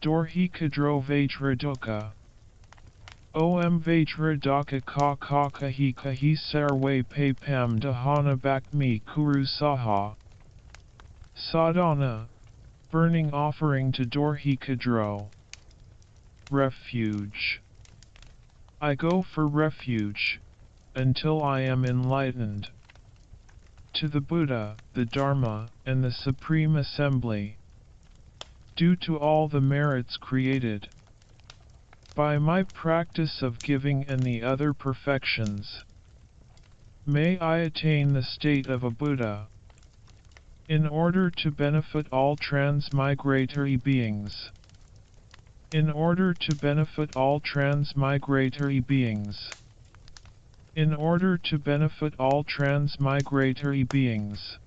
Dorje Khadro Vajradaka. Om Vajradaka ka kahi sarwe pe pam dahana bakmi kuru saha. Sadhana, burning offering to Dorje Khadro. Refuge. I go for refuge, until I am enlightened. To the Buddha, the Dharma, and the Supreme Assembly. Due to all the merits created by my practice of giving and the other perfections, may I attain the state of a Buddha, in order to benefit all transmigratory beings. In order to benefit all transmigratory beings. In order to benefit all transmigratory beings.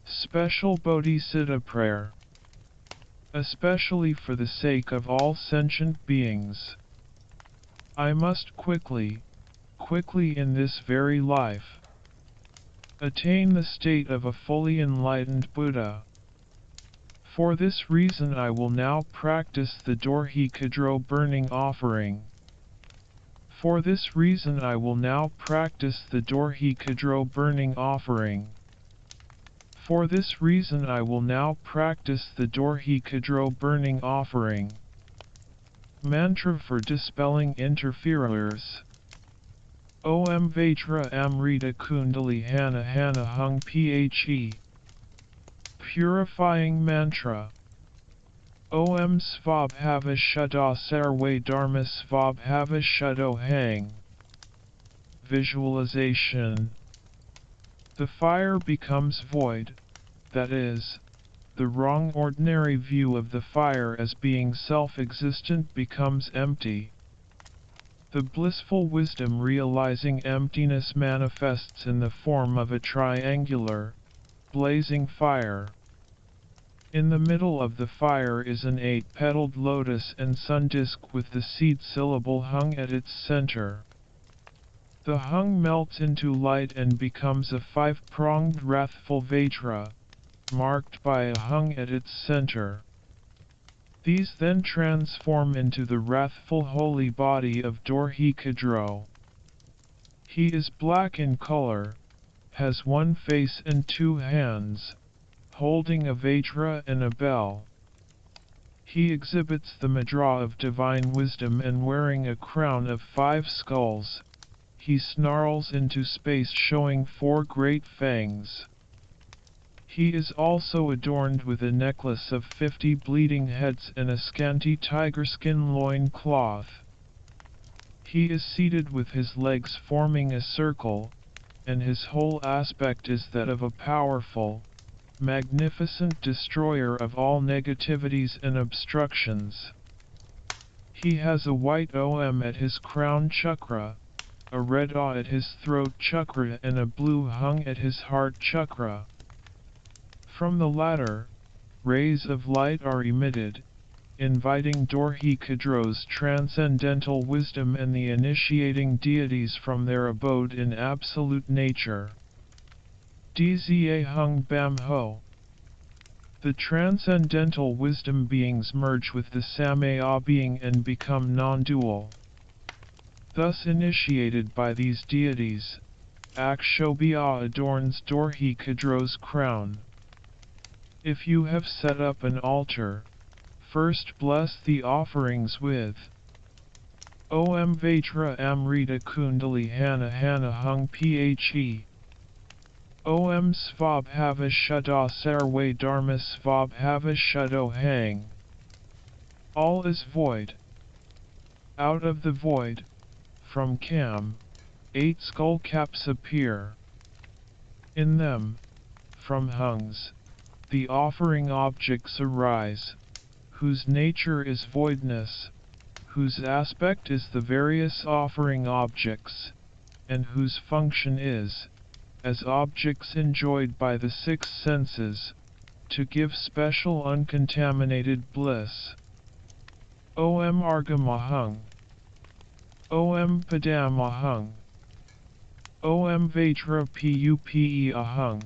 Special Bodhisattva prayer. Especially for the sake of all sentient beings. I must quickly in this very life, attain the state of a fully enlightened Buddha. For this reason I will now practice the Dorje Khadro burning offering. For this reason I will now practice the Dorje Khadro burning offering. For this reason I will now practice the Dorje Khadro burning offering. Mantra for dispelling interferers. Om Vajra Amrita Kundali Hana Hana Hung Phe. Purifying Mantra. Om Svabhava Shuddha Sarwe Dharma Svabhava Shuddho Hang. Visualization. The fire becomes void, that is, the wrong ordinary view of the fire as being self-existent becomes empty. The blissful wisdom realizing emptiness manifests in the form of a triangular, blazing fire. In the middle of the fire is an 8-petaled lotus and sun disk with the seed syllable hung at its center. The hung melts into light and becomes a 5-pronged wrathful vajra, marked by a hung at its center. These then transform into the wrathful holy body of Dorje Khadro. He is black in color, has 1 face and 2 hands, holding a vajra and a bell. He exhibits the mudra of divine wisdom and wearing a crown of 5 skulls. He snarls into space showing 4 great fangs. He is also adorned with a necklace of 50 bleeding heads and a scanty tigerskin loin cloth. He is seated with his legs forming a circle, and his whole aspect is that of a powerful, magnificent destroyer of all negativities and obstructions. He has a white Om at his crown chakra, a red A at his throat chakra and a blue hung at his heart chakra. From the latter, rays of light are emitted, inviting Dorje Khadro's transcendental wisdom and the initiating deities from their abode in absolute nature. Dzia Hung Bam Ho. The transcendental wisdom beings merge with the Samaya being and become non-dual. Thus initiated by these deities, Akshobhya adorns Dorje Khadro's crown. If you have set up an altar, first bless the offerings with Om Vajra Amrita Kundali Hana Hana Hung Phe. Om Svabhava Shuddha Sarwe Dharma Svabhava Shuddho Hang. All is void. Out of the void, from Kam, 8 skull caps appear. In them, from hungs, the offering objects arise, whose nature is voidness, whose aspect is the various offering objects, and whose function is, as objects enjoyed by the 6 senses, to give special uncontaminated bliss. Om Argamahung. Om Padamahung. Om Vajra Pupe Ahung.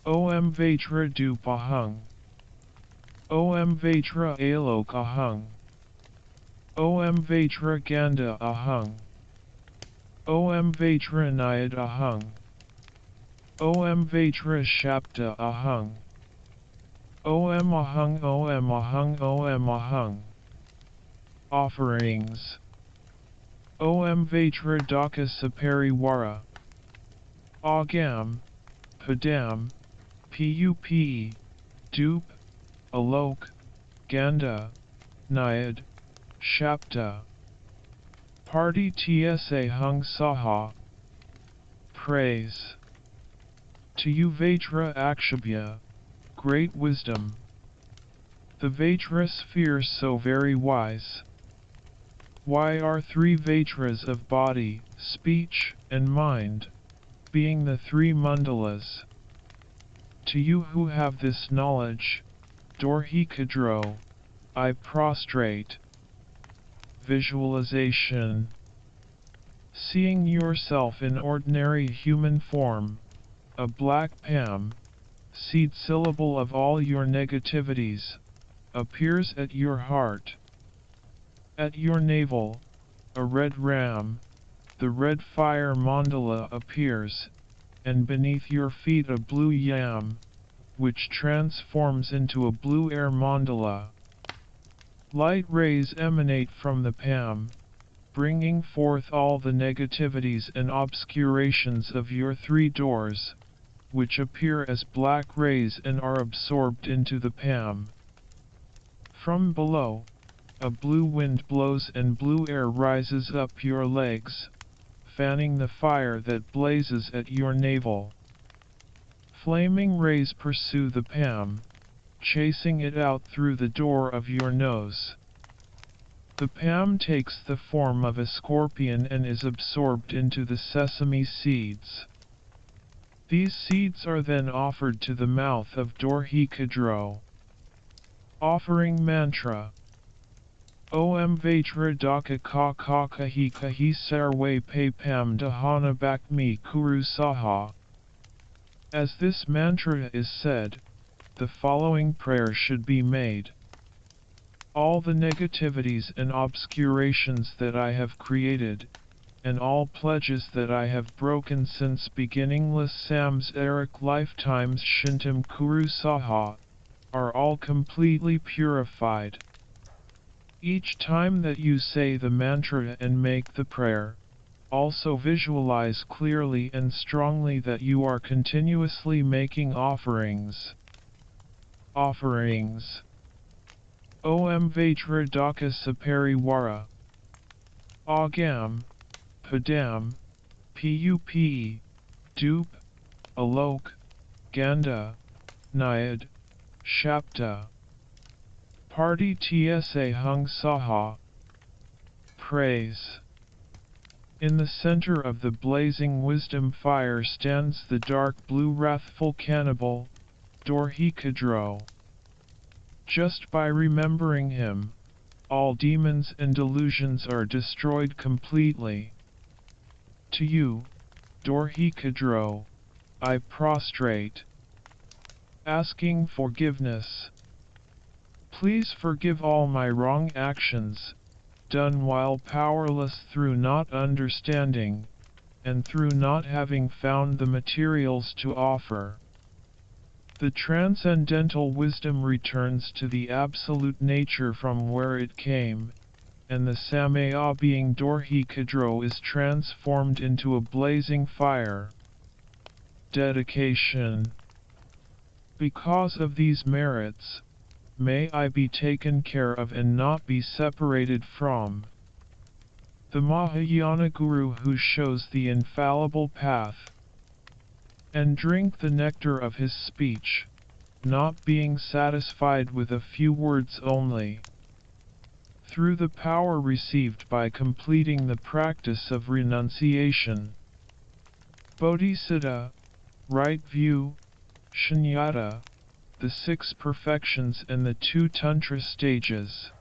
Om Vajra Dupahung. Om Vajra Alok Ahung. Om Vajra Ganda Ahung. Om Vajra Nayad Ahung. Om Vajra Shapta Ahung. Om Ahung Om Ahung Om Ahung. Offerings. Om Vajradaka Sapariwara. Agam, Padam, Pup, Dup, Alok, Ganda, Nayad, Shapta. Party Tsa Hung Saha. Praise. To you Vajra Akshabhya, great wisdom. The Vajra sphere so very wise. Why are three Vajras of body, speech, and mind, being the three mandalas? To you who have this knowledge, Dorje Khadro, I prostrate. Visualization. Seeing yourself in ordinary human form, a black Pam, seed syllable of all your negativities, appears at your heart. At your navel, a red ram, the red fire mandala appears, and beneath your feet a blue yam, which transforms into a blue air mandala. Light rays emanate from the Pam, bringing forth all the negativities and obscurations of your three doors, which appear as black rays and are absorbed into the Pam. From below, a blue wind blows and blue air rises up your legs, fanning the fire that blazes at your navel. Flaming rays pursue the Pam, chasing it out through the door of your nose. The Pam takes the form of a scorpion and is absorbed into the sesame seeds. These seeds are then offered to the mouth of Dorje Khadro. Offering mantra. Om Vajradaka ka ka kahi kahi sarwe pe pam dahana bakmi kuru saha. As this mantra is said, the following prayer should be made. All the negativities and obscurations that I have created, and all pledges that I have broken since beginningless samsaric lifetimes shintam kuru saha, are all completely purified. Each time that you say the mantra and make the prayer, also visualize clearly and strongly that you are continuously making offerings. Offerings. Om Vajradaka Sapariwara. Agam, Padam, Pup, Dup, Alok, Ganda, Nayad, Shapta. Party Tsa Hung Saha. Praise. In the center of the blazing wisdom fire stands the dark blue wrathful cannibal, Dorje Khadro. Just by remembering him, all demons and delusions are destroyed completely. To you, Dorje Khadro, I prostrate, asking forgiveness. Please forgive all my wrong actions, done while powerless through not understanding, and through not having found the materials to offer. The transcendental wisdom returns to the absolute nature from where it came, and the Samaya being Dorje Khadro is transformed into a blazing fire. Dedication. Because of these merits, may I be taken care of and not be separated from. The Mahayana Guru who shows the infallible path, and drink the nectar of his speech, not being satisfied with a few words only. Through the power received by completing the practice of renunciation, Bodhisattva, right view, Shunyata, the 6 perfections and the 2 Tantra stages.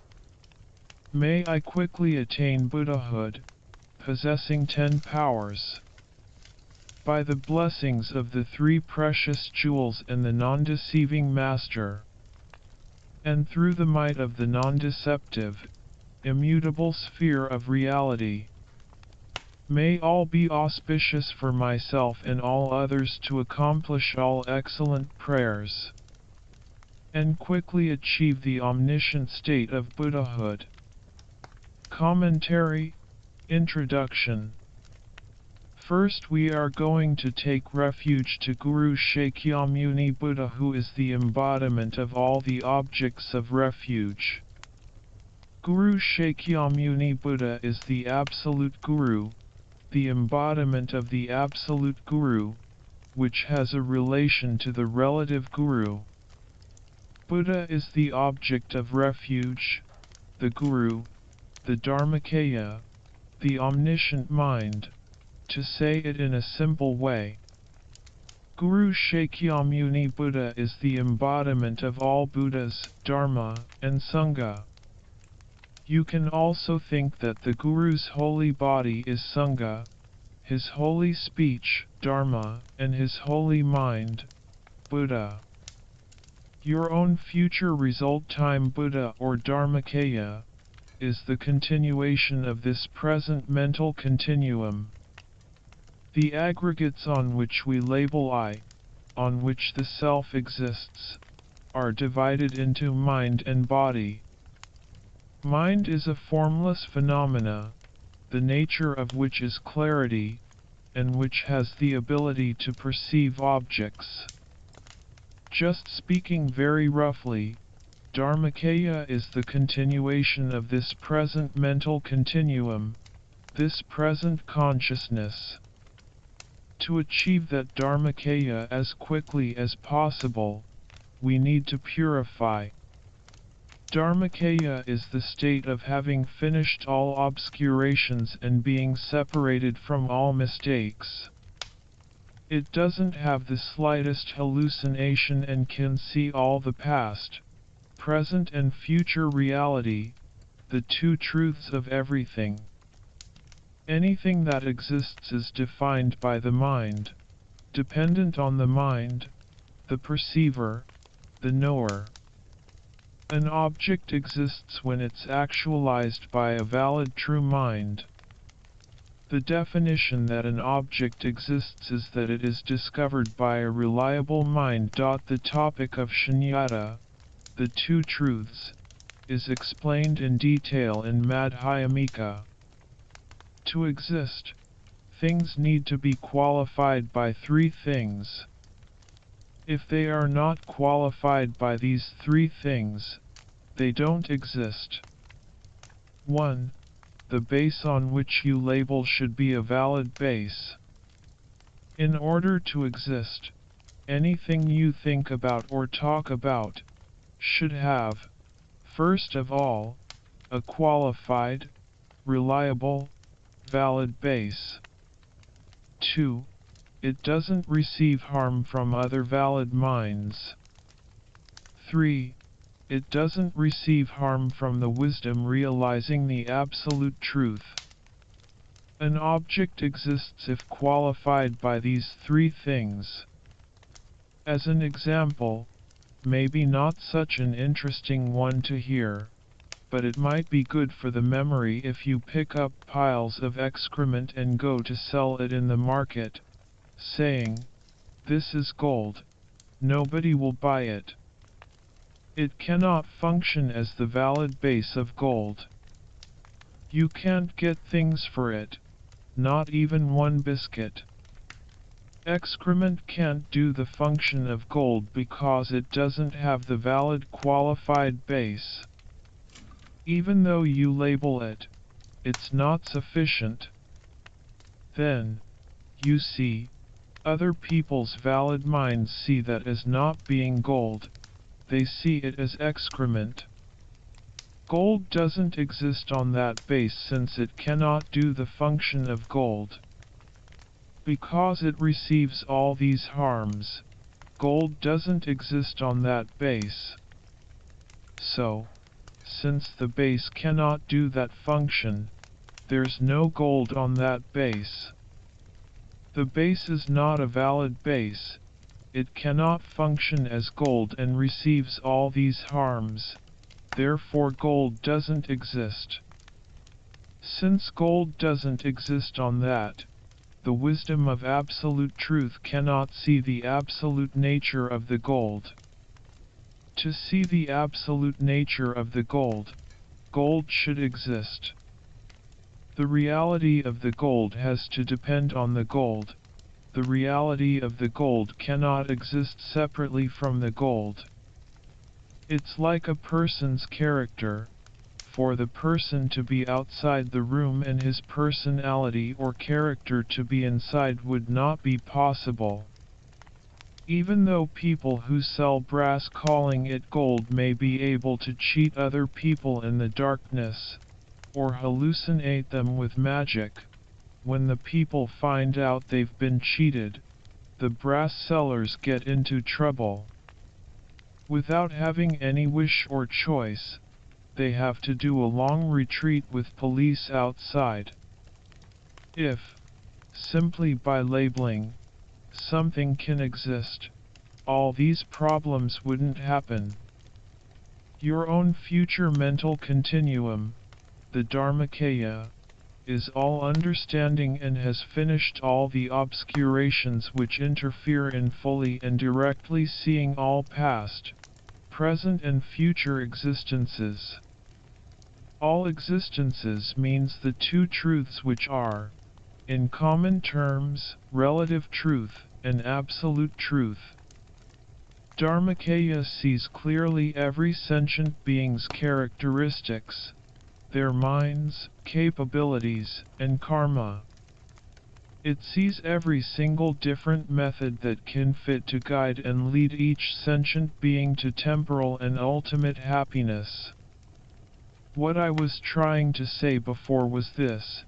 May I quickly attain Buddhahood, possessing 10 powers. By the blessings of the 3 precious jewels and the non-deceiving Master. and through the might of the non-deceptive, immutable sphere of reality. May all be auspicious for myself and all others to accomplish all excellent prayers, and quickly achieve the omniscient state of Buddhahood. Commentary, Introduction. First we are going to take refuge to Guru Shakyamuni Buddha, who is the embodiment of all the objects of refuge. Guru Shakyamuni Buddha is the Absolute Guru, the embodiment of the Absolute Guru, which has a relation to the relative Guru. Buddha is the object of refuge, the Guru, the Dharmakaya, the omniscient mind, to say it in a simple way. Guru Shakyamuni Buddha is the embodiment of all Buddhas, Dharma, and Sangha. You can also think that the Guru's holy body is Sangha, his holy speech, Dharma, and his holy mind, Buddha. Your own future result time Buddha or Dharmakaya is the continuation of this present mental continuum. The aggregates on which we label I, on which the self exists, are divided into mind and body. Mind is a formless phenomena, the nature of which is clarity, and which has the ability to perceive objects. Just speaking very roughly, Dharmakaya is the continuation of this present mental continuum, this present consciousness. To achieve that Dharmakaya as quickly as possible, we need to purify. Dharmakaya is the state of having finished all obscurations and being separated from all mistakes. It doesn't have the slightest hallucination and can see all the past, present and future reality, the two truths of everything. Anything that exists is defined by the mind, dependent on the mind, the perceiver, the knower. An object exists when it's actualized by a valid true mind. The definition that an object exists is that it is discovered by a reliable mind. The topic of Shunyata, the two truths, is explained in detail in Madhyamika. To exist, things need to be qualified by three things. If they are not qualified by these three things, they don't exist. 1. The base on which you label should be a valid base. In order to exist, anything you think about or talk about should have, first of all, a qualified, reliable, valid base. 2. It doesn't receive harm from other valid minds. 3. It doesn't receive harm from the wisdom realizing the absolute truth. An object exists if qualified by these three things. As an example, maybe not such an interesting one to hear, but it might be good for the memory if you pick up piles of excrement and go to sell it in the market, saying, "This is gold, nobody will buy it." It cannot function as the valid base of gold. You can't get things for it, not even one biscuit. Excrement can't do the function of gold because it doesn't have the valid qualified base. Even though you label it, it's not sufficient. Then, you see, other people's valid minds see that as not being gold, they see it as excrement. Gold doesn't exist on that base since it cannot do the function of gold. Because it receives all these harms, gold doesn't exist on that base. So, since the base cannot do that function, there's no gold on that base. The base is not a valid base, it cannot function as gold and receives all these harms, therefore gold doesn't exist. Since gold doesn't exist on that, the wisdom of absolute truth cannot see the absolute nature of the gold. To see the absolute nature of the gold, gold should exist. The reality of the gold has to depend on the gold. The reality of the gold cannot exist separately from the gold. It's like a person's character. For the person to be outside the room and his personality or character to be inside would not be possible. Even though people who sell brass calling it gold may be able to cheat other people in the darkness, or hallucinate them with magic, when the people find out they've been cheated, the brass sellers get into trouble. Without having any wish or choice, they have to do a long retreat with police outside. If, simply by labeling, something can exist, all these problems wouldn't happen. Your own future mental continuum, the Dharmakaya, is all understanding and has finished all the obscurations which interfere in fully and directly seeing all past, present and future existences. All existences means the two truths which are, in common terms, relative truth and absolute truth. Dharmakaya sees clearly every sentient being's characteristics, their minds, capabilities, and karma. It sees every single different method that can fit to guide and lead each sentient being to temporal and ultimate happiness. What I was trying to say before was this: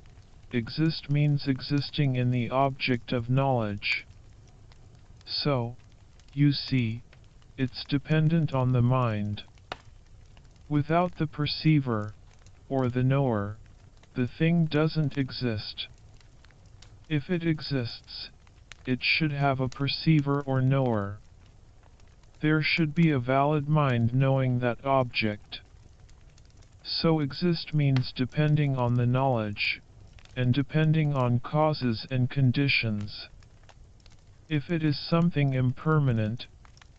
exist means existing in the object of knowledge. So, you see, it's dependent on the mind. Without the perceiver, or the knower, the thing doesn't exist. If it exists, it should have a perceiver or knower. There should be a valid mind knowing that object. So exist means depending on the knowledge, and depending on causes and conditions. If it is something impermanent,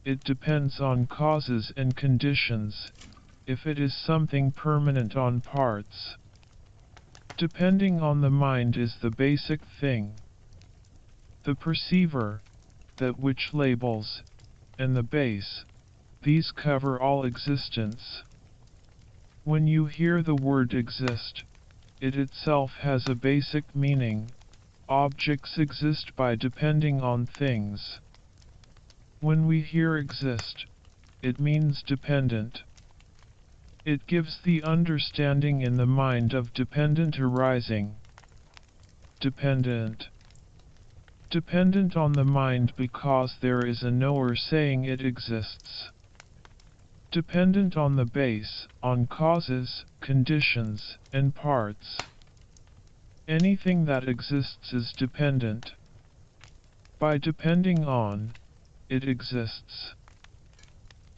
it depends on causes and conditions. If it is something permanent, on parts. Depending on the mind is the basic thing. The perceiver, that which labels, and the base, these cover all existence. When you hear the word exist, it itself has a basic meaning. Objects exist by depending on things. When we hear exist, it means dependent. It gives the understanding in the mind of dependent arising. Dependent. Dependent on the mind because there is a knower saying it exists. Dependent on the base, on causes, conditions, and parts. Anything that exists is dependent. By depending on, it exists.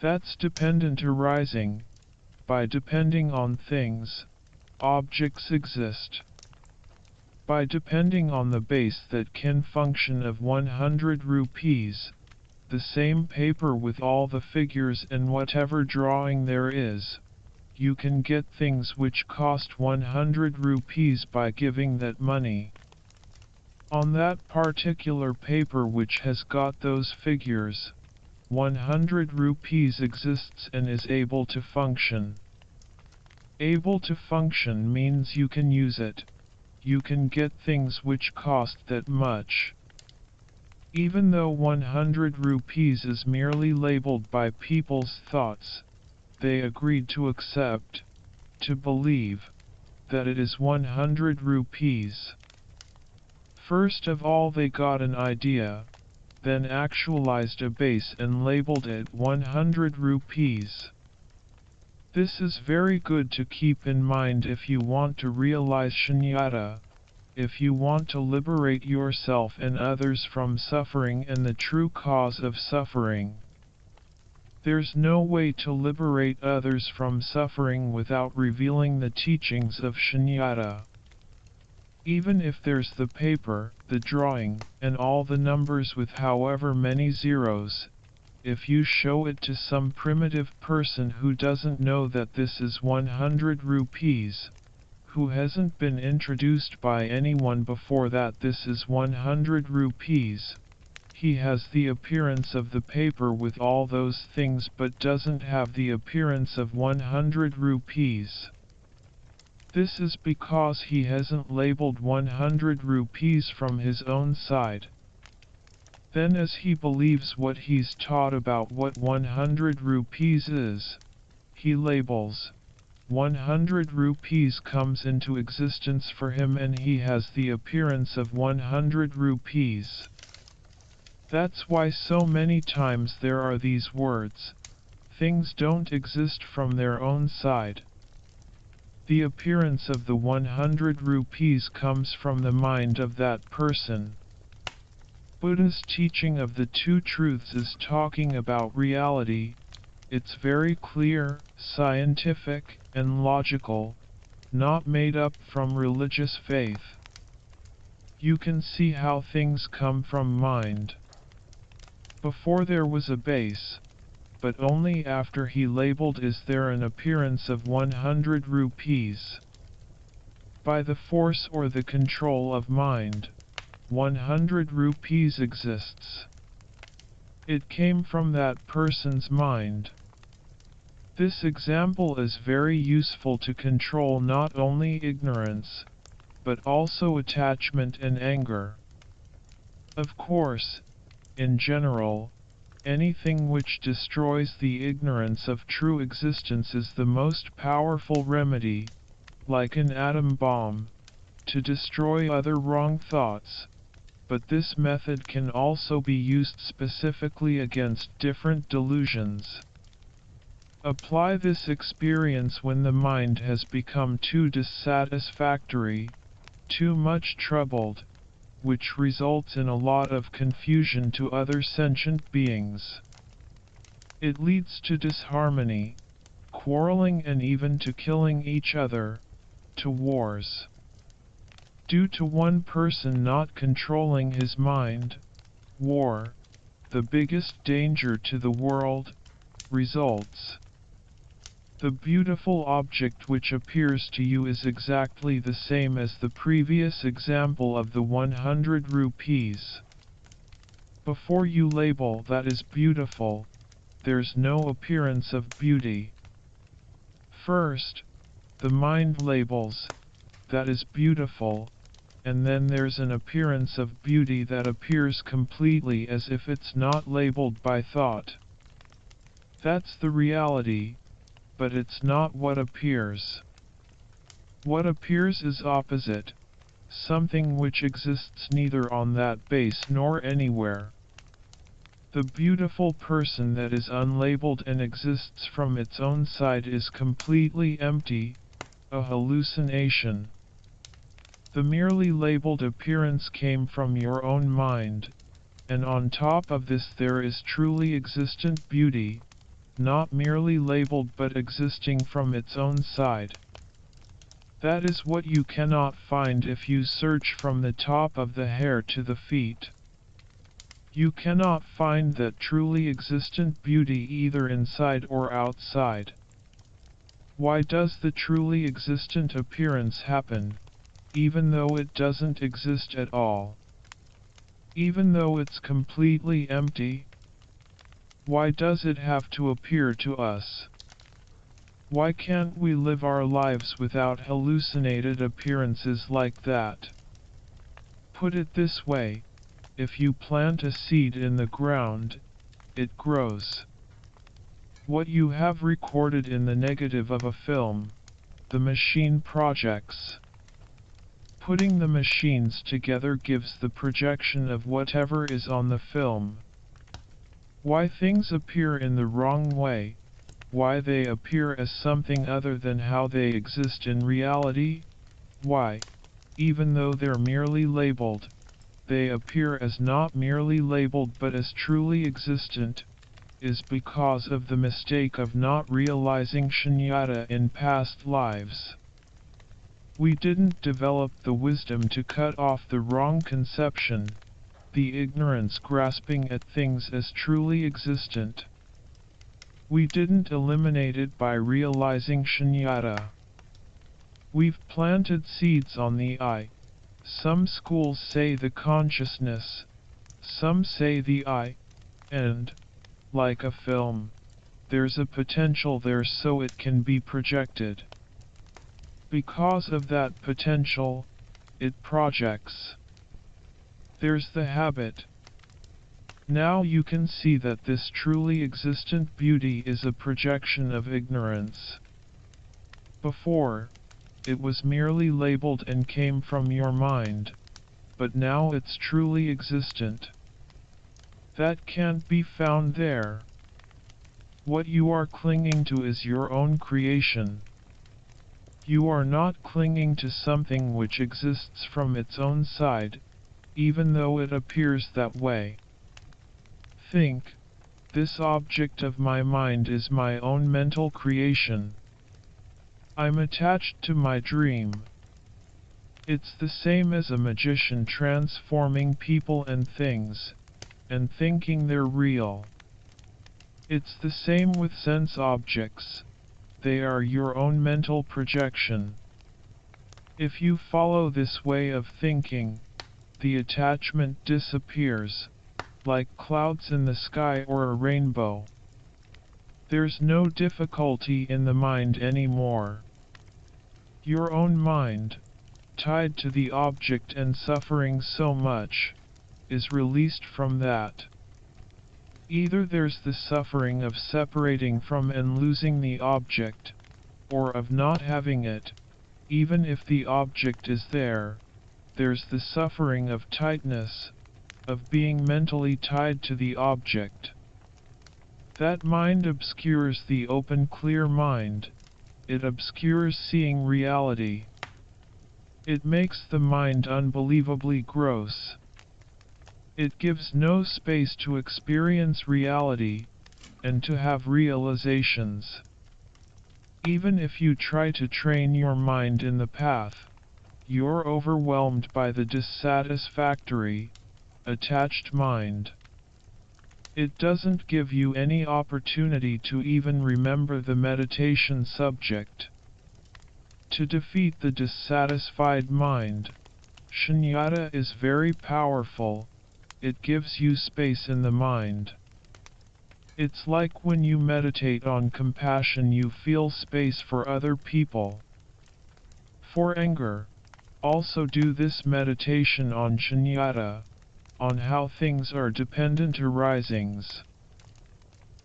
That's dependent arising. By depending on things, objects exist. By depending on the base that can function of 100 rupees, the same paper with all the figures and whatever drawing there is, you can get things which cost 100 rupees by giving that money. On that particular paper which has got those figures, 100 rupees exists and is able to function. Able to function means you can use it. You can get things which cost that much. Even though 100 rupees is merely labeled by people's thoughts, they agreed to accept, to believe, that it is 100 rupees. First of all they got an idea, then actualized a base and labeled it 100 rupees. This is very good to keep in mind if you want to realize shunyata, if you want to liberate yourself and others from suffering and the true cause of suffering. There's no way to liberate others from suffering without revealing the teachings of Shunyata. Even if there's the paper, the drawing, and all the numbers with however many zeros, if you show it to some primitive person who doesn't know that this is 100 rupees, who hasn't been introduced by anyone before that this is 100 rupees, he has the appearance of the paper with all those things but doesn't have the appearance of 100 rupees. This is because he hasn't labeled 100 rupees from his own side. Then as he believes what he's taught about what 100 rupees is, he labels. 100 rupees comes into existence for him and he has the appearance of 100 rupees. That's why so many times there are these words, things don't exist from their own side. The appearance of the 100 rupees comes from the mind of that person. Buddha's teaching of the two truths is talking about reality. It's very clear, scientific, and logical, not made up from religious faith. You can see how things come from mind. Before there was a base, but only after he labeled is there an appearance of 100 rupees. By the force or the control of mind, 100 rupees exists. It came from that person's mind. This example is very useful to control not only ignorance, but also attachment and anger. Of course, in general, anything which destroys the ignorance of true existence is the most powerful remedy, like an atom bomb, to destroy other wrong thoughts, but this method can also be used specifically against different delusions. Apply this experience when the mind has become too dissatisfactory, too much troubled, which results in a lot of confusion to other sentient beings. It leads to disharmony, quarreling and even to killing each other, to wars. Due to one person not controlling his mind, war, the biggest danger to the world, results. The beautiful object which appears to you is exactly the same as the previous example of the 100 rupees. Before you label that is beautiful, there's no appearance of beauty. First, the mind labels, that is beautiful, and then there's an appearance of beauty that appears completely as if it's not labeled by thought. That's the reality, but it's not what appears. What appears is opposite, something which exists neither on that base nor anywhere. The beautiful person that is unlabeled and exists from its own side is completely empty, a hallucination. The merely labeled appearance came from your own mind, and on top of this there is truly existent beauty, not merely labeled but existing from its own side. That is what you cannot find if you search from the top of the hair to the feet. You cannot find that truly existent beauty either inside or outside. Why does the truly existent appearance happen, even though it doesn't exist at all? Even though it's completely empty? Why does it have to appear to us? Why can't we live our lives without hallucinated appearances like that? Put it this way, if you plant a seed in the ground, it grows. What you have recorded in the negative of a film, the machine projects. Putting the machines together gives the projection of whatever is on the film. Why things appear in the wrong way, why they appear as something other than how they exist in reality, why, even though they're merely labeled, they appear as not merely labeled but as truly existent, is because of the mistake of not realizing shunyata in past lives. We didn't develop the wisdom to cut off the wrong conception, the ignorance grasping at things as truly existent. We didn't eliminate it by realizing shunyata. We've planted seeds on the I. Some schools say the consciousness, some say the I, and, like a film, there's a potential there so it can be projected. Because of that potential, it projects. There's the habit. Now you can see that this truly existent beauty is a projection of ignorance. Before, it was merely labeled and came from your mind, but now it's truly existent. That can't be found there. What you are clinging to is your own creation. You are not clinging to something which exists from its own side, even though it appears that way. Think, this object of my mind is my own mental creation. I'm attached to my dream. It's the same as a magician transforming people and things, and thinking they're real. It's the same with sense objects, they are your own mental projection. If you follow this way of thinking, the attachment disappears, like clouds in the sky or a rainbow. There's no difficulty in the mind anymore. Your own mind, tied to the object and suffering so much, is released from that. Either there's the suffering of separating from and losing the object, or of not having it, even if the object is there, there's the suffering of tightness, of being mentally tied to the object. That mind obscures the open clear mind, it obscures seeing reality. It makes the mind unbelievably gross. It gives no space to experience reality, and to have realizations. Even if you try to train your mind in the path, you're overwhelmed by the dissatisfactory, attached mind. It doesn't give you any opportunity to even remember the meditation subject. To defeat the dissatisfied mind, shunyata is very powerful, it gives you space in the mind. It's like when you meditate on compassion you feel space for other people. For anger, also do this meditation on shunyata, on how things are dependent arisings.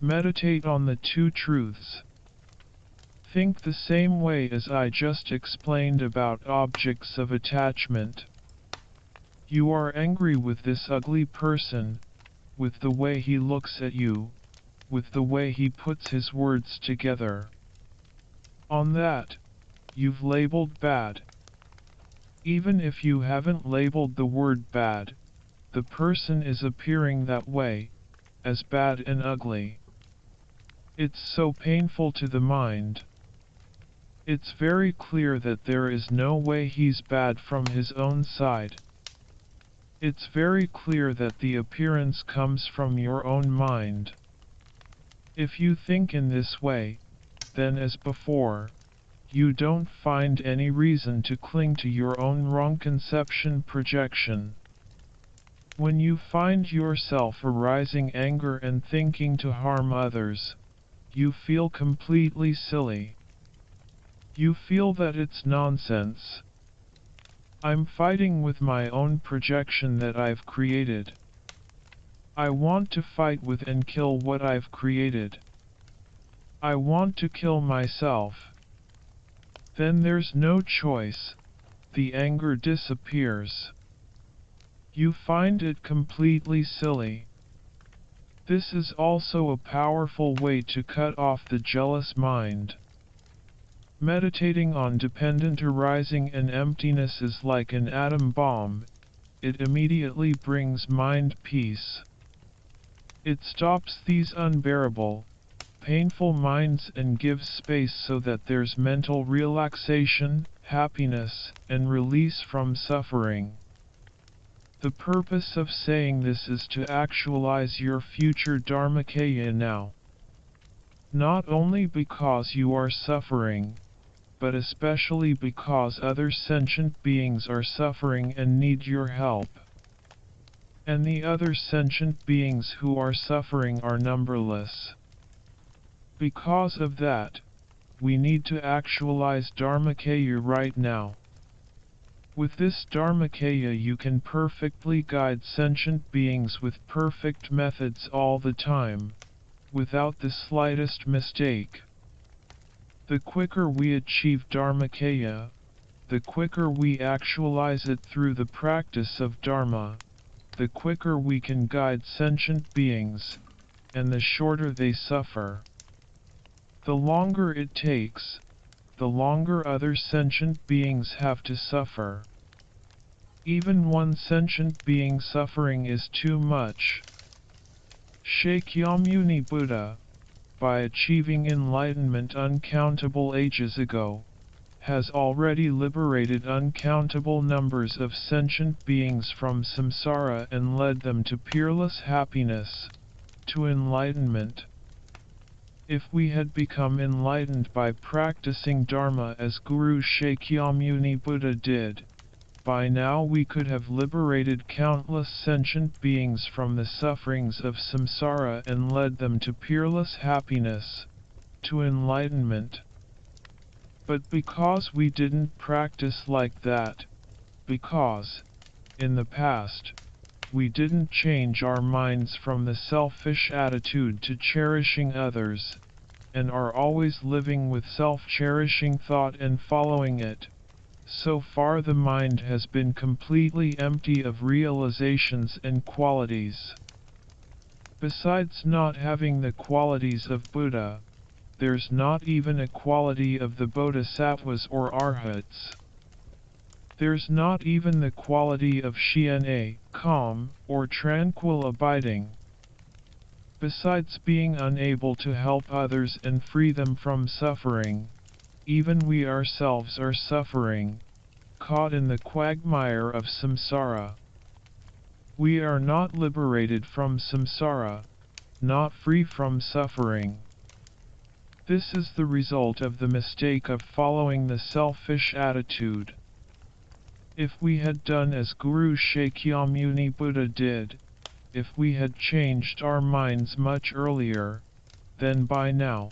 Meditate on the two truths. Think the same way as I just explained about objects of attachment. You are angry with this ugly person, with the way he looks at you, with the way he puts his words together. On that, you've labeled bad. Even if you haven't labeled the word bad, the person is appearing that way, as bad and ugly. It's so painful to the mind. It's very clear that there is no way he's bad from his own side. It's very clear that the appearance comes from your own mind. If you think in this way, then as before, you don't find any reason to cling to your own wrong conception projection. When you find yourself arising anger and thinking to harm others, you feel completely silly. You feel that it's nonsense. I'm fighting with my own projection that I've created. I want to fight with and kill what I've created. I want to kill myself. Then there's no choice, the anger disappears. You find it completely silly. This is also a powerful way to cut off the jealous mind. Meditating on dependent arising and emptiness is like an atom bomb, it immediately brings mind peace. It stops these unbearable, painful minds and gives space so that there's mental relaxation, happiness, and release from suffering. The purpose of saying this is to actualize your future Dharmakaya now. Not only because you are suffering, but especially because other sentient beings are suffering and need your help. And the other sentient beings who are suffering are numberless. Because of that, we need to actualize Dharmakaya right now. With this Dharmakaya you can perfectly guide sentient beings with perfect methods all the time, without the slightest mistake. The quicker we achieve Dharmakaya, the quicker we actualize it through the practice of Dharma, the quicker we can guide sentient beings, and the shorter they suffer. The longer it takes, the longer other sentient beings have to suffer. Even one sentient being suffering is too much. Shakyamuni Buddha, by achieving enlightenment uncountable ages ago, has already liberated uncountable numbers of sentient beings from samsara and led them to peerless happiness, to enlightenment. If we had become enlightened by practicing Dharma as Guru Shakyamuni Buddha did, by now we could have liberated countless sentient beings from the sufferings of samsara and led them to peerless happiness, to enlightenment. But because we didn't practice like that, because, in the past, we didn't change our minds from the selfish attitude to cherishing others, and are always living with self-cherishing thought and following it, so far the mind has been completely empty of realizations and qualities. Besides not having the qualities of Buddha, there's not even a quality of the Bodhisattvas or Arhats. There's not even the quality of Shiane, calm, or tranquil abiding. Besides being unable to help others and free them from suffering, even we ourselves are suffering, caught in the quagmire of samsara. We are not liberated from samsara, not free from suffering. This is the result of the mistake of following the selfish attitude. If we had done as Guru Shakyamuni Buddha did, if we had changed our minds much earlier, then by now,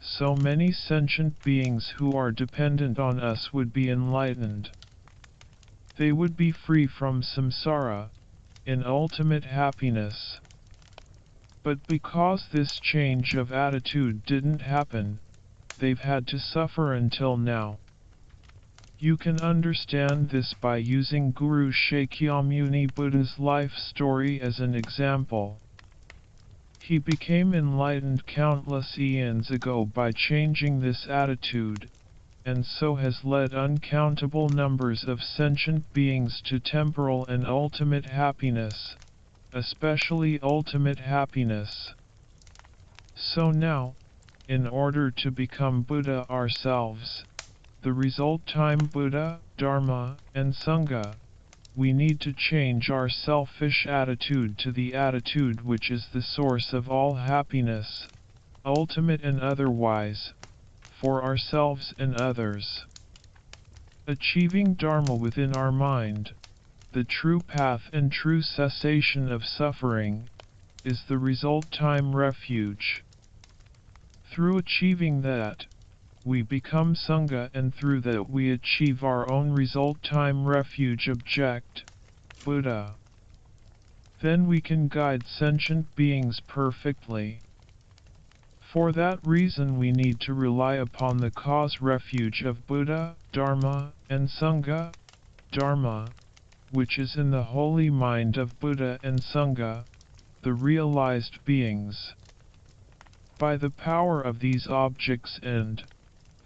so many sentient beings who are dependent on us would be enlightened. They would be free from samsara, in ultimate happiness. But because this change of attitude didn't happen, they've had to suffer until now. You can understand this by using Guru Shakyamuni Buddha's life story as an example. He became enlightened countless eons ago by changing this attitude, and so has led uncountable numbers of sentient beings to temporal and ultimate happiness, especially ultimate happiness. So now, in order to become Buddha ourselves, the result time Buddha, Dharma, and Sangha, we need to change our selfish attitude to the attitude which is the source of all happiness, ultimate and otherwise, for ourselves and others. Achieving Dharma within our mind, the true path and true cessation of suffering, is the result time refuge. Through achieving that, we become Sangha, and through that we achieve our own result time refuge object, Buddha. Then we can guide sentient beings perfectly. For that reason we need to rely upon the cause refuge of Buddha, Dharma, and Sangha. Dharma, which is in the holy mind of Buddha, and Sangha, the realized beings. By the power of these objects and,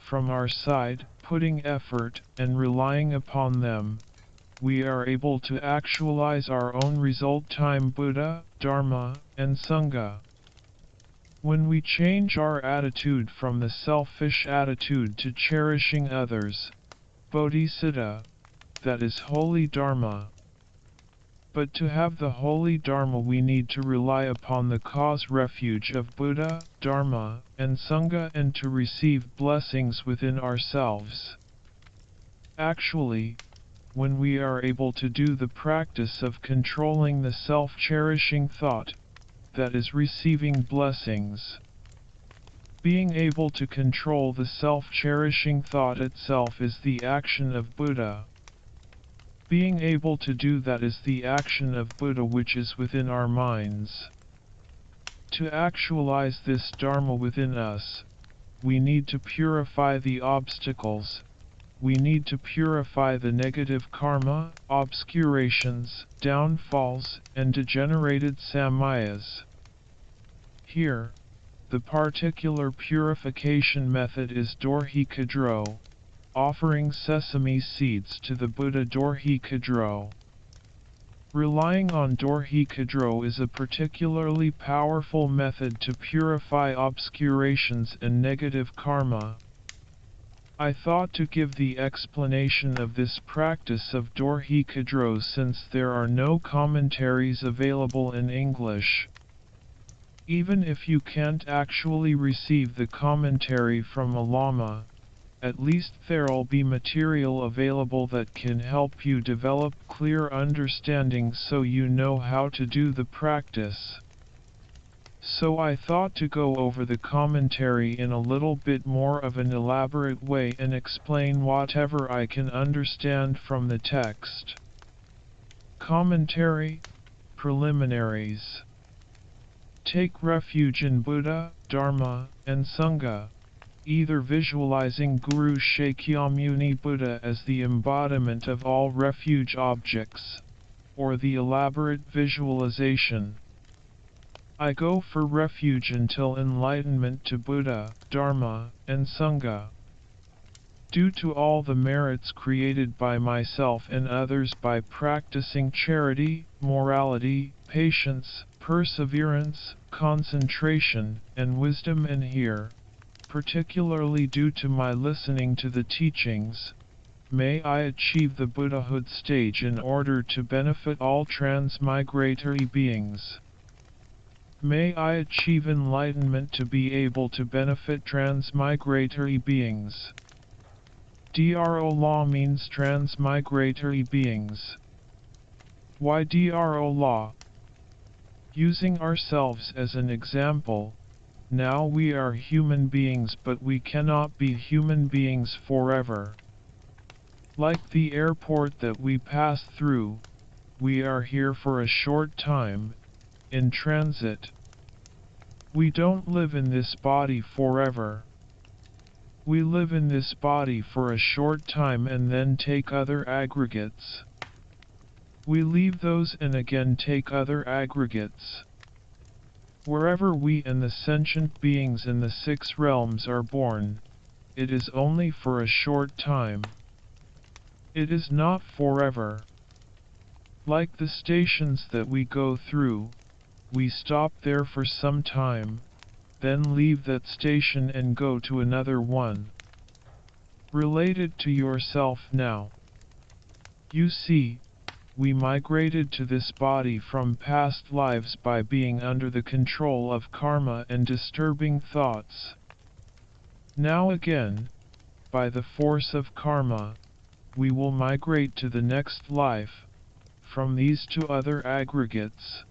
from our side, putting effort and relying upon them, we are able to actualize our own result-time Buddha, Dharma, and Sangha. When we change our attitude from the selfish attitude to cherishing others, Bodhisattva, that is holy Dharma. But to have the holy Dharma we need to rely upon the cause refuge of Buddha, Dharma, and Sangha and to receive blessings within ourselves. Actually, when we are able to do the practice of controlling the self-cherishing thought, that is receiving blessings. Being able to control the self-cherishing thought itself is the action of Buddha. Being able to do that is the action of Buddha which is within our minds. To actualize this Dharma within us, we need to purify the obstacles. We need to purify the negative karma, obscurations, downfalls, and degenerated samayas. Here, the particular purification method is Dorje Khadro, offering sesame seeds to the Buddha Dorje Khadro. Relying on Dorje Khadro is a particularly powerful method to purify obscurations and negative karma. I thought to give the explanation of this practice of Dorje Khadro since there are no commentaries available in English. Even if you can't actually receive the commentary from a Lama, at least there'll be material available that can help you develop clear understanding so you know how to do the practice. So I thought to go over the commentary in a little bit more of an elaborate way and explain whatever I can understand from the text. Commentary, preliminaries. Take refuge in Buddha, Dharma, and Sangha, either visualizing Guru Shakyamuni Buddha as the embodiment of all refuge objects, or the elaborate visualization. I go for refuge until enlightenment to Buddha, Dharma, and Sangha. Due to all the merits created by myself and others by practicing charity, morality, patience, perseverance, concentration, and wisdom, and here, particularly due to my listening to the teachings, may I achieve the Buddhahood stage in order to benefit all transmigratory beings. May I achieve enlightenment to be able to benefit transmigratory beings. Dro law means transmigratory beings. Why Dro law? Using ourselves as an example, now we are human beings but we cannot be human beings forever. Like the airport that we pass through, we are here for a short time, in transit. We don't live in this body forever. We live in this body for a short time and then take other aggregates. We leave those and again take other aggregates. Wherever we and the sentient beings in the 6 realms are born, it is only for a short time. It is not forever. Like the stations that we go through, we stop there for some time, then leave that station and go to another one. Related to yourself now. You see, we migrated to this body from past lives by being under the control of karma and disturbing thoughts. Now again, by the force of karma, we will migrate to the next life, from these to other aggregates.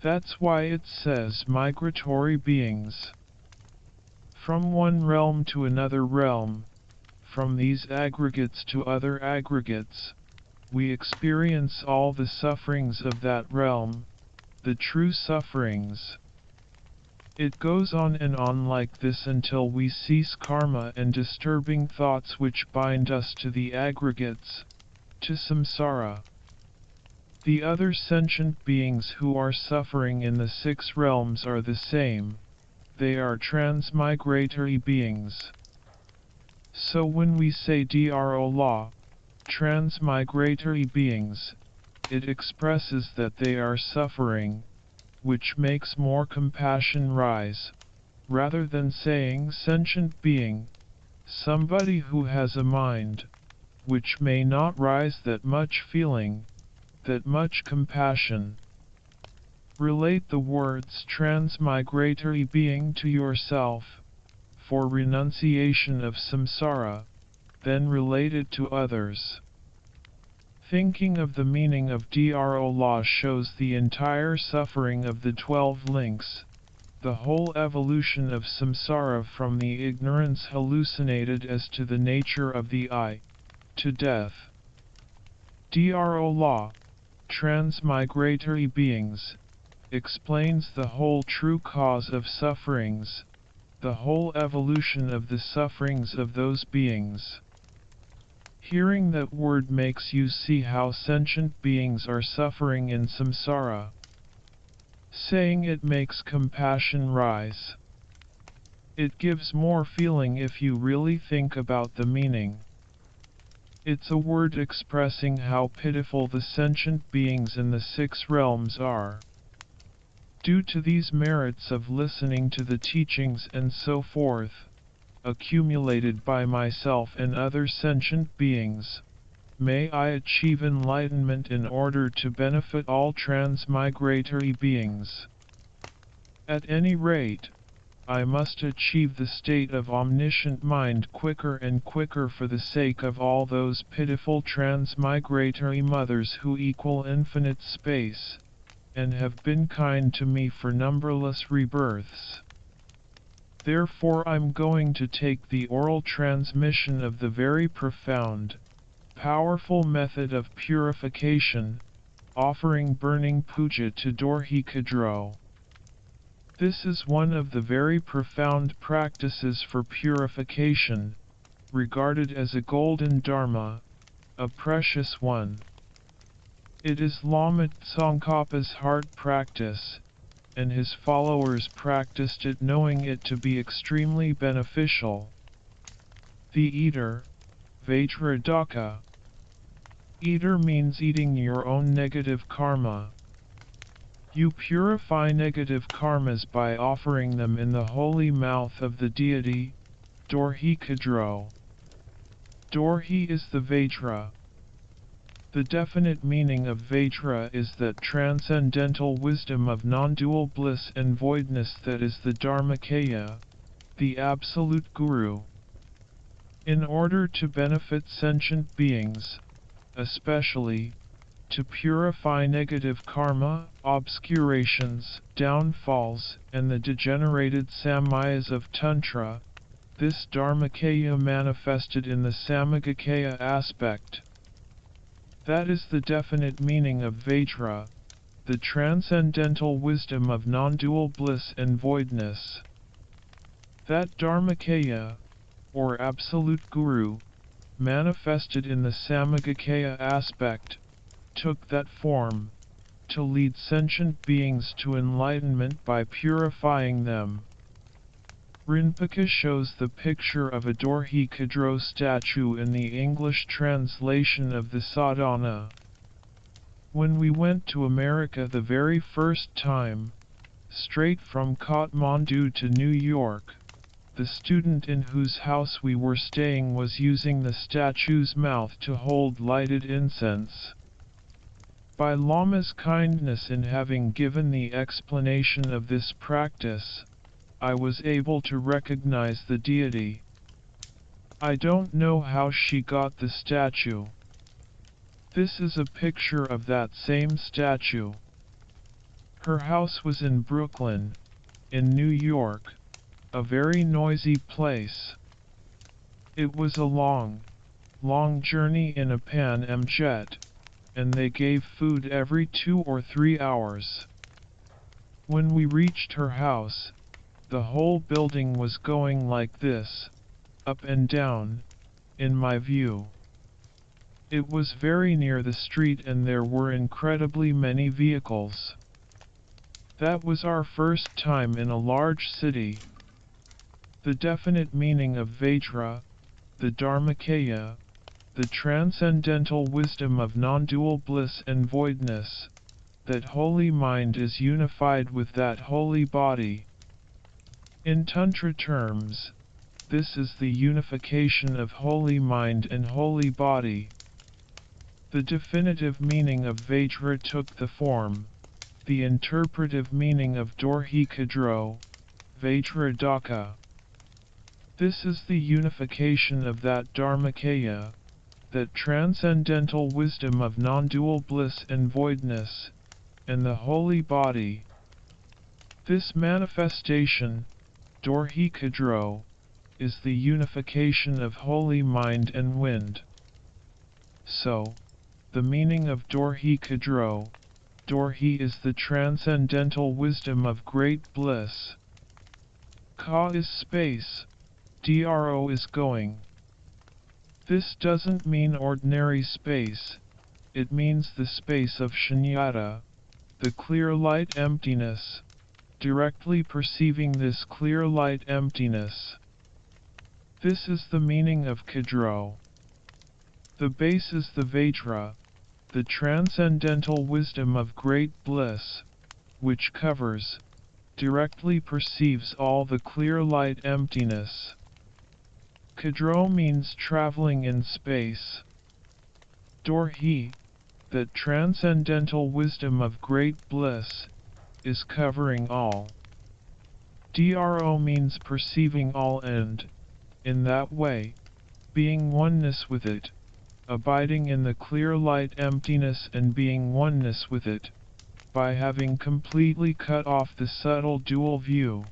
That's why it says migratory beings. From one realm to another realm, from these aggregates to other aggregates, we experience all the sufferings of that realm, the true sufferings. It goes on and on like this until we cease karma and disturbing thoughts which bind us to the aggregates, to samsara. The other sentient beings who are suffering in the 6 realms are the same, they are transmigratory beings. So when we say Dro law, transmigratory beings, it expresses that they are suffering, which makes more compassion rise, rather than saying sentient being, somebody who has a mind, which may not rise that much feeling, that much compassion. Relate the words transmigratory being to yourself, for renunciation of samsara, then relate it to others. Thinking of the meaning of Dro law shows the entire suffering of the 12 links, the whole evolution of samsara from the ignorance hallucinated as to the nature of the I, to death. Dro law, transmigratory beings, explains the whole true cause of sufferings, the whole evolution of the sufferings of those beings. Hearing that word makes you see how sentient beings are suffering in samsara. Saying it makes compassion rise. It gives more feeling if you really think about the meaning. It's a word expressing how pitiful the sentient beings in the 6 realms are. Due to these merits of listening to the teachings and so forth, accumulated by myself and other sentient beings, may I achieve enlightenment in order to benefit all transmigratory beings. At any rate, I must achieve the state of omniscient mind quicker and quicker for the sake of all those pitiful transmigratory mothers who equal infinite space, and have been kind to me for numberless rebirths. Therefore I'm going to take the oral transmission of the very profound, powerful method of purification, offering burning puja to Dorje Khadro. This is one of the very profound practices for purification, regarded as a golden dharma, a precious one. It is Lama Tsongkhapa's heart practice, and his followers practiced it knowing it to be extremely beneficial. The eater, Vajradaka. Eater means eating your own negative karma. You purify negative karmas by offering them in the holy mouth of the deity, Dorje Khadro. Dorje is the Vajra. The definite meaning of Vajra is that transcendental wisdom of non-dual bliss and voidness that is the Dharmakaya, the absolute Guru. In order to benefit sentient beings, especially, to purify negative karma, obscurations, downfalls, and the degenerated samayas of Tantra, this Dharmakaya manifested in the Samagakaya aspect. That is the definite meaning of Vajra, the transcendental wisdom of non-dual bliss and voidness. That Dharmakaya, or Absolute Guru, manifested in the Samagakaya aspect, took that form, to lead sentient beings to enlightenment by purifying them. Rinpoche shows the picture of a Dorje Khadro statue in the English translation of the Sadhana. When we went to America the very first time, straight from Kathmandu to New York, the student in whose house we were staying was using the statue's mouth to hold lighted incense. By Lama's kindness in having given the explanation of this practice, I was able to recognize the deity. I don't know how she got the statue. This is a picture of that same statue. Her house was in Brooklyn, in New York, a very noisy place. It was a long journey in a Pan Am jet, and they gave food every 2 or 3 hours. When we reached her house, the whole building was going like this, up and down, in my view. It was very near the street and there were incredibly many vehicles. That was our first time in a large city. The definite meaning of Vajra, the Dharmakaya, the transcendental wisdom of non-dual bliss and voidness, that holy mind is unified with that holy body. In Tantra terms, this is the unification of holy mind and holy body. The definitive meaning of Vajra took the form, the interpretive meaning of Dorje Khadro Vajradaka. This is the unification of that Dharmakaya, that transcendental wisdom of non-dual bliss and voidness, and the holy body. This manifestation, Dorje Khadro, is the unification of holy mind and wind. So, the meaning of Dorje Khadro, Dorje is the transcendental wisdom of great bliss. Ka is space, Dro is going. This doesn't mean ordinary space, it means the space of shunyata, the clear light emptiness, directly perceiving this clear light emptiness. This is the meaning of Khadro. The base is the Vajra, the transcendental wisdom of great bliss, which covers, directly perceives all the clear light emptiness. Khadro means traveling in space. Dorje, that transcendental wisdom of great bliss, is covering all. Dro means perceiving all and, in that way, being oneness with it, abiding in the clear light emptiness and being oneness with it, by having completely cut off the subtle dual view.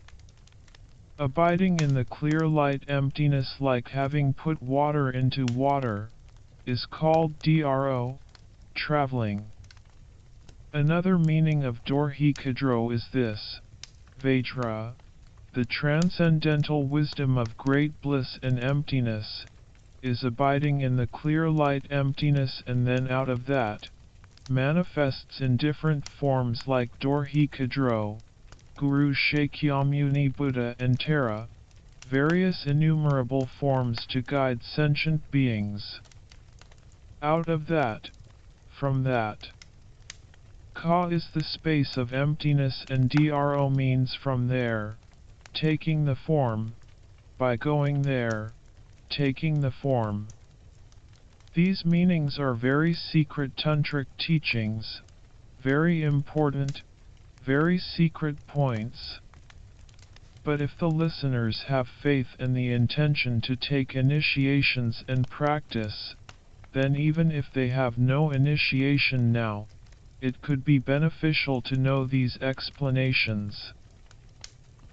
Abiding in the clear light emptiness like having put water into water, is called Dro, traveling. Another meaning of Dorje Khadro is this: Vajra, the transcendental wisdom of great bliss and emptiness, is abiding in the clear light emptiness and then out of that, manifests in different forms like Dorje Khadro, Guru Shakyamuni Buddha and Tara, various innumerable forms to guide sentient beings. Out of that, from that. Ka is the space of emptiness and Dro means from there, taking the form, by going there, taking the form. These meanings are very secret tantric teachings, very important, very secret points. But if the listeners have faith and the intention to take initiations and practice, then even if they have no initiation now, it could be beneficial to know these explanations.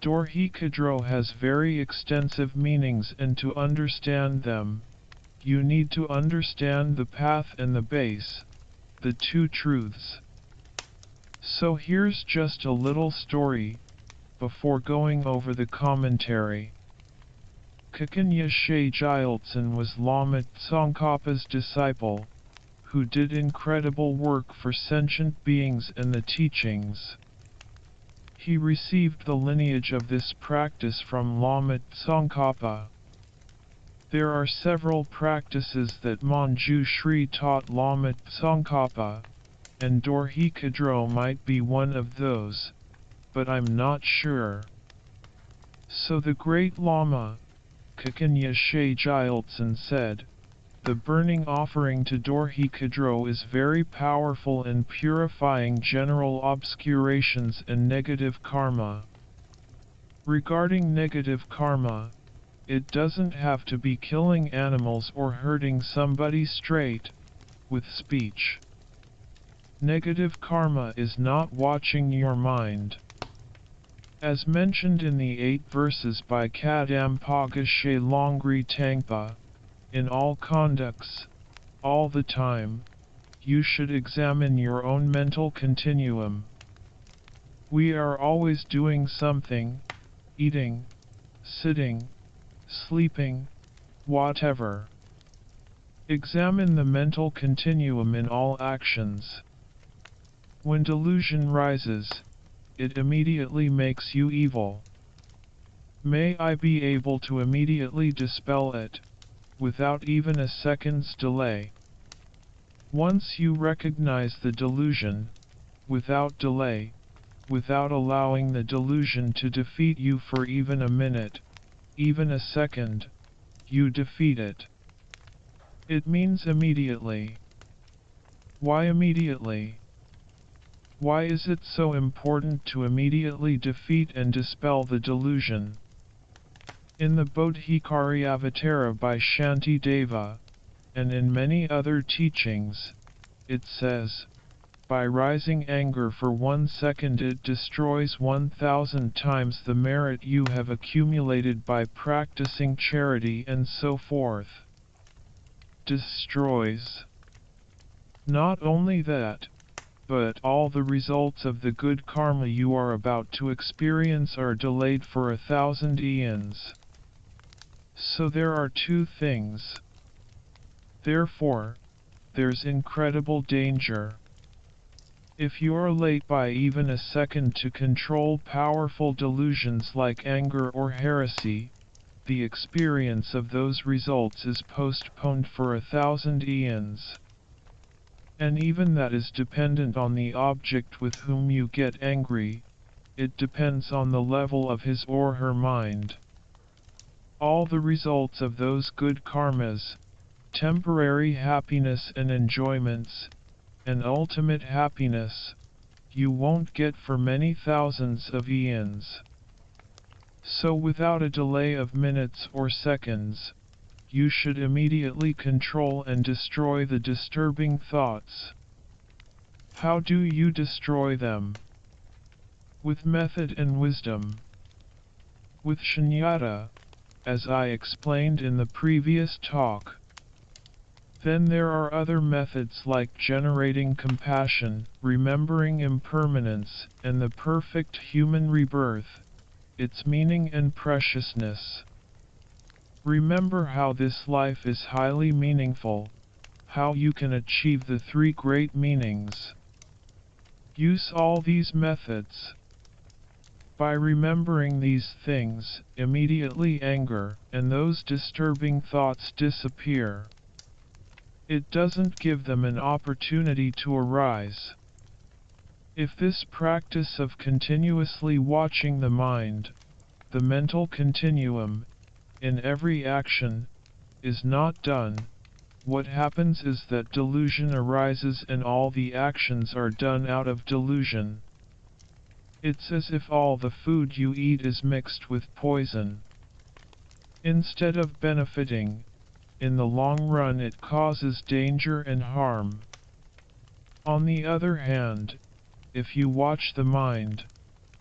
Dorje Khadro has very extensive meanings, and to understand them, you need to understand the path and the base, the two truths. So here's just a little story, before going over the commentary. Kakanya Gyaltsen was Lama Tsongkhapa's disciple, who did incredible work for sentient beings and the teachings. He received the lineage of this practice from Lama Tsongkhapa. There are several practices that Manju Shri taught Lama Tsongkhapa, and Dorje Khadro might be one of those, but I'm not sure. So the great Lama, Kakanya Gyaltsen said, the burning offering to Dorje Khadro is very powerful in purifying general obscurations and negative karma. Regarding negative karma, it doesn't have to be killing animals or hurting somebody straight, with speech. Negative karma is not watching your mind. As mentioned in the 8 verses by Kadampa Geshe Longri Tangpa, in all conducts, all the time, you should examine your own mental continuum. We are always doing something, eating, sitting, sleeping, whatever. Examine the mental continuum in all actions. When delusion rises, it immediately makes you evil. May I be able to immediately dispel it, without even a second's delay. Once you recognize the delusion, without delay, without allowing the delusion to defeat you for even a minute, even a second, you defeat it. It means immediately. Why immediately? Why is it so important to immediately defeat and dispel the delusion? In the Bodhicariyavatara by Shantideva, and in many other teachings, it says, by rising anger for 1 second it destroys 1,000 times the merit you have accumulated by practicing charity and so forth. Destroys. Not only that, but all the results of the good karma you are about to experience are delayed for 1,000 eons. So there are two things. Therefore, there's incredible danger. If you are late by even a second to control powerful delusions like anger or heresy, the experience of those results is postponed for 1,000 eons. And even that is dependent on the object with whom you get angry, it depends on the level of his or her mind. All the results of those good karmas, temporary happiness and enjoyments, and ultimate happiness, you won't get for many thousands of eons. So without a delay of minutes or seconds, you should immediately control and destroy the disturbing thoughts. How do you destroy them? With method and wisdom. With shunyata, as I explained in the previous talk. Then there are other methods like generating compassion, remembering impermanence, and the perfect human rebirth, its meaning and preciousness. Remember how this life is highly meaningful, how you can achieve the 3 great meanings. Use all these methods. By remembering these things, immediately anger and those disturbing thoughts disappear. It doesn't give them an opportunity to arise. If this practice of continuously watching the mind, the mental continuum, in every action, is not done, what happens is that delusion arises and all the actions are done out of delusion. It's as if all the food you eat is mixed with poison. Instead of benefiting, in the long run it causes danger and harm. On the other hand, if you watch the mind,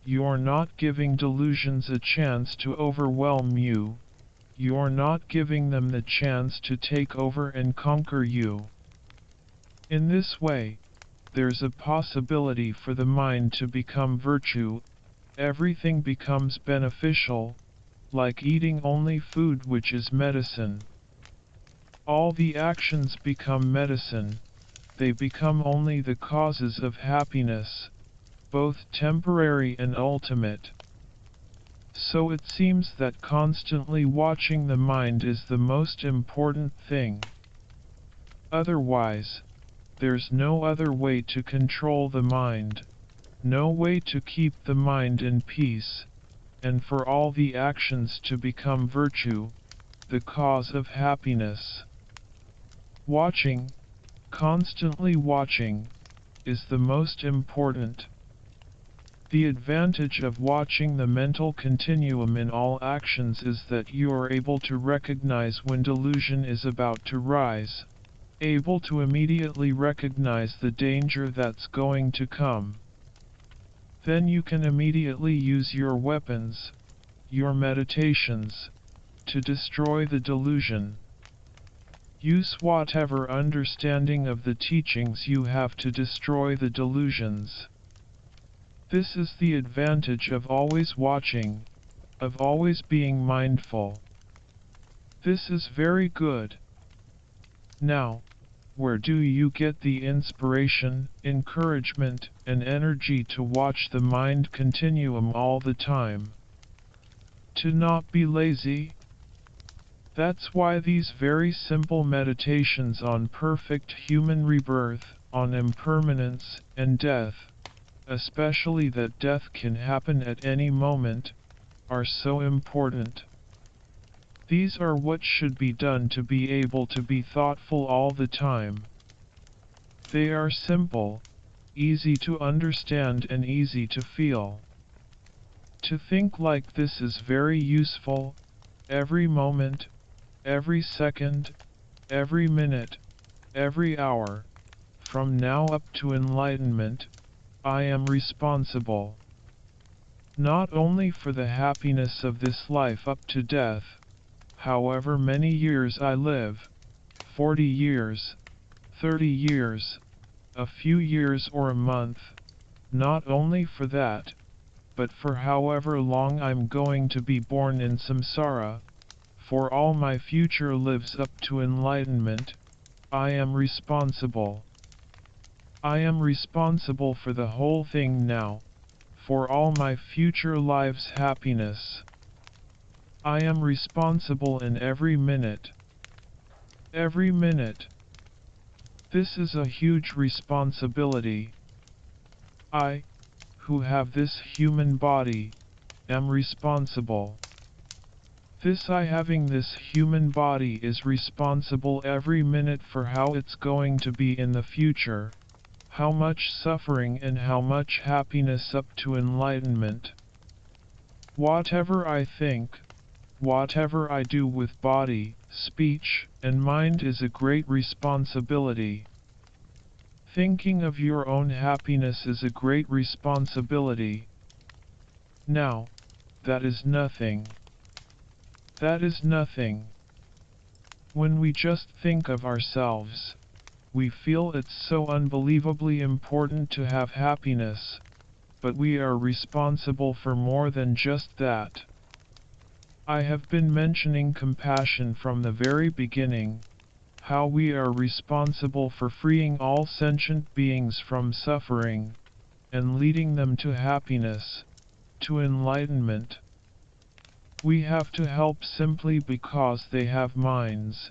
you're not giving delusions a chance to overwhelm you, you're not giving them the chance to take over and conquer you. In this way, there's a possibility for the mind to become virtue, everything becomes beneficial, like eating only food which is medicine. All the actions become medicine, they become only the causes of happiness, both temporary and ultimate. So it seems that constantly watching the mind is the most important thing. Otherwise, there's no other way to control the mind, no way to keep the mind in peace, and for all the actions to become virtue, the cause of happiness. Watching, constantly watching, is the most important. The advantage of watching the mental continuum in all actions is that you are able to recognize when delusion is about to rise, able to immediately recognize the danger that's going to come. Then you can immediately use your weapons, your meditations, to destroy the delusion. Use whatever understanding of the teachings you have to destroy the delusions. This is the advantage of always watching, of always being mindful. This is very good. Now, where do you get the inspiration, encouragement, and energy to watch the mind continuum all the time? To not be lazy? That's why these very simple meditations on perfect human rebirth, on impermanence and death, especially that death can happen at any moment, are so important. These are what should be done to be able to be thoughtful all the time. They are simple, easy to understand and easy to feel. To think like this is very useful, every moment, every second, every minute, every hour, from now up to enlightenment, I am responsible. Not only for the happiness of this life up to death, however many years I live, 40 years, 30 years, a few years or a month, not only for that, but for however long I'm going to be born in samsara, for all my future lives up to enlightenment, I am responsible. I am responsible for the whole thing now, for all my future lives' happiness. I am responsible in every minute. Every minute. This is a huge responsibility. I, who have this human body, am responsible. This I having this human body is responsible every minute for how it's going to be in the future, how much suffering and how much happiness up to enlightenment. Whatever I think, whatever I do with body, speech, and mind is a great responsibility. Thinking of your own happiness is a great responsibility. Now, that is nothing. That is nothing. When we just think of ourselves, we feel it's so unbelievably important to have happiness, but we are responsible for more than just that. I have been mentioning compassion from the very beginning, how we are responsible for freeing all sentient beings from suffering, and leading them to happiness, to enlightenment. We have to help simply because they have minds,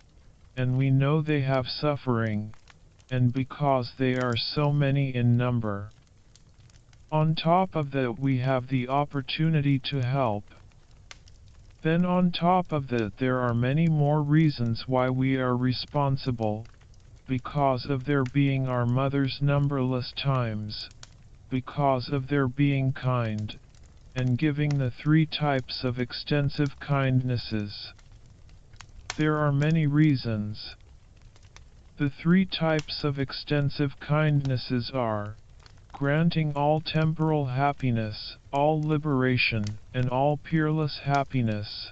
and we know they have suffering, and because they are so many in number. On top of that we have the opportunity to help. Then on top of that there are many more reasons why we are responsible, because of their being our mothers numberless times, because of their being kind, and giving the 3 types of extensive kindnesses. There are many reasons. The 3 types of extensive kindnesses are granting all temporal happiness, all liberation, and all peerless happiness.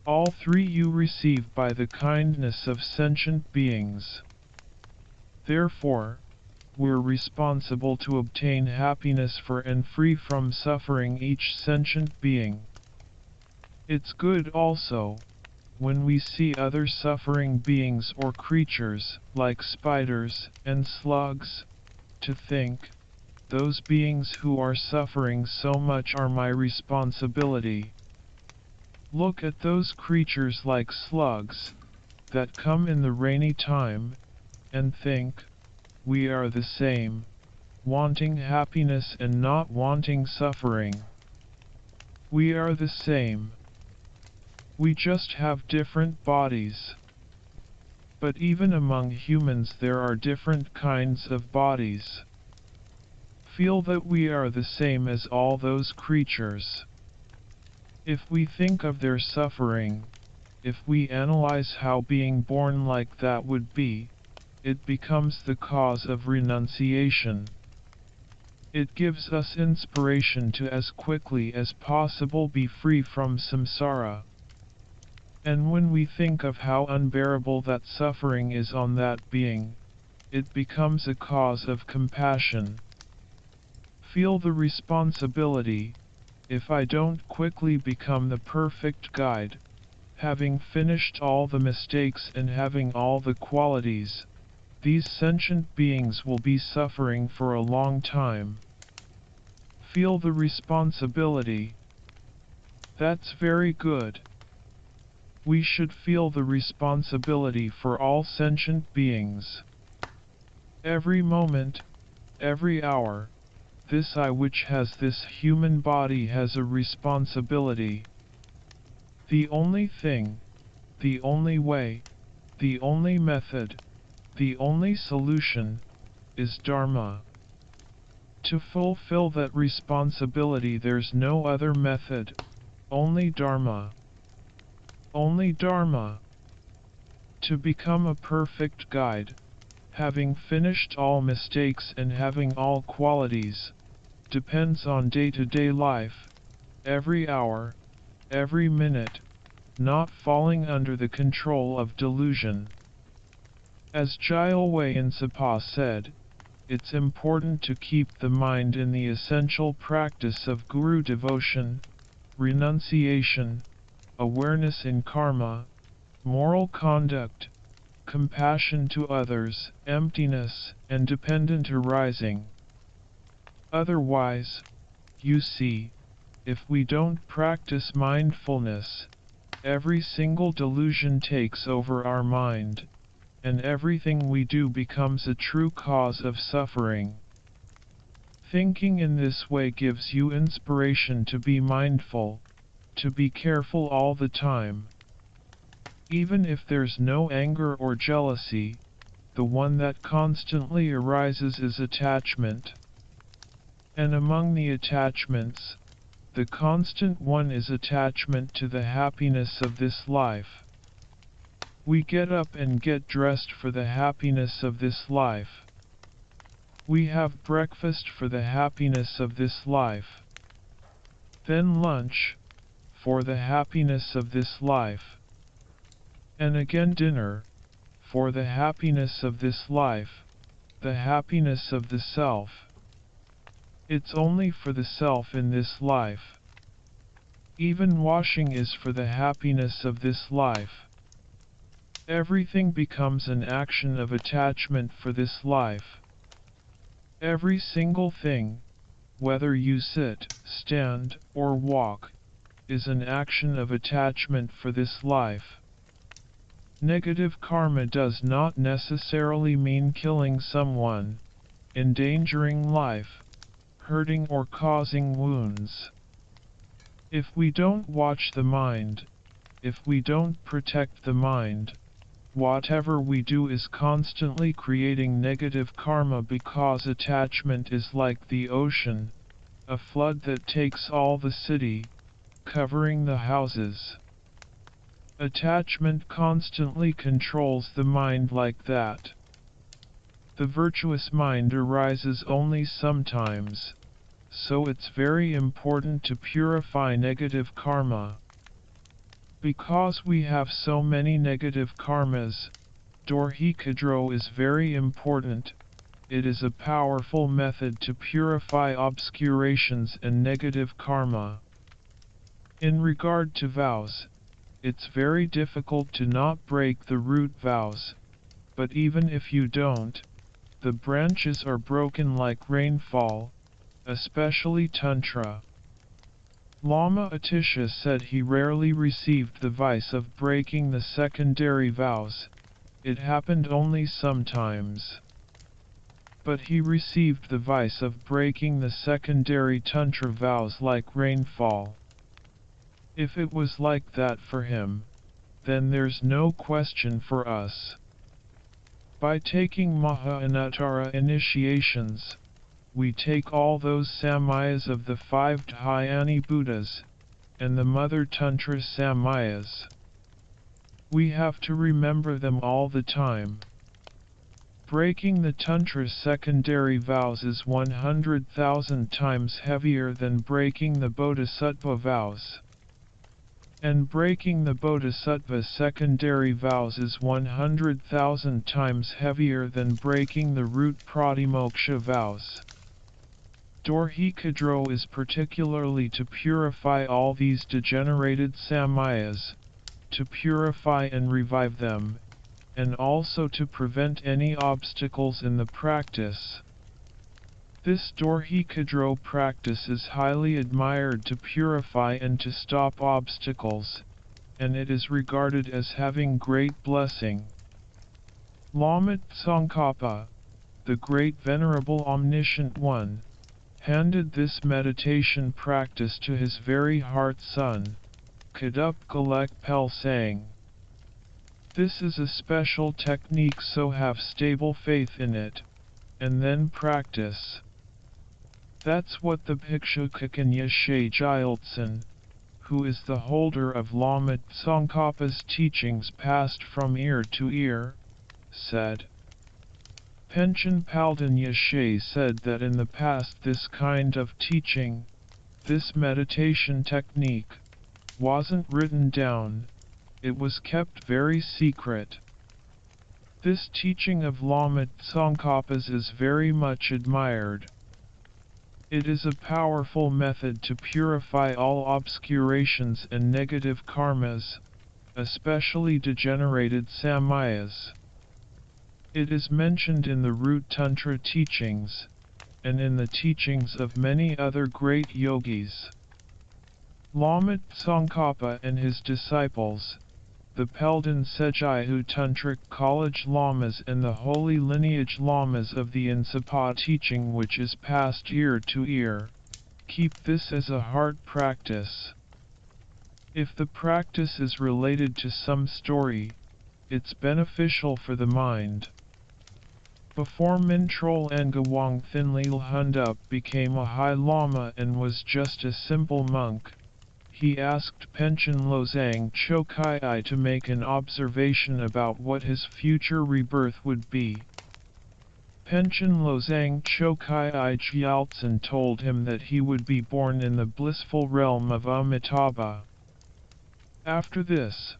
All 3 you receive by the kindness of sentient beings. Therefore, we're responsible to obtain happiness for and free from suffering each sentient being. It's good also, when we see other suffering beings or creatures, like spiders and slugs, to think, those beings who are suffering so much are my responsibility. Look at those creatures like slugs, that come in the rainy time, and think, we are the same, wanting happiness and not wanting suffering. We are the same. We just have different bodies. But even among humans there are different kinds of bodies. Feel that we are the same as all those creatures. If we think of their suffering, if we analyze how being born like that would be, it becomes the cause of renunciation. It gives us inspiration to as quickly as possible be free from samsara. And when we think of how unbearable that suffering is on that being, it becomes a cause of compassion. Feel the responsibility, if I don't quickly become the perfect guide, having finished all the mistakes and having all the qualities, these sentient beings will be suffering for a long time. Feel the responsibility. That's very good. We should feel the responsibility for all sentient beings. Every moment, every hour, this I which has this human body has a responsibility. The only thing, the only way, the only method, the only solution, is Dharma. To fulfill that responsibility there's no other method, only Dharma. Only Dharma. To become a perfect guide, having finished all mistakes and having all qualities, depends on day-to-day life, every hour, every minute, not falling under the control of delusion. As Gyalwai Sapa said, it's important to keep the mind in the essential practice of guru devotion, renunciation, awareness in karma, moral conduct, compassion to others, emptiness, and dependent arising. Otherwise, you see, if we don't practice mindfulness, every single delusion takes over our mind, and everything we do becomes a true cause of suffering. Thinking in this way gives you inspiration to be mindful, to be careful all the time. Even if there's no anger or jealousy, the one that constantly arises is attachment. And among the attachments, the constant one is attachment to the happiness of this life. We get up and get dressed for the happiness of this life. We have breakfast for the happiness of this life. Then lunch, for the happiness of this life. And again dinner, for the happiness of this life, the happiness of the self. It's only for the self in this life. Even washing is for the happiness of this life. Everything becomes an action of attachment for this life. Every single thing, whether you sit, stand, or walk, is an action of attachment for this life. Negative karma does not necessarily mean killing someone, endangering life, hurting or causing wounds. If we don't watch the mind, if we don't protect the mind, whatever we do is constantly creating negative karma because attachment is like the ocean, a flood that takes all the city, covering the houses. Attachment constantly controls the mind like that. The virtuous mind arises only sometimes, so it's very important to purify negative karma. Because we have so many negative karmas, Dorje Khadro is very important. It is a powerful method to purify obscurations and negative karma. In regard to vows, it's very difficult to not break the root vows, but even if you don't, the branches are broken like rainfall, especially Tantra. Lama Atisha said he rarely received the vice of breaking the secondary vows, it happened only sometimes. But he received the vice of breaking the secondary Tantra vows like rainfall. If it was like that for him, then there's no question for us. By taking Maha Anutara initiations, we take all those samayas of the 5 Dhyani Buddhas, and the Mother Tantra samayas. We have to remember them all the time. Breaking the Tantra secondary vows is 100,000 times heavier than breaking the Bodhisattva vows. And breaking the Bodhisattva secondary vows is 100,000 times heavier than breaking the root Pratimoksha vows. Dorje Khadro is particularly to purify all these degenerated samayas, to purify and revive them, and also to prevent any obstacles in the practice. This Dorje Khadro practice is highly admired to purify and to stop obstacles, and it is regarded as having great blessing. Lama Tsongkhapa, the great venerable omniscient one, handed this meditation practice to his very heart son, Kadup Galek Pel-Sang. This is a special technique, so have stable faith in it, and then practice. That's what the Bhikshu Kakanya She Gyaltsen, who is the holder of Lama Tsongkhapa's teachings passed from ear to ear, said. Panchen Palden Yeshe said that in the past this kind of teaching, this meditation technique, wasn't written down, it was kept very secret. This teaching of Lama Tsongkhapa's is very much admired. It is a powerful method to purify all obscurations and negative karmas, especially degenerated samayas. It is mentioned in the root Tantra teachings, and in the teachings of many other great yogis. Lama Tsongkhapa and his disciples, the Pelden Sejayu Tantric College Lamas and the holy lineage Lamas of the Insapa teaching, which is passed ear to ear, keep this as a heart practice. If the practice is related to some story, it's beneficial for the mind. Before Mintrol Ngawang Thinlil Hundup became a High Lama and was just a simple monk, he asked Panchen Losang Chokai to make an observation about what his future rebirth would be. Panchen Losang Chokai Gyaltsen told him that he would be born in the blissful realm of Amitabha. After this,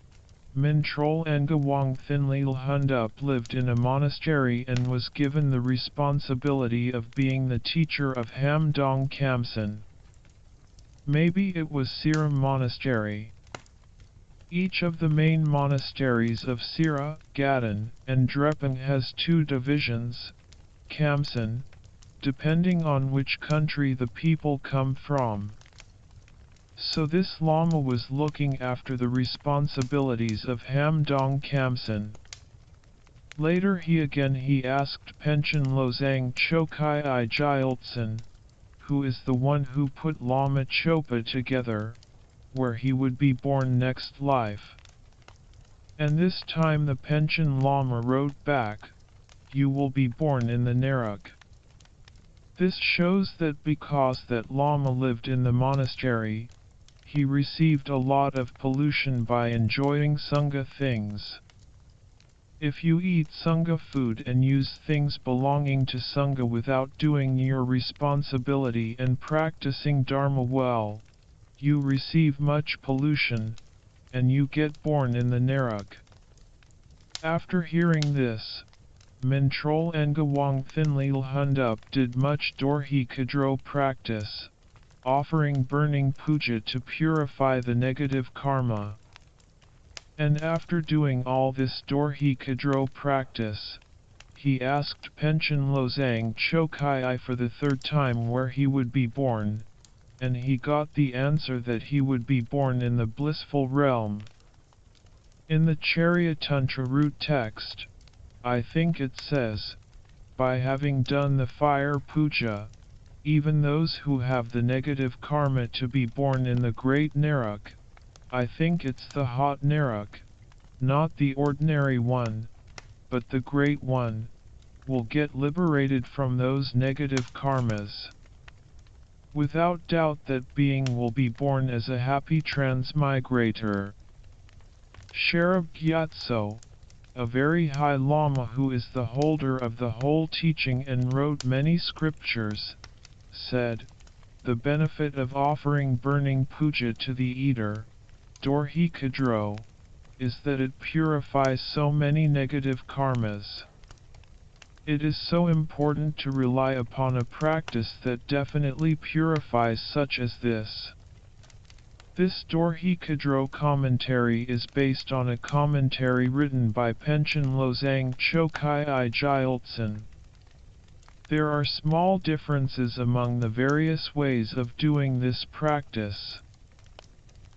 Mintrol Ngawang Thinlil Hundup lived in a monastery and was given the responsibility of being the teacher of Ham Dong Kamsen. Maybe it was Sira Monastery. Each of the main monasteries of Sira, Gadan, and Drepung has two divisions, Kamsen, depending on which country the people come from. So this Lama was looking after the responsibilities of Ham Dong Kamsen. Later he asked Panchen Losang Chokai Gyaltsen, who is the one who put Lama Chopa together, where he would be born next life. And this time the Panchen Lama wrote back, "You will be born in the Narak." This shows that because that Lama lived in the monastery, he received a lot of pollution by enjoying Sangha things. If you eat Sangha food and use things belonging to Sangha without doing your responsibility and practicing Dharma well, you receive much pollution, and you get born in the Narak. After hearing this, Mintrol Ngawang Thinlil Hundup did much Dorje Khadro practice, offering burning puja to purify the negative karma. And after doing all this Dorje Khadro practice, he asked Panchen Losang Chokai for the third time where he would be born, and he got the answer that he would be born in the blissful realm. In the Charya Tantra root text, I think it says, by having done the fire puja, even those who have the negative karma to be born in the great Narak, I think it's the hot Narak, not the ordinary one, but the great one, will get liberated from those negative karmas. Without doubt that being will be born as a happy transmigrator. Sherab Gyatso, a very high Lama who is the holder of the whole teaching and wrote many scriptures, said, the benefit of offering burning puja to the eater, Dorje Khadro, is that it purifies so many negative karmas. It is so important to rely upon a practice that definitely purifies such as this. This Dorje Khadro commentary is based on a commentary written by Panchen Losang Chokai Gyaltsen. There are small differences among the various ways of doing this practice.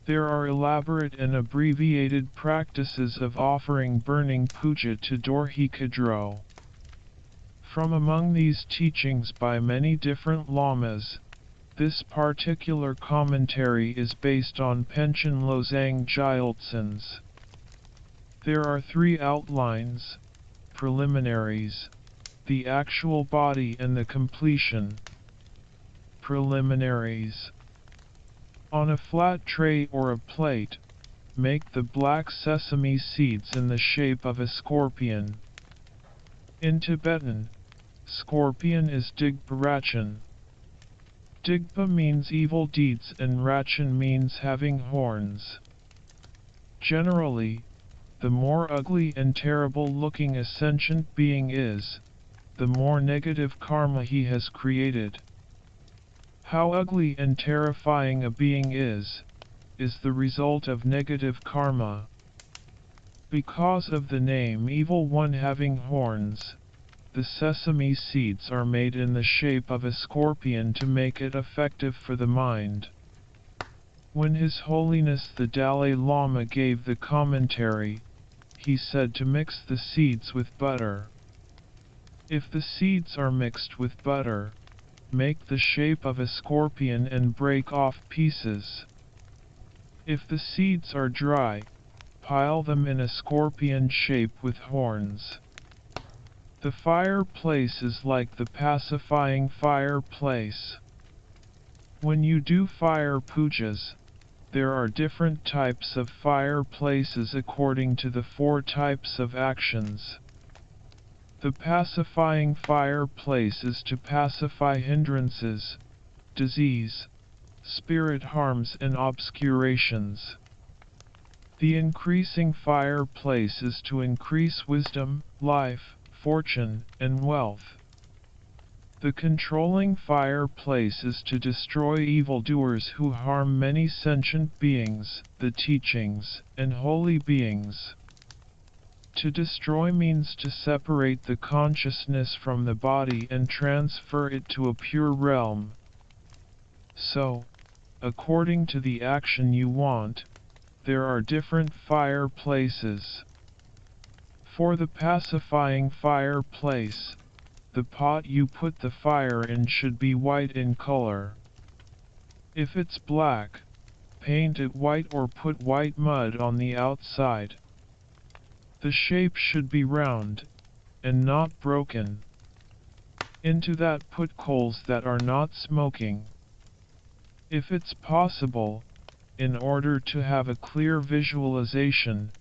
There are elaborate and abbreviated practices of offering burning puja to Dorje Khadro. From among these teachings by many different lamas, this particular commentary is based on Panchen Losang Gyaltsen's. There are three outlines, preliminaries, the actual body and the completion. Preliminaries. On a flat tray or a plate, make the black sesame seeds in the shape of a scorpion. In Tibetan, scorpion is Digpa Rachan. Digpa means evil deeds and Rachan means having horns. Generally, the more ugly and terrible looking a sentient being is, the more negative karma he has created. How ugly and terrifying a being is the result of negative karma. Because of the name evil one having horns, the sesame seeds are made in the shape of a scorpion to make it effective for the mind. When His Holiness the Dalai Lama gave the commentary, he said to mix the seeds with butter. If the seeds are mixed with butter, make the shape of a scorpion and break off pieces. If the seeds are dry, pile them in a scorpion shape with horns. The fireplace is like the pacifying fireplace. When you do fire pujas, there are different types of fireplaces according to the 4 types of actions. The pacifying fireplace is to pacify hindrances, disease, spirit harms and obscurations. The increasing fireplace is to increase wisdom, life, fortune, and wealth. The controlling fireplace is to destroy evildoers who harm many sentient beings, the teachings, and holy beings. To destroy means to separate the consciousness from the body and transfer it to a pure realm. So, according to the action you want, there are different fireplaces. For the pacifying fireplace, the pot you put the fire in should be white in color. If it's black, paint it white or put white mud on the outside. The shape should be round, and not broken. Into that put coals that are not smoking. If it's possible, in order to have a clear visualization,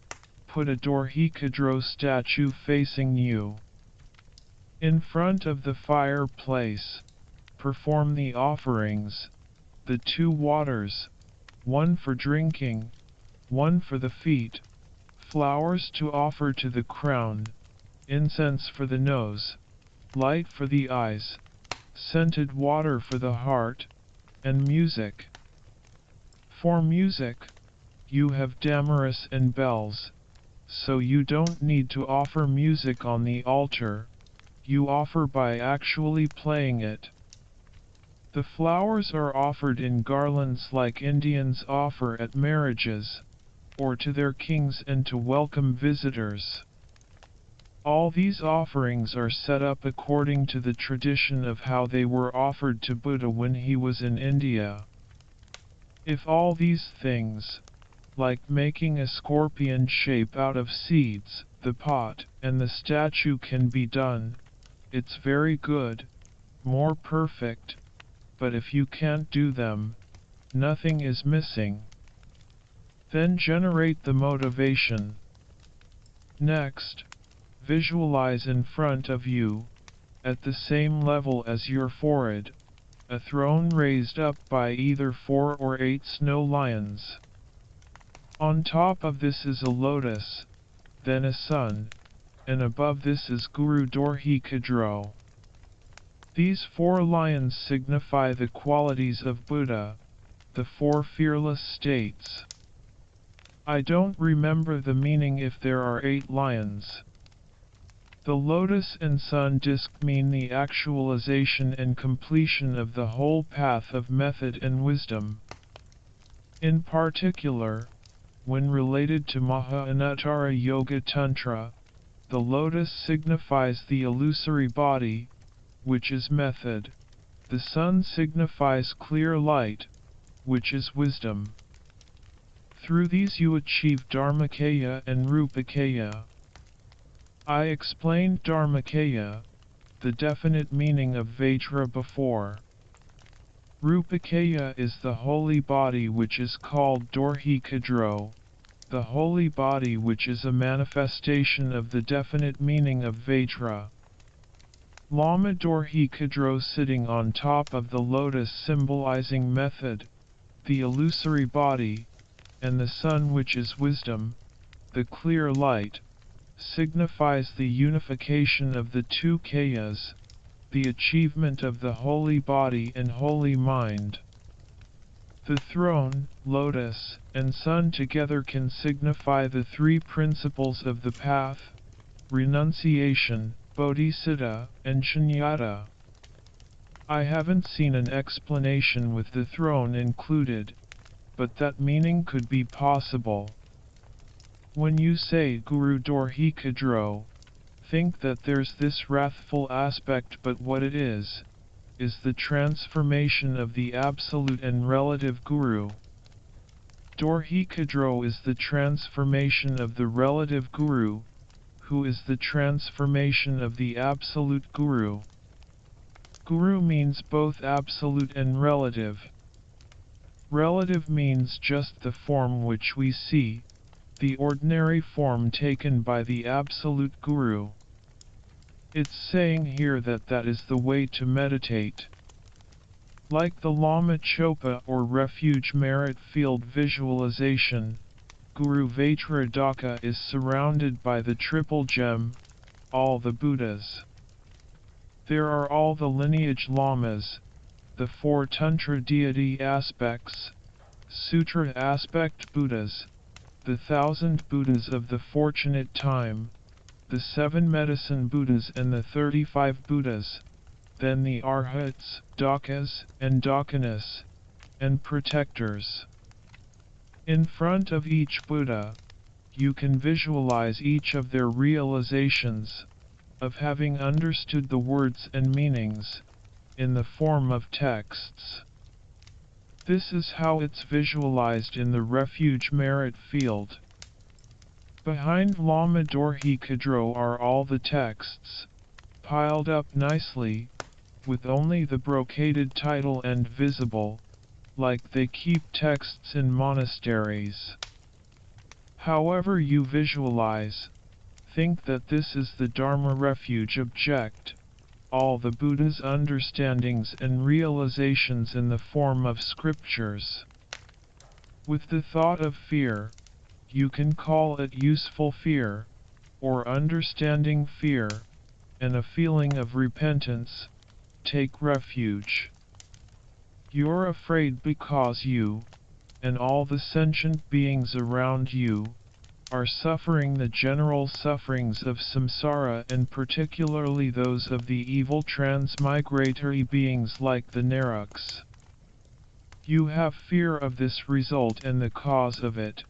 put a Dorje Khadro statue facing you. In front of the fireplace, perform the offerings, the 2 waters, one for drinking, one for the feet, flowers to offer to the crown, incense for the nose, light for the eyes, scented water for the heart, and music. For music, you have damaris and bells, so you don't need to offer music on the altar, you offer by actually playing it. The flowers are offered in garlands like Indians offer at marriages, or to their kings and to welcome visitors. All these offerings are set up according to the tradition of how they were offered to Buddha when he was in India. If all these things, like making a scorpion shape out of seeds, the pot, and the statue can be done, it's very good, more perfect, but if you can't do them, nothing is missing. Then generate the motivation. Next, visualize in front of you, at the same level as your forehead, a throne raised up by either 4 or 8 snow lions. On top of this is a lotus, then a sun, and above this is Guru Dorje Khadro. These 4 lions signify the qualities of Buddha, the 4 fearless states. I don't remember the meaning if there are 8 lions. The lotus and sun disk mean the actualization and completion of the whole path of method and wisdom. In particular, when related to Maha Yoga Tantra, the lotus signifies the illusory body, which is method. The sun signifies clear light, which is wisdom. Through these you achieve Dharmakaya and Rupakaya. I explained Dharmakaya, the definite meaning of Vajra before. Rupakaya is the holy body which is called Dorje Khadro, the holy body which is a manifestation of the definite meaning of Vajra. Lama Dorje Khadro sitting on top of the lotus symbolizing method, the illusory body, and the sun which is wisdom, the clear light, signifies the unification of the two kayas, the achievement of the holy body and holy mind. The throne, lotus, and sun together can signify the three principles of the path: renunciation, bodhisattva, and shunyata. I haven't seen an explanation with the throne included, but that meaning could be possible. When you say Guru Dorje Khadro, think that there's this wrathful aspect, but what it is the transformation of the absolute and relative Guru. Dorje Khadro is the transformation of the relative Guru, who is the transformation of the absolute Guru. Guru means both absolute and relative. Relative means just the form which we see, the ordinary form taken by the absolute Guru. It's saying here that that is the way to meditate. Like the Lama Zopa or refuge merit field visualization, Guru Vajradaka is surrounded by the triple gem, all the Buddhas. There are all the lineage lamas, the four Tantra deity aspects, Sutra aspect Buddhas, the 1,000 Buddhas of the fortunate time, the 7 medicine Buddhas and the 35 Buddhas, then the Arhats, Dakas, and Dakanas, and protectors. In front of each Buddha, you can visualize each of their realizations, of having understood the words and meanings, in the form of texts. This is how it's visualized in the refuge merit field. Behind Lama Dorje Khadro are all the texts, piled up nicely, with only the brocaded title end visible, like they keep texts in monasteries. However you visualize, think that this is the Dharma refuge object, all the Buddha's understandings and realizations in the form of scriptures. With the thought of fear, you can call it useful fear, or understanding fear, and a feeling of repentance, take refuge. You're afraid because you, and all the sentient beings around you, are suffering the general sufferings of samsara, and particularly those of the evil transmigratory beings like the Nagas. You have fear of this result and the cause of it,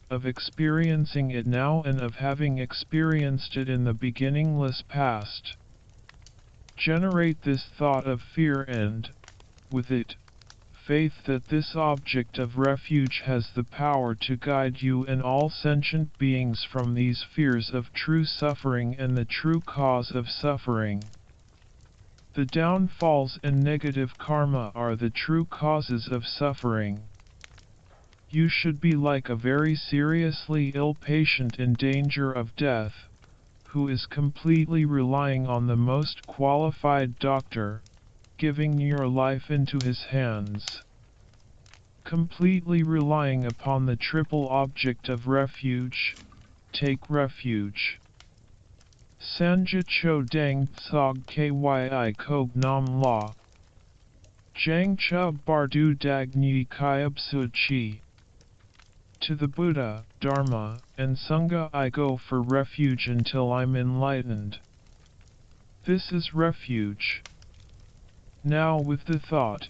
of experiencing it now and of having experienced it in the beginningless past. Generate this thought of fear and, with it, faith that this object of refuge has the power to guide you and all sentient beings from these fears of true suffering and the true cause of suffering. The downfalls and negative karma are the true causes of suffering. You should be like a very seriously ill patient in danger of death, who is completely relying on the most qualified doctor, giving your life into his hands. Completely relying upon the triple object of refuge, take refuge. Sanja cho dang tsog kyi kog nam la. Jang cha bardu dag nyi kyub su chi. To the Buddha, Dharma, and Sangha I go for refuge until I'm enlightened. This is refuge. Now with the thought,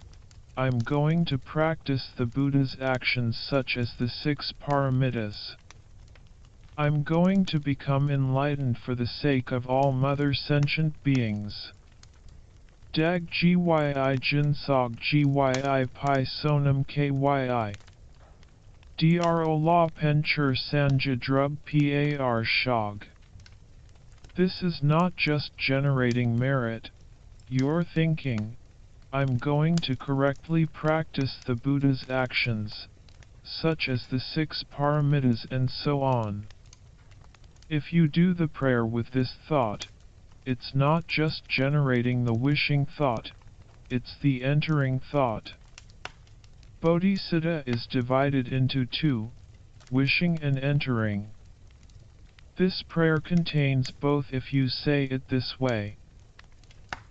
I'm going to practice the Buddha's actions such as the 6 paramitas. I'm going to become enlightened for the sake of all mother sentient beings. Dag gyi jinsog gyi pi sonam kyi. Dro la pencher sanja drub par shog. This is not just generating merit, you're thinking, I'm going to correctly practice the Buddha's actions, such as the 6 paramitas and so on. If you do the prayer with this thought, it's not just generating the wishing thought, it's the entering thought. Bodhisattva is divided into 2, wishing and entering. This prayer contains both if you say it this way.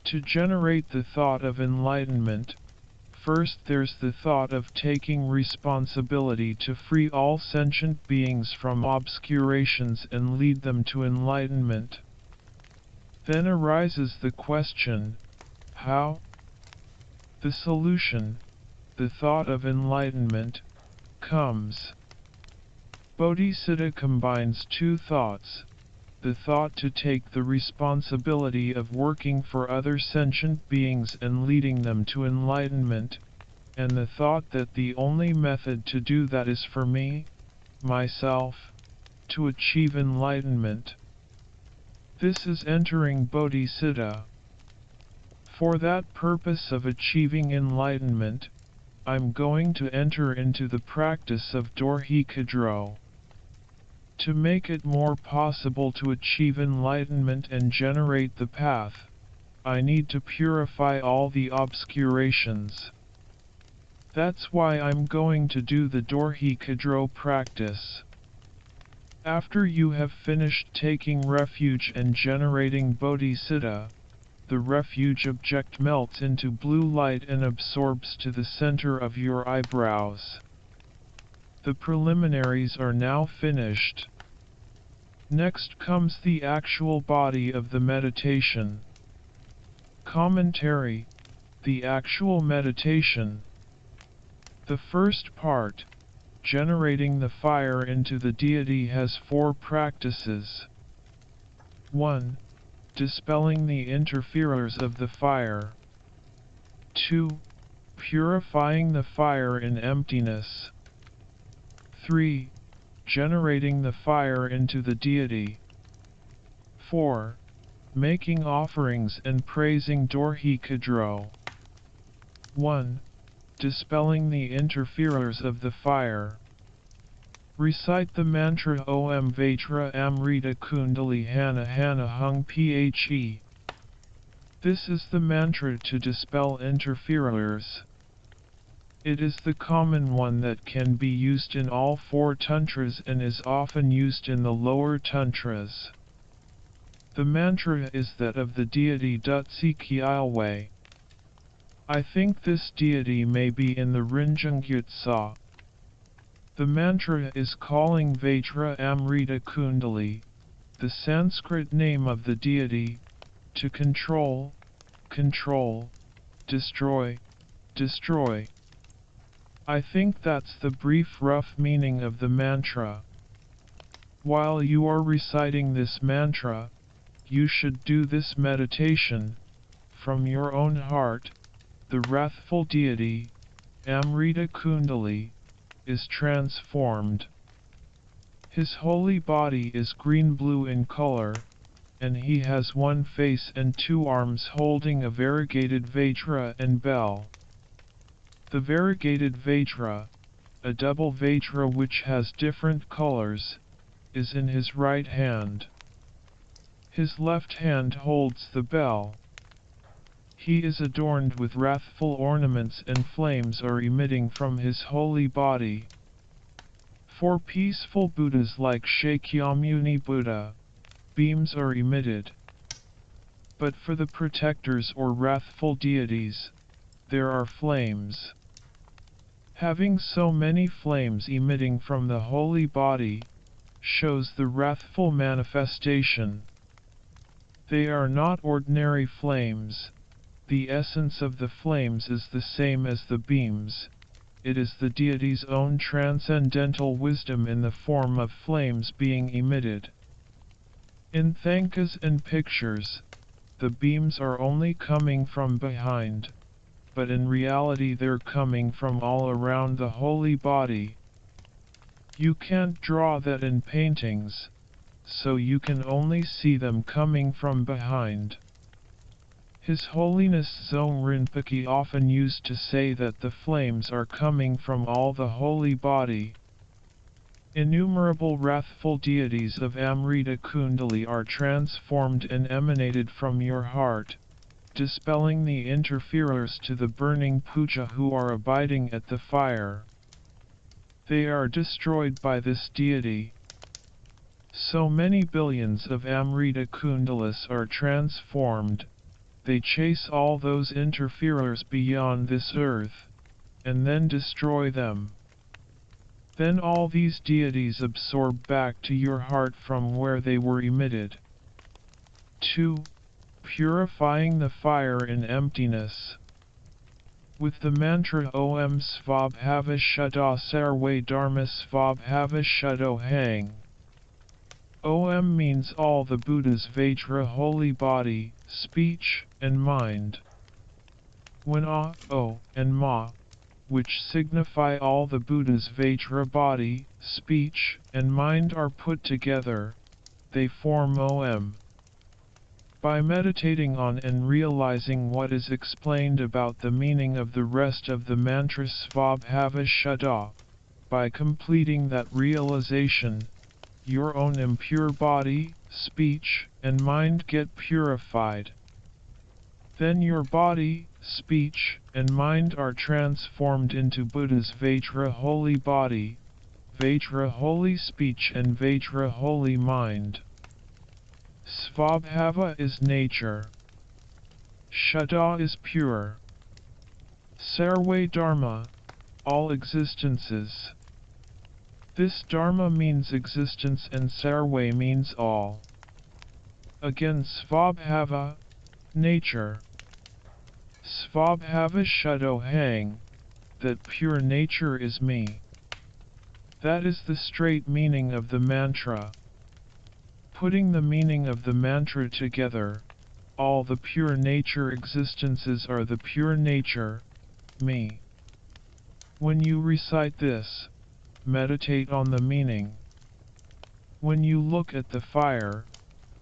To generate the thought of enlightenment, first there's the thought of taking responsibility to free all sentient beings from obscurations and lead them to enlightenment. Then arises the question, how? The solution, the thought of enlightenment, comes. Bodhisattva combines 2 thoughts, the thought to take the responsibility of working for other sentient beings and leading them to enlightenment, and the thought that the only method to do that is for me, myself, to achieve enlightenment. This is entering Bodhisattva. For that purpose of achieving enlightenment, I'm going to enter into the practice of Dorje Khadro. To make it more possible to achieve enlightenment and generate the path, I need to purify all the obscurations. That's why I'm going to do the Dorje Khadro practice. After you have finished taking refuge and generating Bodhisattva, the refuge object melts into blue light and absorbs to the center of your eyebrows. The preliminaries are now finished. Next comes the actual body of the meditation. Commentary: the actual meditation. The first part, generating the fire into the deity, has 4 practices. 1. Dispelling the interferers of the fire. 2. Purifying the fire in emptiness. 3. Generating the fire into the deity. 4. Making offerings and praising Dorje Khadro. 1. Dispelling the interferers of the fire. Recite the mantra Om Vajra Amrita Kundali Hana Hana Hung Phe. This is the mantra to dispel interferers. It is the common one that can be used in all 4 tantras and is often used in the lower tantras. The mantra is that of the deity Dutsi Kyalwe. I think this deity may be in the Rinjungyutsa. The mantra is calling Vajra Amrita Kundali, the Sanskrit name of the deity, to control, control, destroy, destroy. I think that's the brief rough meaning of the mantra. While you are reciting this mantra, you should do this meditation. From your own heart, the wrathful deity, Amrita Kundali, is transformed. His holy body is green-blue in color, and he has 1 face and 2 arms holding a variegated Vajra and bell. The variegated Vajra, a double Vajra which has different colors, is in his right hand. His left hand holds the bell. He is adorned with wrathful ornaments and flames are emitting from his holy body. For peaceful Buddhas like Shakyamuni Buddha, beams are emitted. But for the protectors or wrathful deities, there are flames. Having so many flames emitting from the holy body, shows the wrathful manifestation. They are not ordinary flames, The essence of the flames is the same as the beams. It is the deity's own transcendental wisdom in the form of flames being emitted. In thankas and pictures, the beams are only coming from behind, but in reality they're coming from all around the holy body. You can't draw that in paintings, so you can only see them coming from behind. His Holiness Zopa Rinpoche often used to say that the flames are coming from all the holy body. Innumerable wrathful deities of Amrita Kundali are transformed and emanated from your heart, dispelling the interferers to the burning puja who are abiding at the fire. They are destroyed by this deity. So many billions of Amrita Kundalas are transformed. They chase all those interferers beyond this earth, and then destroy them. Then all these deities absorb back to your heart from where they were emitted. 2. Purifying the fire in emptiness. With the mantra Om Svabhava Shuddha Sarve Dharma Svabhava Shuddho Hang. Om means all the Buddha's Vajra holy body, speech, and mind. When A, O, and Ma, which signify all the Buddha's Vajra body, speech, and mind are put together, they form Om. By meditating on and realizing what is explained about the meaning of the rest of the mantra Svabhava Shuddha, by completing that realization, your own impure body, speech, and mind get purified. Then your body, speech, and mind are transformed into Buddha's Vajra holy body, Vajra holy speech and Vajra holy mind. Svabhava is nature. Shuddha is pure. Sarve Dharma, all existences. This Dharma means existence and Sarve means all. Again Svabhava, nature. Svabhava Shuddho Hang, that pure nature is me. That is the straight meaning of the mantra. Putting the meaning of the mantra together, all the pure nature existences are the pure nature, me. When you recite this, meditate on the meaning. When you look at the fire,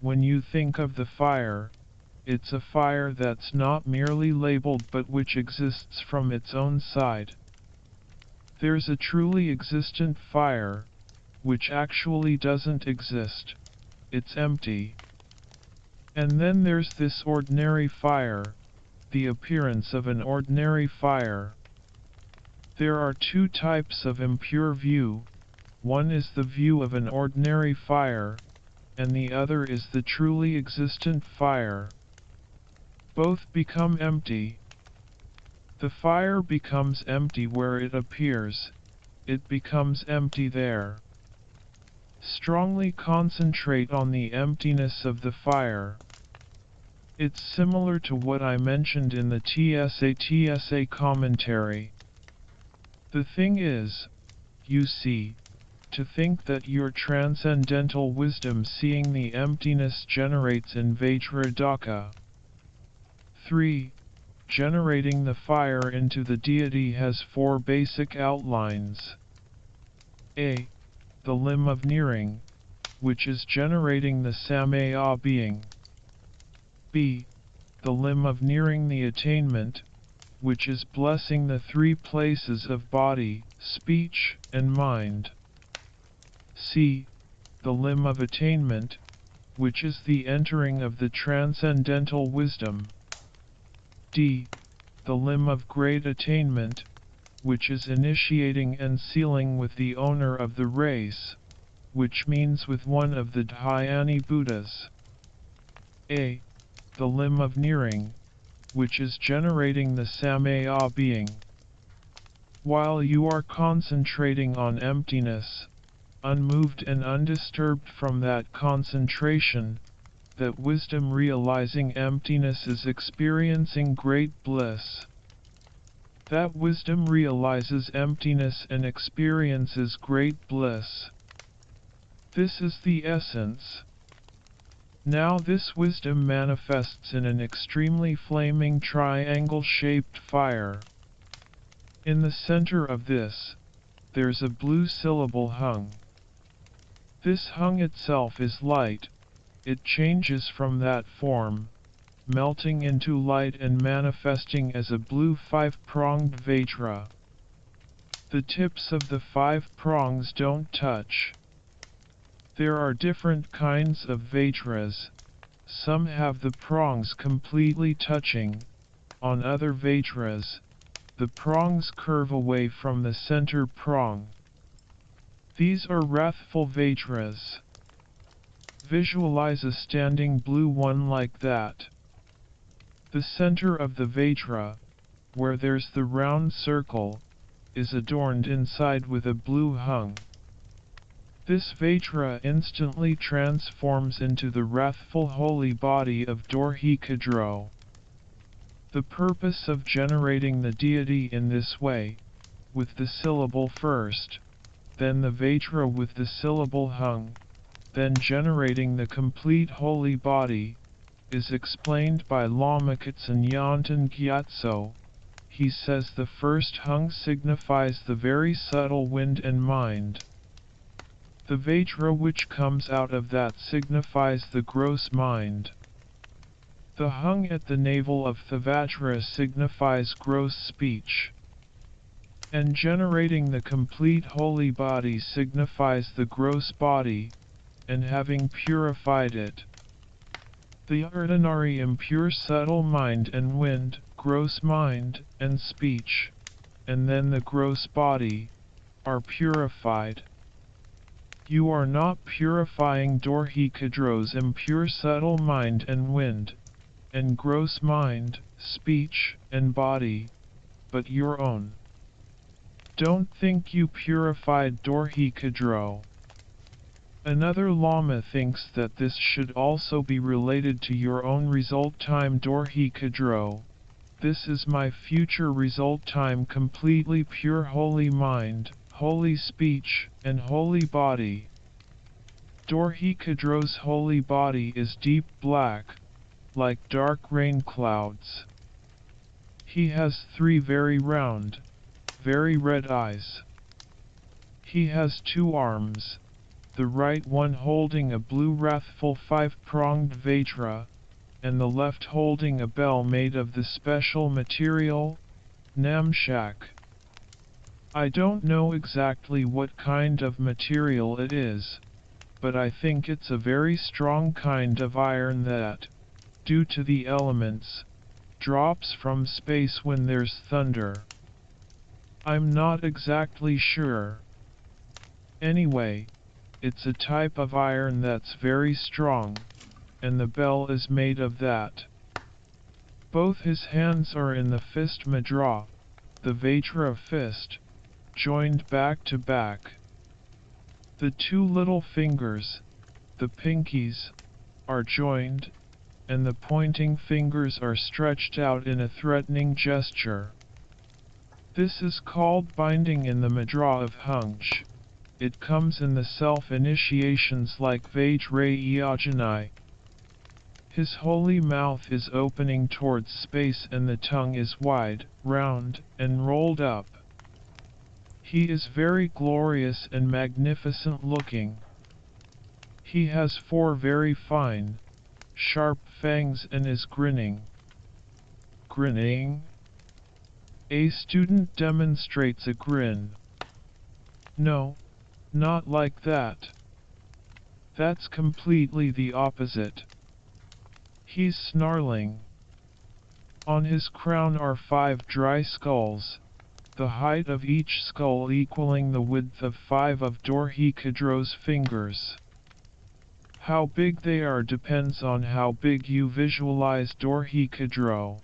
when you think of the fire, it's a fire that's not merely labeled but which exists from its own side. There's a truly existent fire, which actually doesn't exist. It's empty. And then there's this ordinary fire, the appearance of an ordinary fire. There are two types of impure view. One is the view of an ordinary fire, and the other is the truly existent fire. Both become empty. The fire becomes empty where it appears. It becomes empty there. Strongly concentrate on the emptiness of the fire. It's similar to what I mentioned in the TSA commentary. The thing is, you see, to think that your transcendental wisdom seeing the emptiness generates in Vajradaka. 3. Generating the fire into the deity has four basic outlines. A. The limb of nearing, which is generating the Samaya being. B. The limb of nearing the attainment, which is blessing the three places of body, speech, and mind. C. The limb of attainment, which is the entering of the transcendental wisdom. D. The limb of great attainment, which is initiating and sealing with the owner of the race, which means with one of the Dhyani Buddhas. A. The limb of nearing, which is generating the Samaya being. While you are concentrating on emptiness, unmoved and undisturbed from that concentration, that wisdom realizing emptiness is experiencing great bliss. That wisdom realizes emptiness and experiences great bliss. This is the essence. Now this wisdom manifests in an extremely flaming triangle-shaped fire. In the center of this, there's a blue syllable hung. This hung itself is light. It changes from that form, melting into light and manifesting as a blue five-pronged vajra. The tips of the 5 prongs don't touch. There are different kinds of vajras. Some have the prongs completely touching. On other vajras, the prongs curve away from the center prong. These are wrathful vajras. Visualize a standing blue one like that. The center of the vajra, where there's the round circle, is adorned inside with a blue hung. This vajra instantly transforms into the wrathful holy body of Dorje Khadro. The purpose of generating the deity in this way, with the syllable first, then the vajra with the syllable hung, then generating the complete holy body, is explained by Lama Zopa Rinpoche. He says the first hung signifies the very subtle wind and mind. The vajra which comes out of that signifies the gross mind. The hung at the navel of the vajra signifies gross speech. And generating the complete holy body signifies the gross body, and having purified it. The ordinary impure subtle mind and wind, gross mind, and speech, and then the gross body, are purified. You are not purifying Dorje Khadro's impure subtle mind and wind, and gross mind, speech, and body, but your own. Don't think you purified Dorje Khadro. Another Lama thinks that this should also be related to your own result time Dorje Khadro. This is my future result time completely pure holy mind, holy speech, and holy body. Dorje Khadro's holy body is deep black, like dark rain clouds. He has 3 very round, very red eyes. He has 2 arms, the right one holding a blue wrathful 5-pronged vajra, and the left holding a bell made of the special material, namshak. I don't know exactly what kind of material it is, but I think it's a very strong kind of iron that, due to the elements, drops from space when there's thunder. I'm not exactly sure. Anyway, it's a type of iron that's very strong, and the bell is made of that. Both his hands are in the fist mudra, the vajra fist, joined back to back. The 2 little fingers, the pinkies, are joined, and the pointing fingers are stretched out in a threatening gesture. This is called binding in the mudra of Hunch. It comes in the self-initiations like Vajrayana. His holy mouth is opening towards space and the tongue is wide, round, and rolled up. He is very glorious and magnificent looking. He has 4 very fine, sharp fangs and is grinning. Grinning? A student demonstrates a grin. No, not like that. That's completely the opposite. He's snarling. On his crown are 5 dry skulls, the height of each skull equaling the width of 5 of Dorje Khadro's fingers. How big they are depends on how big you visualize Dorje Khadro.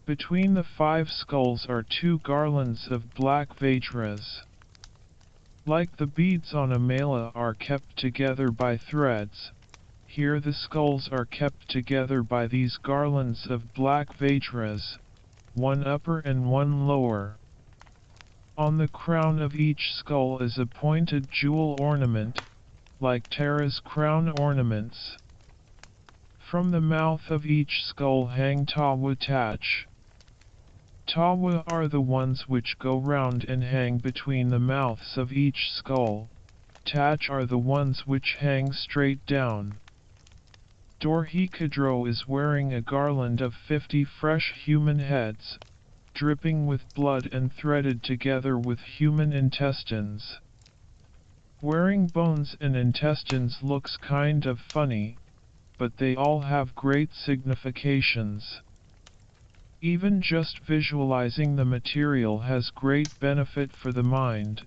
Between the 5 skulls are 2 garlands of black vajras. Like the beads on a mala are kept together by threads, Here the skulls are kept together by these garlands of black vajras, one upper and one lower. On the crown of each skull is a pointed jewel ornament, like Tara's crown ornaments. From the mouth of each skull hang tawa tach. Tawa are the ones which go round and hang between the mouths of each skull, tach are the ones which hang straight down. Dorje Khadro is wearing a garland of 50 fresh human heads, dripping with blood and threaded together with human intestines. Wearing bones and intestines looks kind of funny, but they all have great significations. Even just visualizing the material has great benefit for the mind,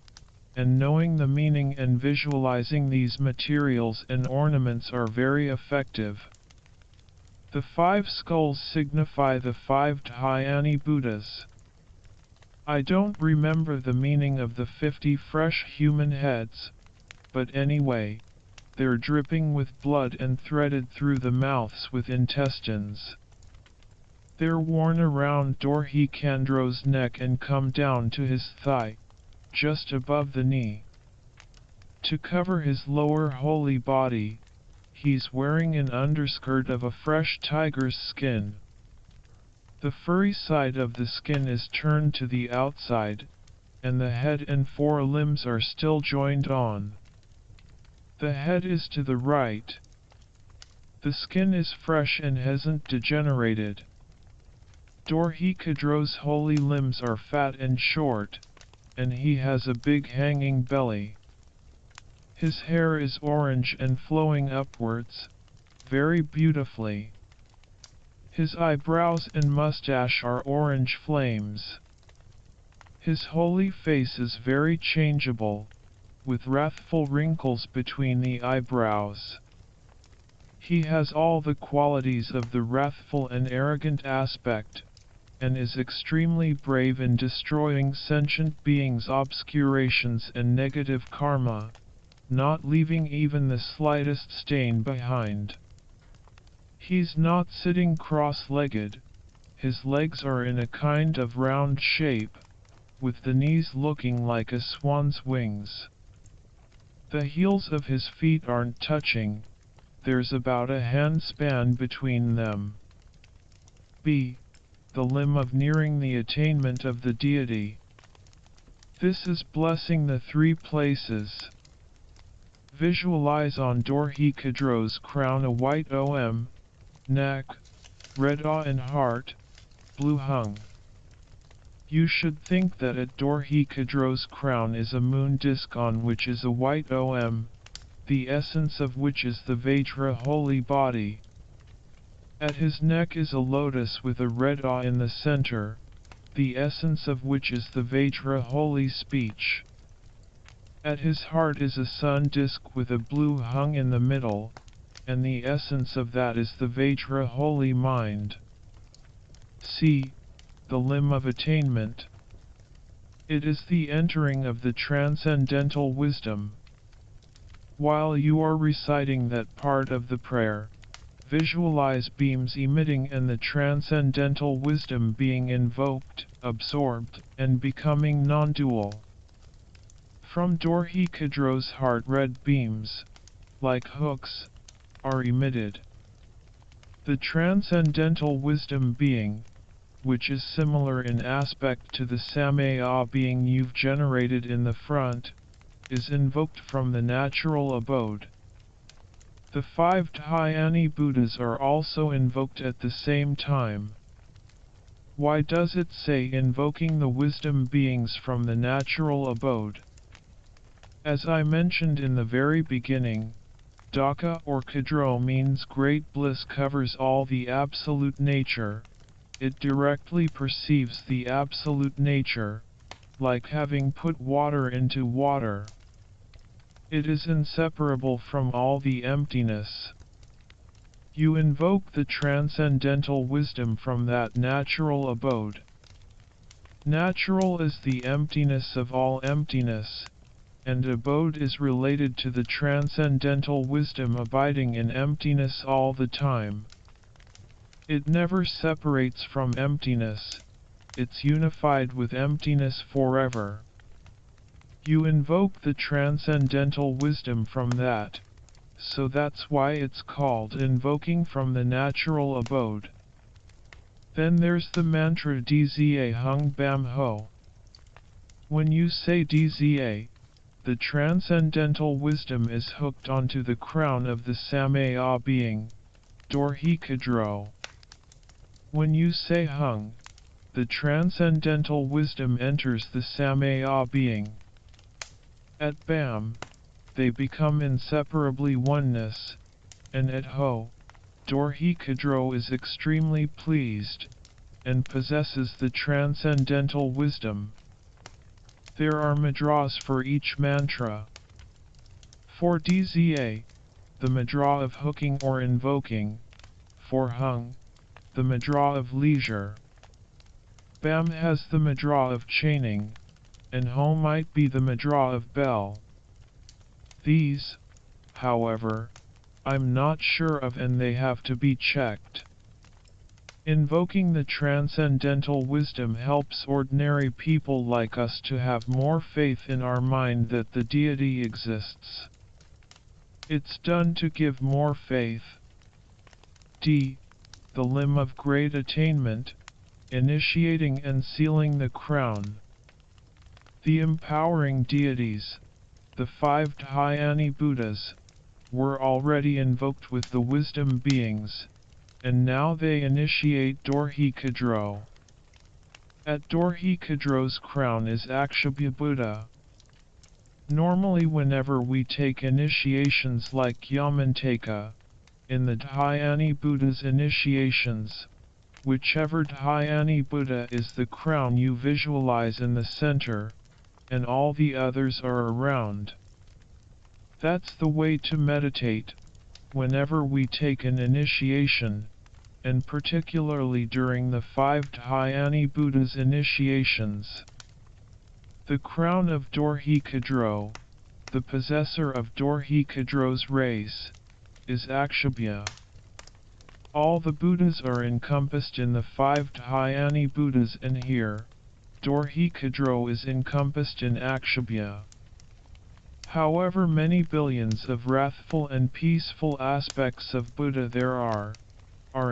and knowing the meaning and visualizing these materials and ornaments are very effective. The 5 skulls signify the 5 Dhyani Buddhas. I don't remember the meaning of the 50 fresh human heads, but anyway, they're dripping with blood and threaded through the mouths with intestines. They're worn around Dorje Khadro's neck and come down to his thigh, just above the knee. To cover his lower holy body, he's wearing an underskirt of a fresh tiger's skin. The furry side of the skin is turned to the outside, and the head and 4 limbs are still joined on. The head is to the right. The skin is fresh and hasn't degenerated. Dorje Khadro's holy limbs are fat and short, and he has a big hanging belly. His hair is orange and flowing upwards, very beautifully. His eyebrows and mustache are orange flames. His holy face is very changeable, with wrathful wrinkles between the eyebrows. He has all the qualities of the wrathful and arrogant aspect, and is extremely brave in destroying sentient beings' obscurations and negative karma, not leaving even the slightest stain behind. He's not sitting cross-legged, his legs are in a kind of round shape, with the knees looking like a swan's wings. The heels of his feet aren't touching, there's about a hand span between them. B. The limb of nearing the attainment of the deity. This is blessing the 3 places. Visualize on Dorje Khadro's crown a white neck, red and heart, blue hung. You should think that at Dorje Khadro's crown is a moon disk on which is a white the essence of which is the Vajra holy body. At his neck is a lotus with a red in the center, the essence of which is the Vajra holy speech. At his heart is a sun disk with a blue hung in the middle, and the essence of that is the Vajra holy mind. C. The limb of attainment. It is the entering of the transcendental wisdom. While you are reciting that part of the prayer, visualize beams emitting and the transcendental wisdom being invoked, absorbed, and becoming non-dual. From Dorje Khadro's heart red beams, like hooks, are emitted. The transcendental wisdom being, which is similar in aspect to the Samaya being you've generated in the front, is invoked from the natural abode. The 5 Dhyani Buddhas are also invoked at the same time. Why does it say invoking the wisdom beings from the natural abode? As I mentioned in the very beginning, Dhaka or Khadro means great bliss covers all the absolute nature. It directly perceives the absolute nature, like having put water into water. It is inseparable from all the emptiness. You invoke the transcendental wisdom from that natural abode. Natural is the emptiness of all emptiness, and abode is related to the transcendental wisdom abiding in emptiness all the time. It never separates from emptiness, it's unified with emptiness forever. You invoke the transcendental wisdom from that, so that's why it's called invoking from the natural abode. Then there's the mantra Dza Hung Bam Ho. When you say Dza, the transcendental wisdom is hooked onto the crown of the Samaya being, Dorje Khadro. When you say Hung, the transcendental wisdom enters the Samaya being. At Bam, they become inseparably oneness, and at Ho, Dorje Khadro is extremely pleased, and possesses the transcendental wisdom. There are mudras for each mantra. For Dza, the mudra of hooking or invoking; for Hung, the mudra of leisure. Bam has the mudra of chaining, and Ho might be the mudra of bell. These, however, I'm not sure of, and they have to be checked. Invoking the transcendental wisdom helps ordinary people like us to have more faith in our mind that the deity exists. It's done to give more faith. D. The limb of great attainment, initiating and sealing the crown. The empowering deities, the 5 Dhyani Buddhas, were already invoked with the wisdom beings, and now they initiate Dorje Khadro. At Dorje Khadro's crown is Akshobhya Buddha. Normally whenever we take initiations like Yamantaka, in the Dhyani Buddha's initiations, whichever Dhyani Buddha is the crown you visualize in the center, and all the others are around. That's the way to meditate, whenever we take an initiation, and particularly during the 5 Dhyani Buddha's initiations. The crown of Dorje Khadro, the possessor of Dorje Khadro's race, is Akshobhya. All the Buddhas are encompassed in the 5 Dhyani Buddhas, and here, Dorje Khadro is encompassed in Akshobhya. However many billions of wrathful and peaceful aspects of Buddha there are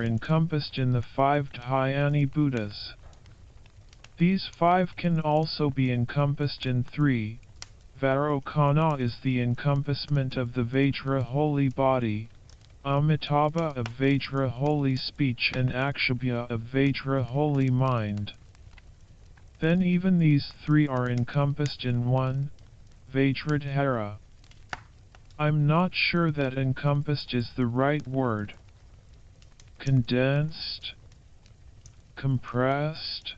encompassed in the 5 Dhyani Buddhas. These 5 can also be encompassed in 3. Varokana is the encompassment of the Vajra holy body, Amitabha of Vajra holy speech, and Akshobhya of Vajra holy mind. Then even these 3 are encompassed in 1. Vajradhara. I'm not sure that encompassed is the right word. Condensed? Compressed?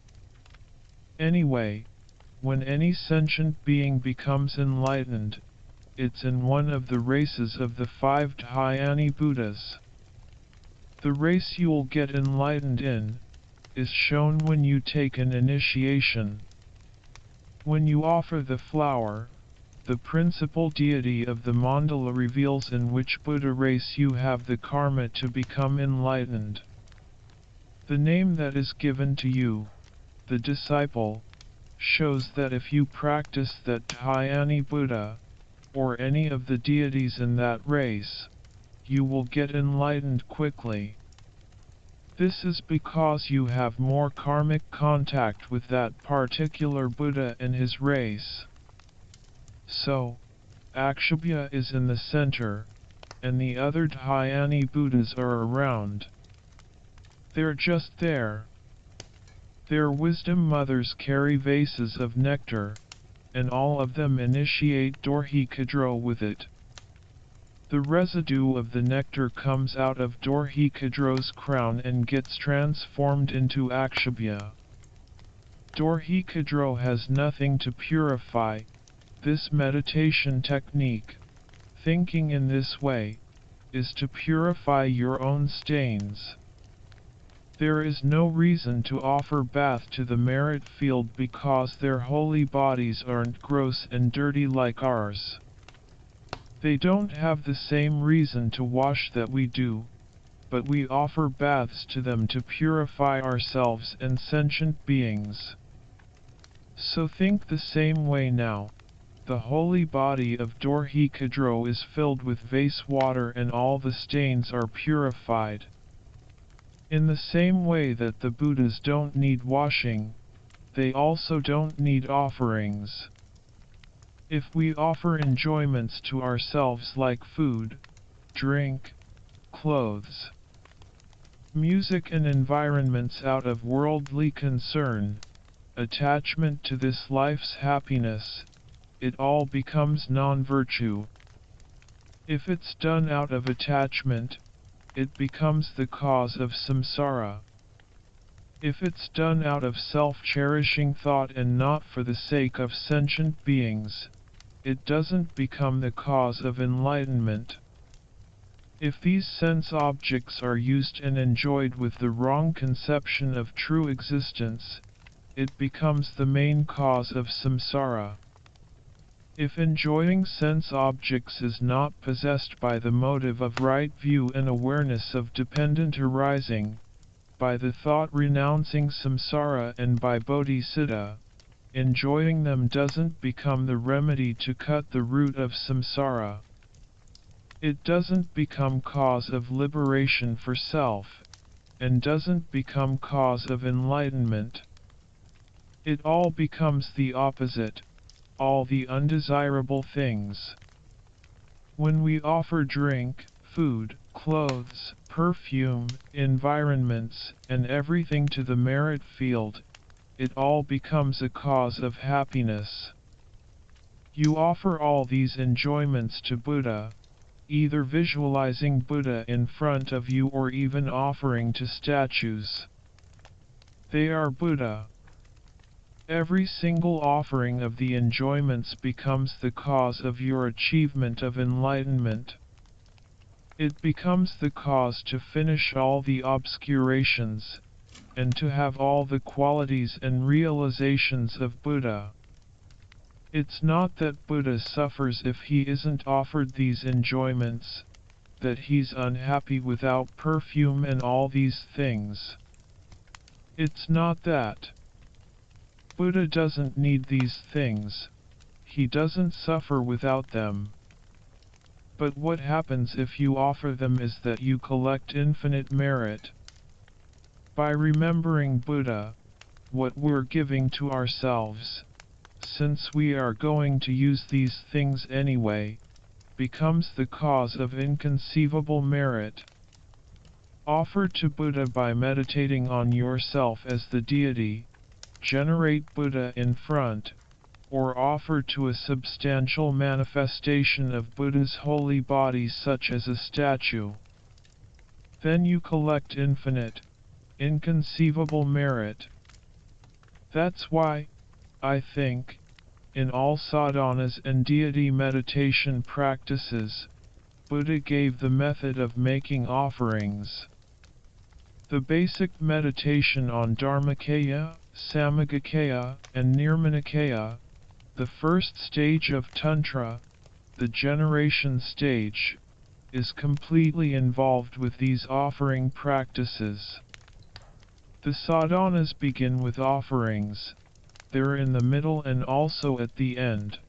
Anyway, when any sentient being becomes enlightened, it's in one of the races of the 5 Dhyani Buddhas. The race you'll get enlightened in is shown when you take an initiation. When you offer the flower, the principal deity of the mandala reveals in which Buddha race you have the karma to become enlightened. The name that is given to you, the disciple, shows that if you practice that Dhyani Buddha, or any of the deities in that race, you will get enlightened quickly. This is because you have more karmic contact with that particular Buddha and his race. So, Akshobhya is in the center, and the other Dhyani Buddhas are around. They're just there. Their wisdom mothers carry vases of nectar, and all of them initiate Dorje Khadro with it. The residue of the nectar comes out of Dorje Khadro's crown and gets transformed into Akshobhya. Dorje Khadro has nothing to purify. This meditation technique, thinking in this way, is to purify your own stains. There is no reason to offer bath to the merit field because their holy bodies aren't gross and dirty like ours. They don't have the same reason to wash that we do, but we offer baths to them to purify ourselves and sentient beings. So think the same way now. The holy body of Dorje Khadro is filled with vase water and all the stains are purified. In the same way that the Buddhas don't need washing, they also don't need offerings. If we offer enjoyments to ourselves like food, drink, clothes, music and environments out of worldly concern, attachment to this life's happiness, it all becomes non-virtue. If it's done out of attachment, it becomes the cause of samsara. If it's done out of self-cherishing thought and not for the sake of sentient beings, it doesn't become the cause of enlightenment. If these sense objects are used and enjoyed with the wrong conception of true existence, it becomes the main cause of samsara. If enjoying sense objects is not possessed by the motive of right view and awareness of dependent arising, by the thought renouncing samsara and by bodhicitta, enjoying them doesn't become the remedy to cut the root of samsara. It doesn't become cause of liberation for self, and doesn't become cause of enlightenment. It all becomes the opposite, all the undesirable things. When we offer drink, food, clothes, perfume, environments, and everything to the merit field, it all becomes a cause of happiness. You offer all these enjoyments to Buddha, either visualizing Buddha in front of you or even offering to statues. They are Buddha. Every single offering of the enjoyments becomes the cause of your achievement of enlightenment. It becomes the cause to finish all the obscurations, and to have all the qualities and realizations of Buddha. It's not that Buddha suffers if he isn't offered these enjoyments, that he's unhappy without perfume and all these things. It's not that. Buddha doesn't need these things, he doesn't suffer without them. But what happens if you offer them is that you collect infinite merit. By remembering Buddha, what we're giving to ourselves, since we are going to use these things anyway, becomes the cause of inconceivable merit. Offer to Buddha by meditating on yourself as the deity, generate Buddha in front, or offer to a substantial manifestation of Buddha's holy body such as a statue. Then you collect infinite, inconceivable merit. That's why, I think, in all sadhanas and deity meditation practices, Buddha gave the method of making offerings. The basic meditation on Dharmakaya, Samagakaya, and Nirmanakaya, the first stage of Tantra, the generation stage, is completely involved with these offering practices. The sadhanas begin with offerings, they're in the middle and also at the end.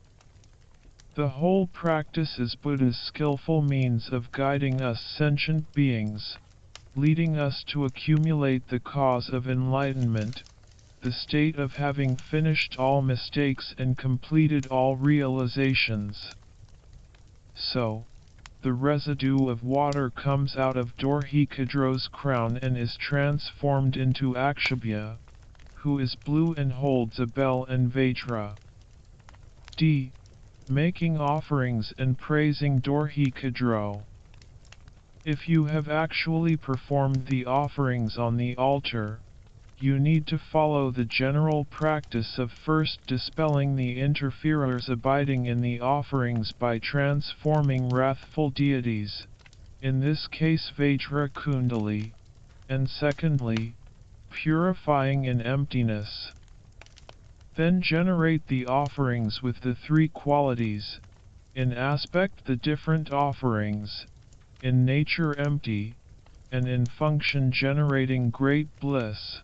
The whole practice is Buddha's skillful means of guiding us sentient beings, leading us to accumulate the cause of enlightenment, the state of having finished all mistakes and completed all realizations. So, the residue of water comes out of Dorje Khadro's crown and is transformed into Akshobhya, who is blue and holds a bell and vajra. D. Making offerings and praising Dorje Khadro. If you have actually performed the offerings on the altar, you need to follow the general practice of first dispelling the interferers abiding in the offerings by transforming wrathful deities, in this case Vajra Kundali, and secondly, purifying in emptiness. Then generate the offerings with the three qualities, in aspect the different offerings, in nature empty, and in function generating great bliss.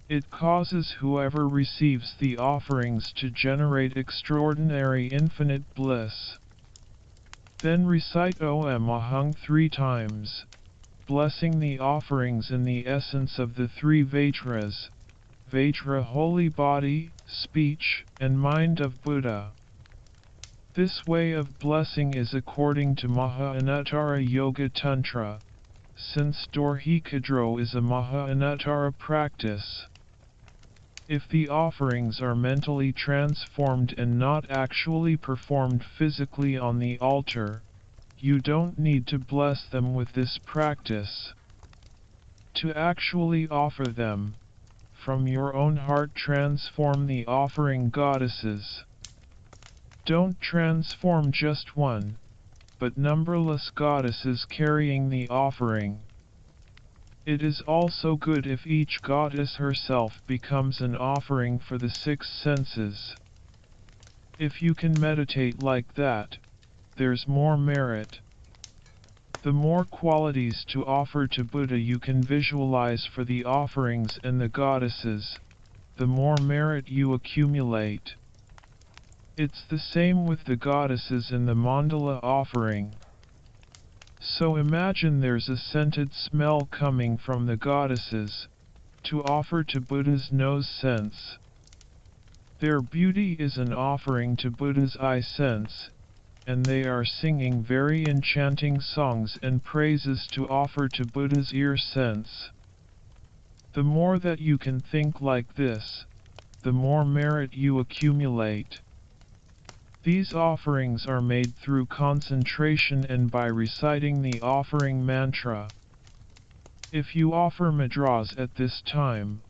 It causes whoever receives the offerings to generate extraordinary infinite bliss. Then recite Om Ahang 3 times, blessing the offerings in the essence of the three Vajras, Vajra holy body, speech, and mind of Buddha. This way of blessing is according to Maha-Anuttara Yoga Tantra, since Dorje Khadro is a Maha-Anuttara practice. If the offerings are mentally transformed and not actually performed physically on the altar, you don't need to bless them with this practice. To actually offer them, from your own heart transform the offering goddesses. Don't transform just one, but numberless goddesses carrying the offering. It is also good if each goddess herself becomes an offering for the 6 senses. If you can meditate like that, there's more merit. The more qualities to offer to Buddha you can visualize for the offerings and the goddesses, the more merit you accumulate. It's the same with the goddesses in the mandala offering. So imagine there's a scented smell coming from the goddesses, to offer to Buddha's nose sense. Their beauty is an offering to Buddha's eye sense, and they are singing very enchanting songs and praises to offer to Buddha's ear sense. The more that you can think like this, the more merit you accumulate. These offerings are made through concentration and by reciting the offering mantra. If you offer mudras at this time,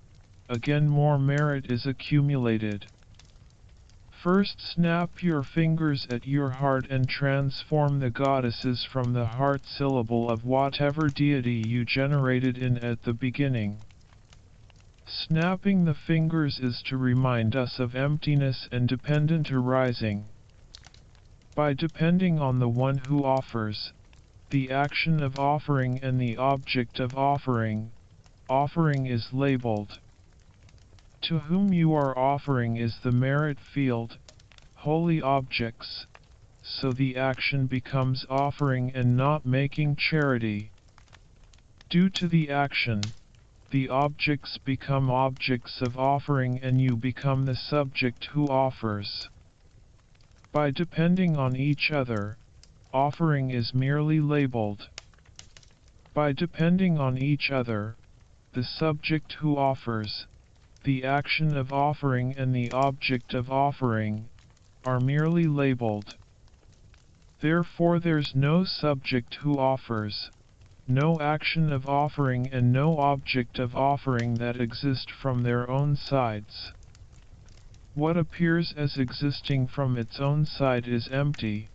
again more merit is accumulated. First snap your fingers at your heart and transform the goddesses from the heart syllable of whatever deity you generated in at the beginning. Snapping the fingers is to remind us of emptiness and dependent arising. By depending on the one who offers, the action of offering and the object of offering, offering is labeled. To whom you are offering is the merit field, holy objects, so the action becomes offering and not making charity. Due to the action, the objects become objects of offering and you become the subject who offers. By depending on each other, offering is merely labeled. By depending on each other, the subject who offers, the action of offering and the object of offering, are merely labeled. Therefore there's no subject who offers, no action of offering and no object of offering that exist from their own sides. What appears as existing from its own side is empty.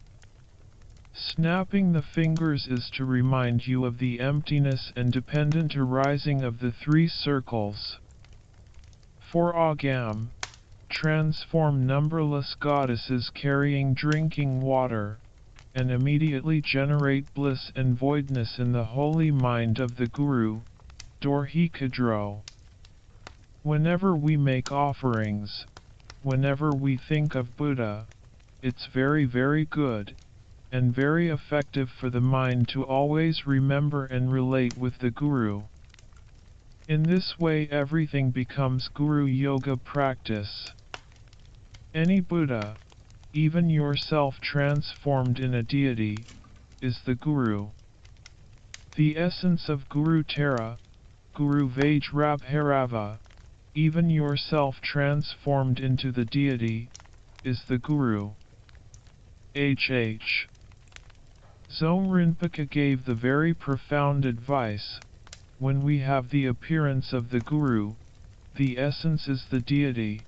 Snapping the fingers is to remind you of the emptiness and dependent arising of the 3 circles. For Agam, transform numberless goddesses carrying drinking water, and immediately generate bliss and voidness in the holy mind of the Guru, Dorje Khadro. Whenever we make offerings, whenever we think of Buddha, it's very good, and very effective for the mind to always remember and relate with the Guru. In this way everything becomes Guru Yoga practice. Any Buddha, even yourself transformed in a deity, is the Guru. The essence of Guru Tara, Guru Vajrabhairava, even yourself transformed into the deity, is the Guru. H.H. Zopa Rinpoche gave the very profound advice, when we have the appearance of the Guru, the essence is the deity.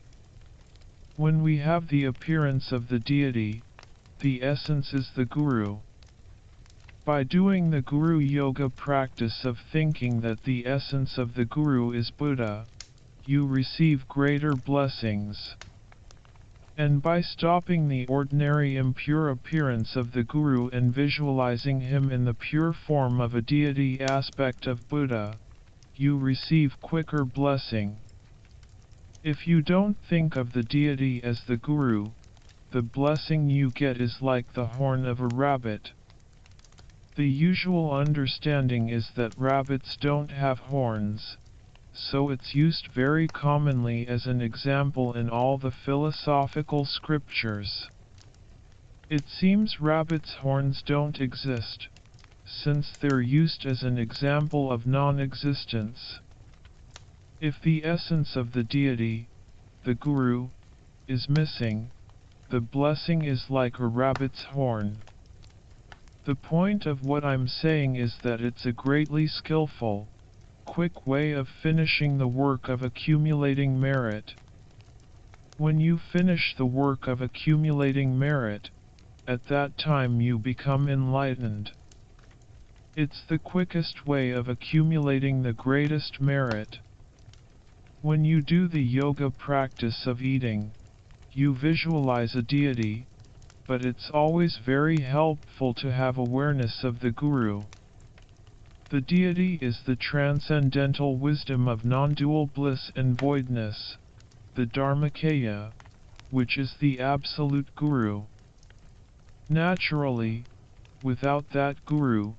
When we have the appearance of the deity, the essence is the Guru. By doing the Guru Yoga practice of thinking that the essence of the Guru is Buddha, you receive greater blessings. And by stopping the ordinary impure appearance of the Guru and visualizing him in the pure form of a deity aspect of Buddha, you receive quicker blessing. If you don't think of the deity as the Guru, the blessing you get is like the horn of a rabbit. The usual understanding is that rabbits don't have horns, so it's used very commonly as an example in all the philosophical scriptures. It seems rabbits' horns don't exist, since they're used as an example of non-existence. If the essence of the deity, the Guru, is missing, the blessing is like a rabbit's horn. The point of what I'm saying is that it's a greatly skillful, quick way of finishing the work of accumulating merit. When you finish the work of accumulating merit, at that time you become enlightened. It's the quickest way of accumulating the greatest merit. When you do the yoga practice of eating, you visualize a deity, but it's always very helpful to have awareness of the Guru. The deity is the transcendental wisdom of non-dual bliss and voidness, the Dharmakaya, which is the absolute Guru. Naturally, without that Guru,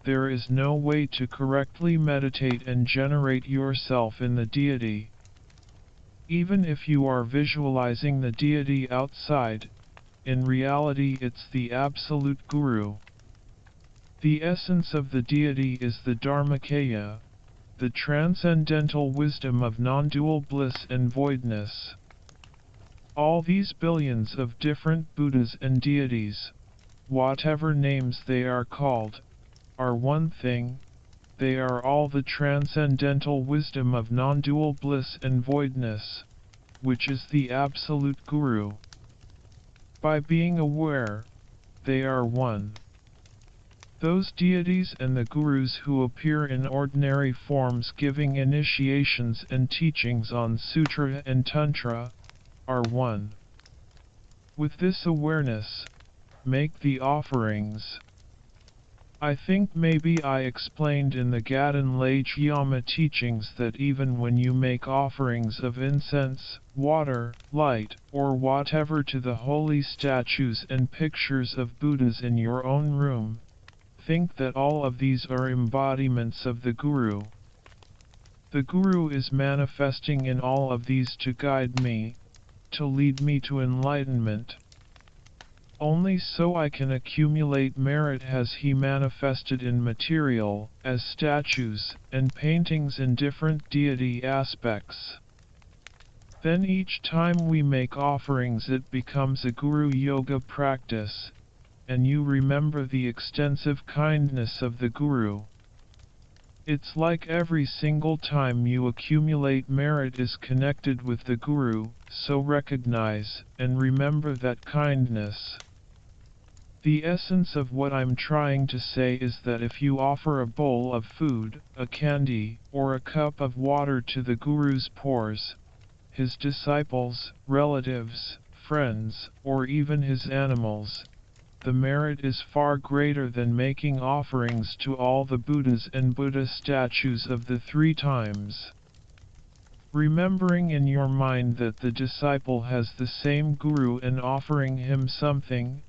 there is no way to correctly meditate and generate yourself in the deity. Even if you are visualizing the deity outside, in reality it's the absolute Guru. The essence of the deity is the Dharmakaya, the transcendental wisdom of non-dual bliss and voidness. All these billions of different Buddhas and deities, whatever names they are called, are one thing. They are all the transcendental wisdom of non-dual bliss and voidness, which is the absolute Guru. By being aware, they are one. Those deities and the Gurus who appear in ordinary forms giving initiations and teachings on Sutra and Tantra, are one. With this awareness, make the offerings. I think maybe I explained in the Gadan Lajyama teachings that even when you make offerings of incense, water, light, or whatever to the holy statues and pictures of Buddhas in your own room, think that all of these are embodiments of the Guru. The Guru is manifesting in all of these to guide me, to lead me to enlightenment. Only so I can accumulate merit has he manifested in material, as statues, and paintings in different deity aspects. Then each time we make offerings it becomes a Guru Yoga practice, and you remember the extensive kindness of the Guru. It's like every single time you accumulate merit is connected with the Guru, so recognize and remember that kindness. The essence of what I'm trying to say is that if you offer a bowl of food, a candy, or a cup of water to the Guru's pores, his disciples, relatives, friends, or even his animals, the merit is far greater than making offerings to all the Buddhas and Buddha statues of the 3 times. Remembering in your mind that the disciple has the same Guru and offering him something,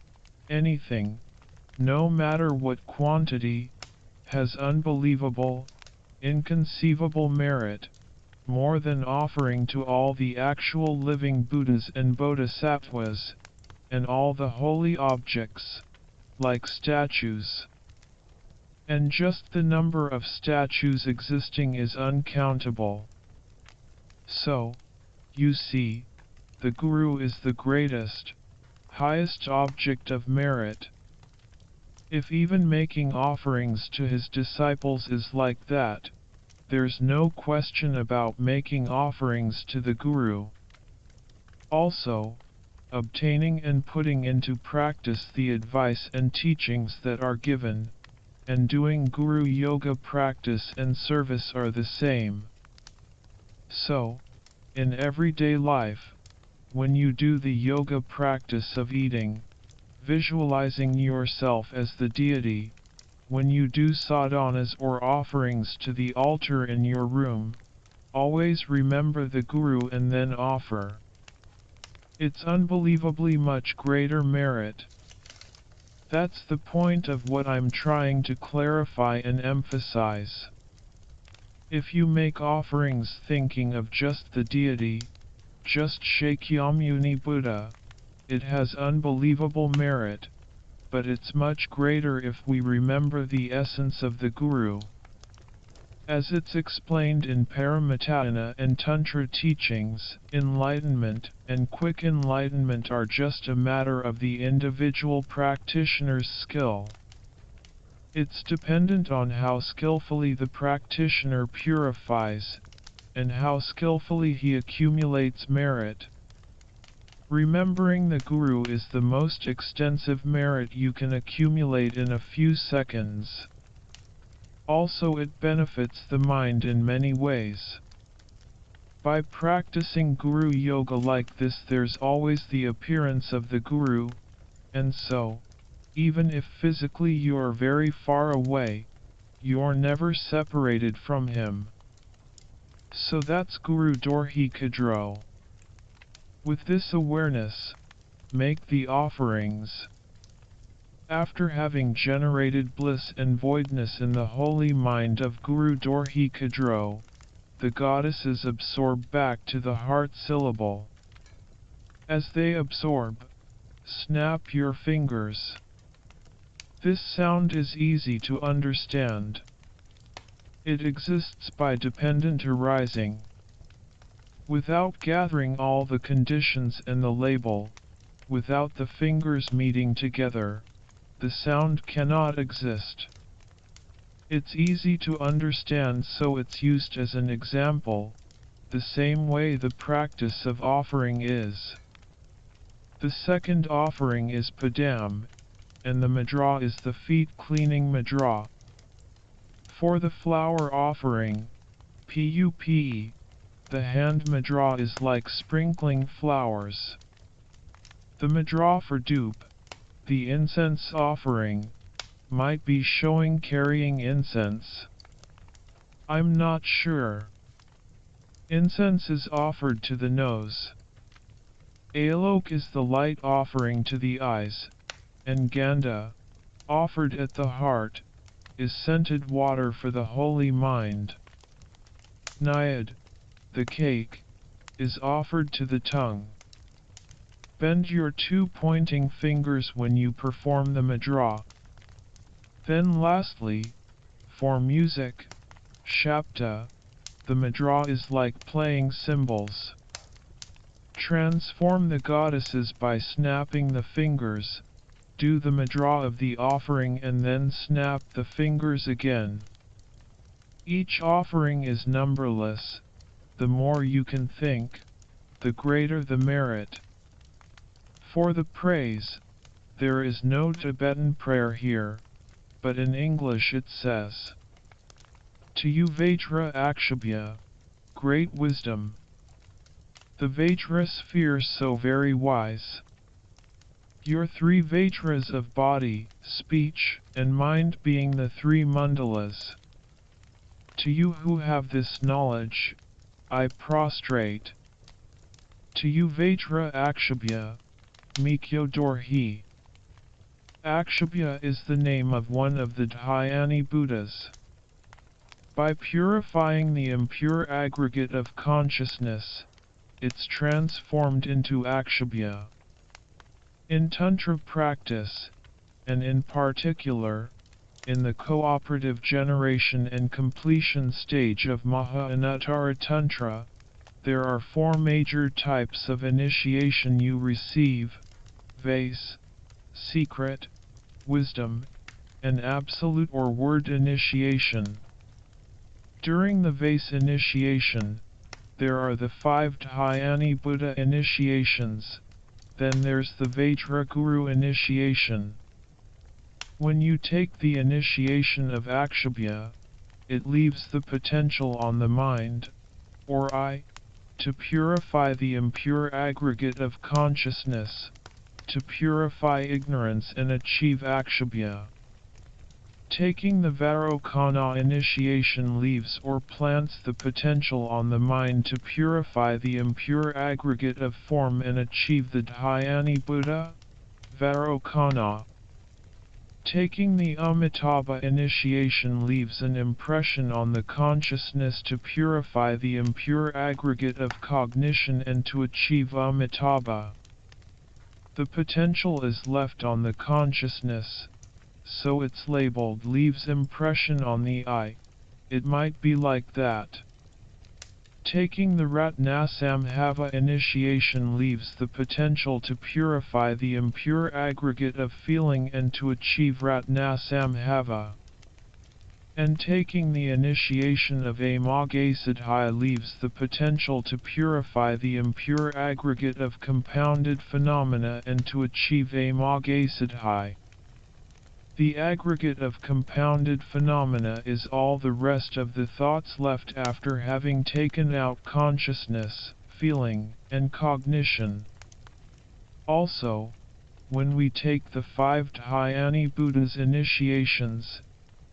anything, no matter what quantity, has unbelievable, inconceivable merit, more than offering to all the actual living Buddhas and Bodhisattvas, and all the holy objects, like statues. And just the number of statues existing is uncountable. So, you see, the Guru is the greatest, highest object of merit. If even making offerings to his disciples is like that, there's no question about making offerings to the Guru. Also, obtaining and putting into practice the advice and teachings that are given, and doing Guru Yoga practice and service are the same. So, in everyday life, when you do the yoga practice of eating, visualizing yourself as the deity, when you do sadhanas or offerings to the altar in your room, always remember the Guru and then offer. It's unbelievably much greater merit. That's the point of what I'm trying to clarify and emphasize. If you make offerings thinking of just the deity, just Shakyamuni Buddha, it has unbelievable merit, but it's much greater if we remember the essence of the Guru. As it's explained in Paramitana and Tantra teachings, enlightenment and quick enlightenment are just a matter of the individual practitioner's skill. It's dependent on how skillfully the practitioner purifies, and how skillfully he accumulates merit. Remembering the Guru is the most extensive merit you can accumulate in a few seconds. Also, it benefits the mind in many ways. By practicing Guru Yoga like this, there's always the appearance of the Guru, and so, even if physically you're very far away, you're never separated from him. So that's Guru Dorje Khadro. With this awareness, make the offerings. After having generated bliss and voidness in the holy mind of Guru Dorje Khadro, the goddesses absorb back to the heart syllable. As they absorb, snap your fingers. This sound is easy to understand. It exists by dependent arising. Without gathering all the conditions and the label, without the fingers meeting together, the sound cannot exist. It's easy to understand, so it's used as an example, the same way the practice of offering is. The second offering is padam, and the mudra is the feet cleaning mudra. For the flower offering, pup, the hand mudra is like sprinkling flowers. The mudra for dupe, the incense offering, might be showing carrying incense. I'm not sure. Incense is offered to the nose. Alok is the light offering to the eyes, and Ganda, offered at the heart, is scented water for the holy mind. Nayad, the cake, is offered to the tongue. Bend your two pointing fingers when you perform the mudra. Then lastly, for music, Shabda, the mudra is like playing cymbals. Transform the goddesses by snapping the fingers, do the mudra of the offering and then snap the fingers again. Each offering is numberless. The more you can think, the greater the merit. For the praise, there is no Tibetan prayer here, but in English it says, "To you Vajra Akshobhya, great wisdom. The Vajra sphere so very wise. Your three Vajras of body, speech, and mind being the three mandalas. To you who have this knowledge, I prostrate. To you Vajra Akshobhya, Mikyo Dorje." Akshobhya is the name of one of the Dhyani Buddhas. By purifying the impure aggregate of consciousness, it's transformed into Akshobhya. In Tantra practice, and in particular, in the cooperative generation and completion stage of Maha Tantra, there are four major types of initiation you receive: vase, secret, wisdom, and absolute or word initiation. During the vase initiation, there are the 5 Dhyani Buddha initiations, then there's the Vajra Guru initiation. When you take the initiation of Akshobhya, it leaves the potential on the mind, or I, to purify the impure aggregate of consciousness, to purify ignorance and achieve Akshobhya. Taking the Vairocana initiation leaves or plants the potential on the mind to purify the impure aggregate of form and achieve the Dhyani Buddha, Vairocana. Taking the Amitabha initiation leaves an impression on the consciousness to purify the impure aggregate of cognition and to achieve Amitabha. The potential is left on the consciousness, so it's labeled leaves impression on the I. It might be like that. Taking the Ratnasambhava initiation leaves the potential to purify the impure aggregate of feeling and to achieve Ratnasambhava. And taking the initiation of Amagasadhi leaves the potential to purify the impure aggregate of compounded phenomena and to achieve Amagasadhi. The aggregate of compounded phenomena is all the rest of the thoughts left after having taken out consciousness, feeling, and cognition. Also, when we take the 5 Dhyani Buddha's initiations,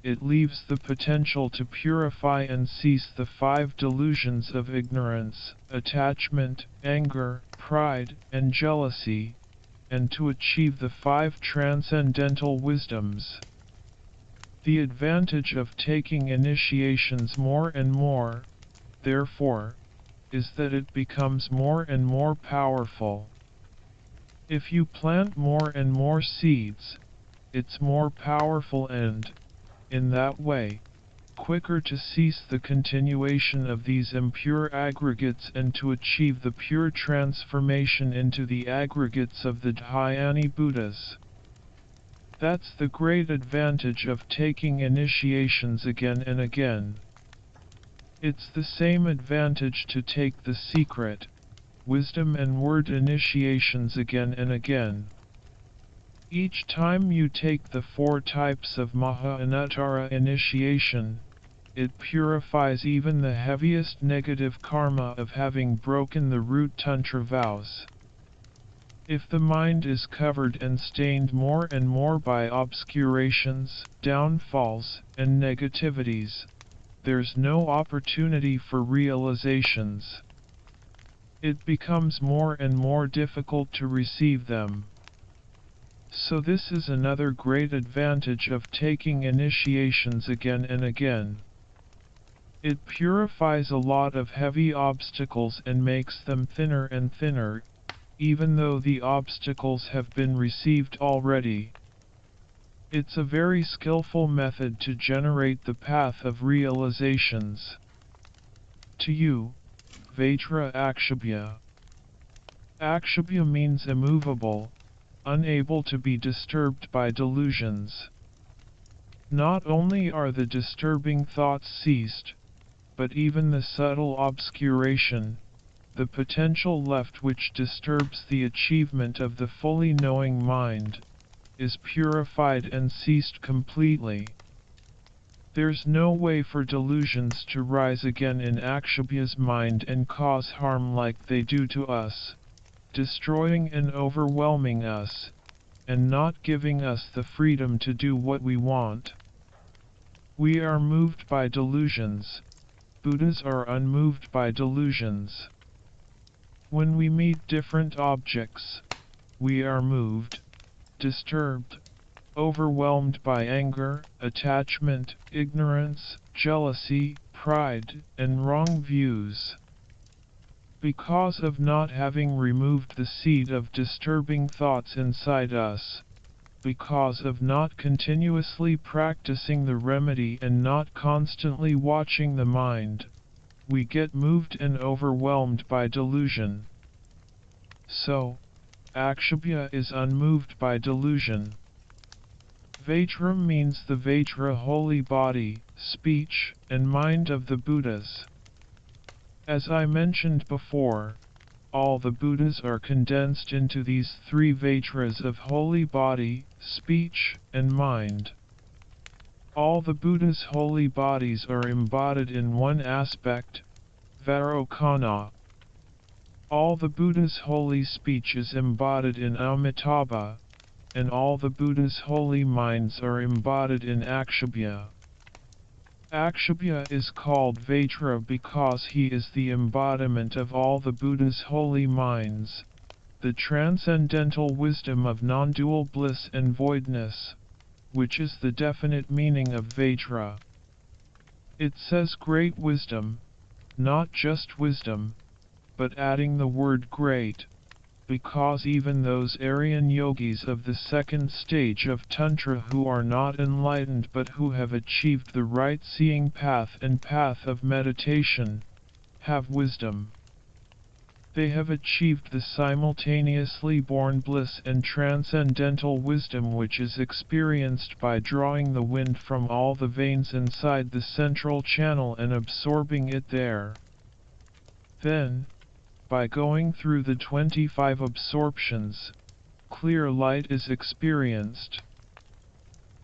it leaves the potential to purify and cease the 5 delusions of ignorance, attachment, anger, pride, and jealousy, and to achieve the 5 transcendental wisdoms. The advantage of taking initiations more and more, therefore, is that it becomes more and more powerful. If you plant more and more seeds, it's more powerful and, in that way, quicker to cease the continuation of these impure aggregates and to achieve the pure transformation into the aggregates of the Dhyani Buddhas. That's the great advantage of taking initiations again and again. It's the same advantage to take the secret, wisdom and word initiations again and again. Each time you take the 4 types of Maha-Anuttara initiation, it purifies even the heaviest negative karma of having broken the root Tantra vows. If the mind is covered and stained more and more by obscurations, downfalls, and negativities, there's no opportunity for realizations. It becomes more and more difficult to receive them. So this is another great advantage of taking initiations again and again. It purifies a lot of heavy obstacles and makes them thinner and thinner, even though the obstacles have been received already. It's a very skillful method to generate the path of realizations. To you, Vajra Akshobhya. Akshobhya means immovable, unable to be disturbed by delusions. Not only are the disturbing thoughts ceased, but even the subtle obscuration, the potential left which disturbs the achievement of the fully knowing mind, is purified and ceased completely. There's no way for delusions to rise again in Akshobhya's mind and cause harm like they do to us, destroying and overwhelming us, and not giving us the freedom to do what we want. We are moved by delusions. Buddhas are unmoved by delusions. When we meet different objects, we are moved, disturbed, overwhelmed by anger, attachment, ignorance, jealousy, pride, and wrong views. Because of not having removed the seed of disturbing thoughts inside us, because of not continuously practicing the remedy and not constantly watching the mind, we get moved and overwhelmed by delusion. So, Akshobhya is unmoved by delusion. Vajra means the Vajra holy body, speech, and mind of the Buddhas. As I mentioned before, all the Buddhas are condensed into these three vajras of holy body, speech, and mind. All the Buddha's holy bodies are embodied in one aspect, Vairocana. All the Buddha's holy speech is embodied in Amitabha, and all the Buddha's holy minds are embodied in Akshobhya. Akshobhya is called Vajra because he is the embodiment of all the Buddha's holy minds, the transcendental wisdom of non-dual bliss and voidness, which is the definite meaning of Vajra. It says great wisdom, not just wisdom, but adding the word great, because even those Aryan yogis of the second stage of Tantra who are not enlightened but who have achieved the right seeing path and path of meditation, have wisdom. They have achieved the simultaneously born bliss and transcendental wisdom which is experienced by drawing the wind from all the veins inside the central channel and absorbing it there. Then, by going through the 25 absorptions, clear light is experienced.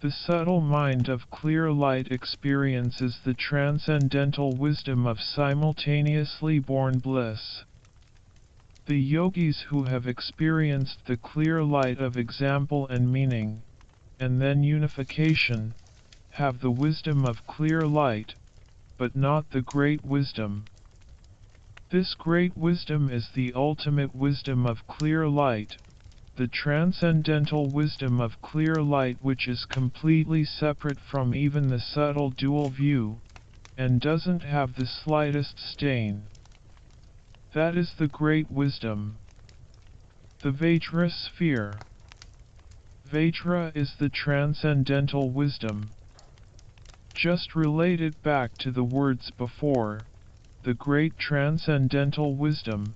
The subtle mind of clear light experiences the transcendental wisdom of simultaneously born bliss. The yogis who have experienced the clear light of example and meaning, and then unification, have the wisdom of clear light, but not the great wisdom. This great wisdom is the ultimate wisdom of clear light, the transcendental wisdom of clear light which is completely separate from even the subtle dual view, and doesn't have the slightest stain. That is the great wisdom. The Vajra sphere. Vajra is the transcendental wisdom. Just relate it back to the words before. The great transcendental wisdom,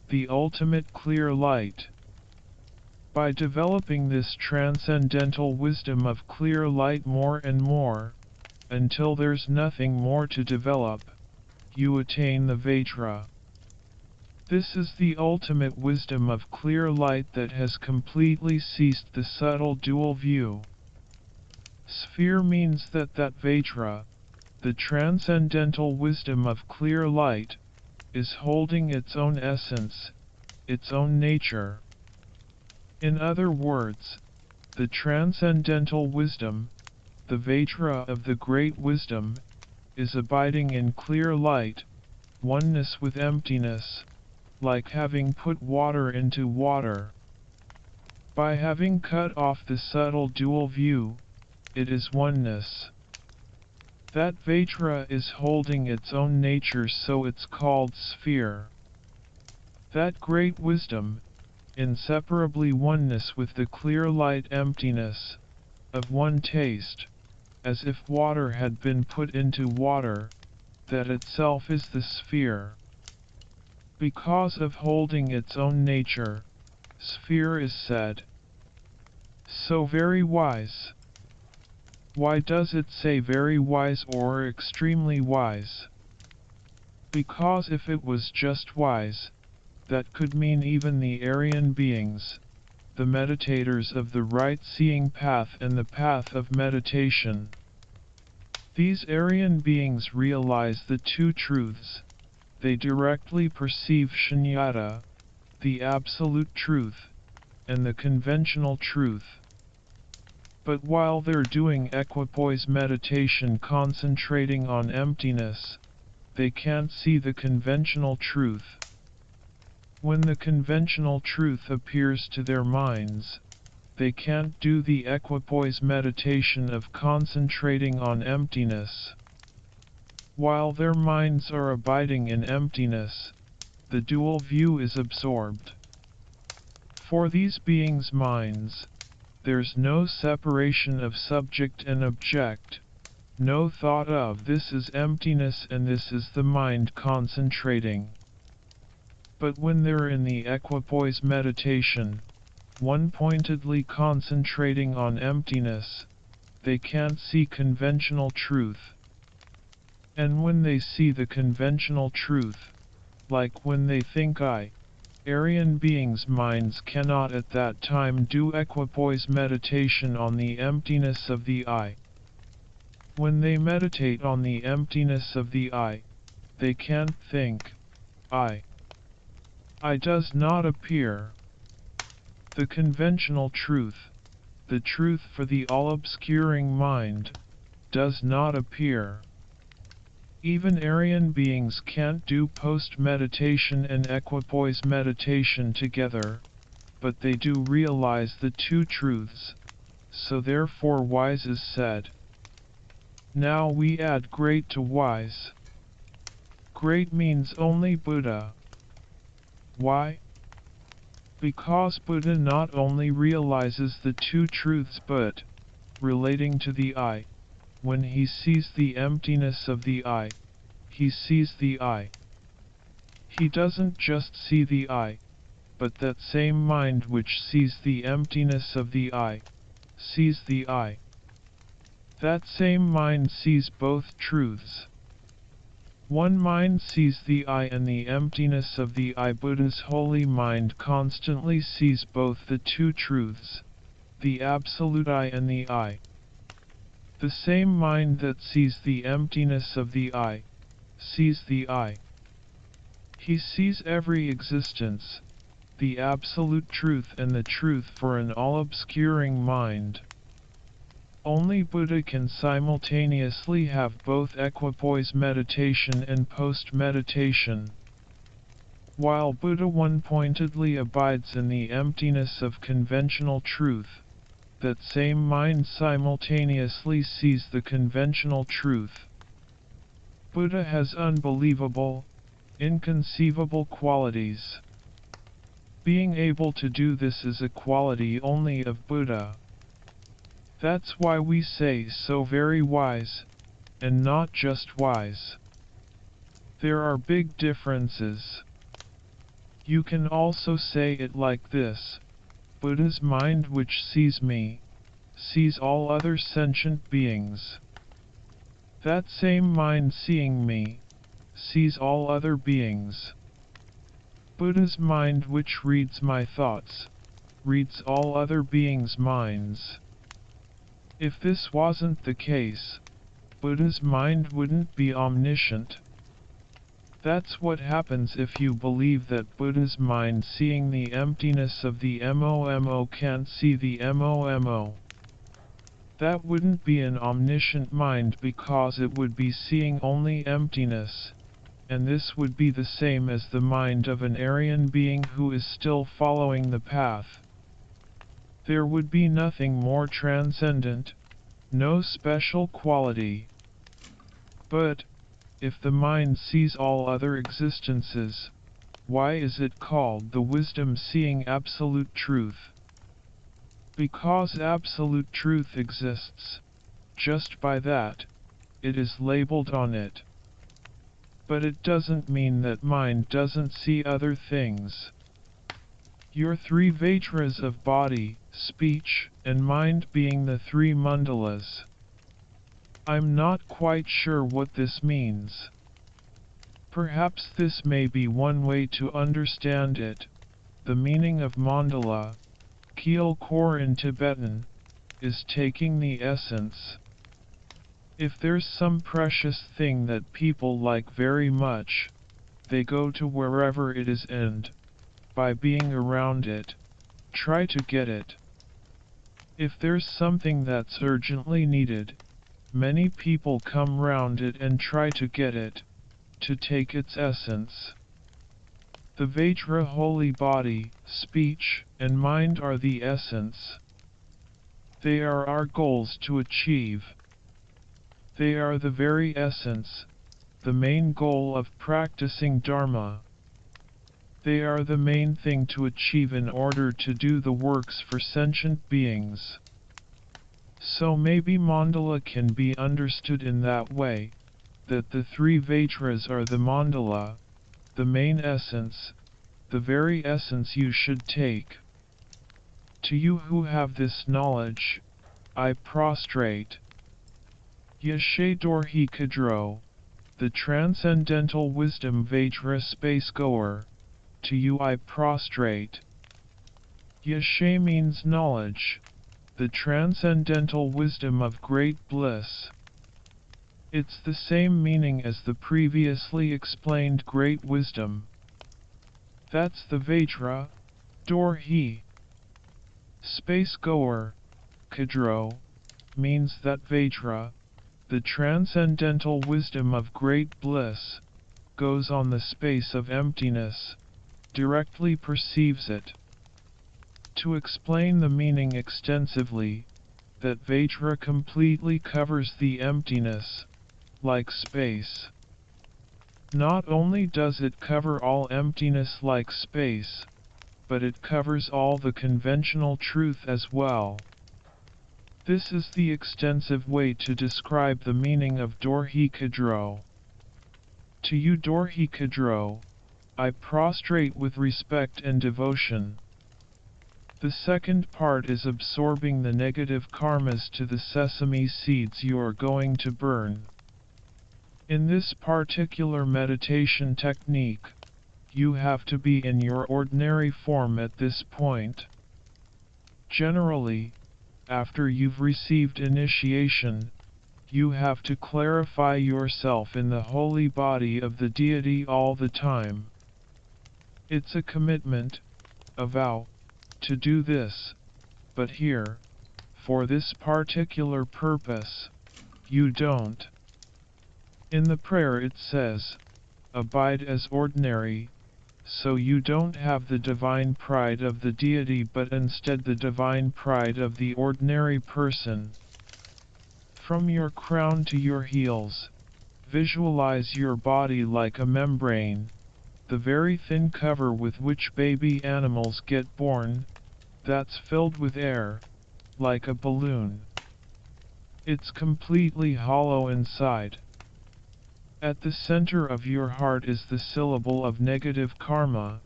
the ultimate clear light. By developing this transcendental wisdom of clear light more and more, until there's nothing more to develop, you attain the Vajra. This is the ultimate wisdom of clear light that has completely ceased the subtle dual view. Sphere means that Vajra, the transcendental wisdom of clear light, is holding its own essence, its own nature. In other words, the transcendental wisdom, the Vajra of the great wisdom, is abiding in clear light, oneness with emptiness, like having put water into water. By having cut off the subtle dual view, it is oneness. That Vajra is holding its own nature, so it's called sphere. That great wisdom, inseparably oneness with the clear light emptiness, of one taste, as if water had been put into water, that itself is the sphere. Because of holding its own nature, sphere is said. So very wise. Why does it say very wise or extremely wise? Because if it was just wise, that could mean even the Aryan beings, the meditators of the right seeing path and the path of meditation. These Aryan beings realize the two truths. They directly perceive shunyata, the absolute truth, and the conventional truth. But while they're doing equipoise meditation concentrating on emptiness, they can't see the conventional truth. When the conventional truth appears to their minds, they can't do the equipoise meditation of concentrating on emptiness. While their minds are abiding in emptiness, the dual view is absorbed. For these beings' minds, there's no separation of subject and object, no thought of this is emptiness and this is the mind concentrating. But when they're in the equipoise meditation, one-pointedly concentrating on emptiness, they can't see conventional truth. And when they see the conventional truth, like when they think I, Aryan beings' minds cannot at that time do equipoise meditation on the emptiness of the I. When they meditate on the emptiness of the I, they can't think, I does not appear. The conventional truth, the truth for the all-obscuring mind, does not appear. Even Aryan beings can't do post-meditation and equipoise meditation together, but they do realize the two truths, so therefore wise is said. Now we add great to wise. Great means only Buddha. Why? Because Buddha not only realizes the two truths but, relating to the I, when he sees the emptiness of the I, he sees the I. He doesn't just see the I, but that same mind which sees the emptiness of the I, sees the I. That same mind sees both truths. One mind sees the I and the emptiness of the I. Buddha's holy mind constantly sees both the two truths, the absolute I and the I. The same mind that sees the emptiness of the I, sees the I. He sees every existence, the absolute truth and the truth for an all-obscuring mind. Only Buddha can simultaneously have both equipoise meditation and post-meditation. While Buddha one-pointedly abides in the emptiness of conventional truth, that same mind simultaneously sees the conventional truth. Buddha has unbelievable, inconceivable qualities. Being able to do this is a quality only of Buddha. That's why we say so very wise, and not just wise. There are big differences. You can also say it like this: Buddha's mind which sees me, sees all other sentient beings. That same mind seeing me, sees all other beings. Buddha's mind which reads my thoughts, reads all other beings' minds. If this wasn't the case, Buddha's mind wouldn't be omniscient. That's what happens if you believe that Buddha's mind seeing the emptiness of the MOMO can't see the MOMO. That wouldn't be an omniscient mind because it would be seeing only emptiness, and this would be the same as the mind of an Aryan being who is still following the path. There would be nothing more transcendent, no special quality. But, if the mind sees all other existences, why is it called the wisdom seeing absolute truth? Because absolute truth exists. Just by that, it is labeled on it. But it doesn't mean that mind doesn't see other things. Your three vajras of body, speech, and mind being the three mandalas. I'm not quite sure what this means. Perhaps this may be one way to understand it. The meaning of mandala, Kyel Kor in Tibetan, is taking the essence. If there's some precious thing that people like very much, they go to wherever it is and, by being around it, try to get it. If there's something that's urgently needed, many people come round it and try to get it, to take its essence. The Vajra holy body, speech, and mind are the essence. They are our goals to achieve. They are the very essence, the main goal of practicing Dharma. They are the main thing to achieve in order to do the works for sentient beings. So maybe mandala can be understood in that way, that the three vajras are the mandala, the main essence, the very essence you should take. To you who have this knowledge, I prostrate. Yeshe Dorje Khadro, the Transcendental Wisdom Vajra Space Goer. To you I prostrate. Yashe means knowledge, the transcendental wisdom of great bliss. It's the same meaning as the previously explained great wisdom. That's the Vajra, Dorje. Space-goer, Khadro, means that Vajra, the transcendental wisdom of great bliss, goes on the space of emptiness, directly perceives it. To explain the meaning extensively, that Vajra completely covers the emptiness, like space. Not only does it cover all emptiness like space, but it covers all the conventional truth as well. This is the extensive way to describe the meaning of Dorje Khadro. To you Dorje Khadro, I prostrate with respect and devotion. The second part is absorbing the negative karmas to the sesame seeds you are going to burn. In this particular meditation technique, you have to be in your ordinary form at this point. Generally, after you've received initiation, you have to clarify yourself in the holy body of the deity all the time. It's a commitment, a vow, to do this, but here, for this particular purpose, you don't. In the prayer it says, abide as ordinary, so you don't have the divine pride of the deity but instead the divine pride of the ordinary person. From your crown to your heels, visualize your body like a membrane, the very thin cover with which baby animals get born, that's filled with air, like a balloon. It's completely hollow inside. At the center of your heart is the syllable of negative karma,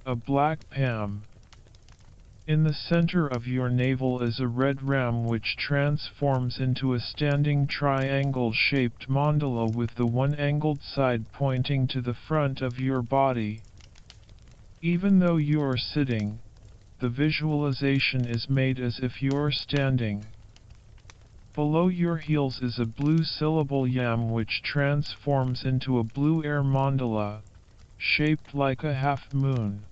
a black pam. In the center of your navel is a red ram which transforms into a standing triangle-shaped mandala with the one angled side pointing to the front of your body. Even though you are sitting, the visualization is made as if you're standing. Below your heels is a blue syllable yam which transforms into a blue air mandala, shaped like a half moon.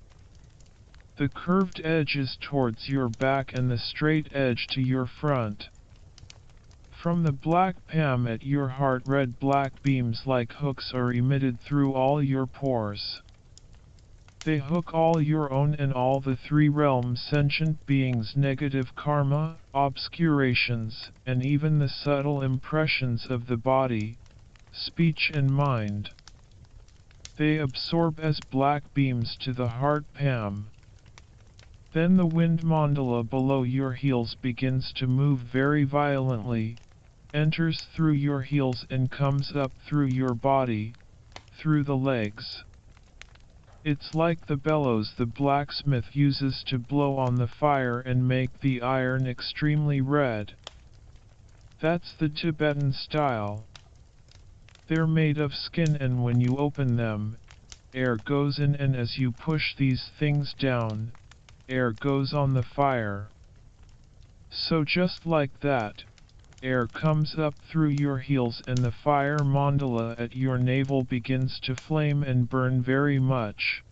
The curved edge is towards your back and the straight edge to your front. From the black pam at your heart red-black beams like hooks are emitted through all your pores. They hook all your own and all the three realms sentient beings' negative karma, obscurations, and even the subtle impressions of the body, speech and mind. They absorb as black beams to the heart pam. Then the wind mandala below your heels begins to move very violently, enters through your heels and comes up through your body, through the legs. It's like the bellows the blacksmith uses to blow on the fire and make the iron extremely red. That's the Tibetan style. They're made of skin and when you open them, air goes in and as you push these things down, air goes on the fire. So just like that, air comes up through your heels and the fire mandala at your navel begins to flame and burn very much.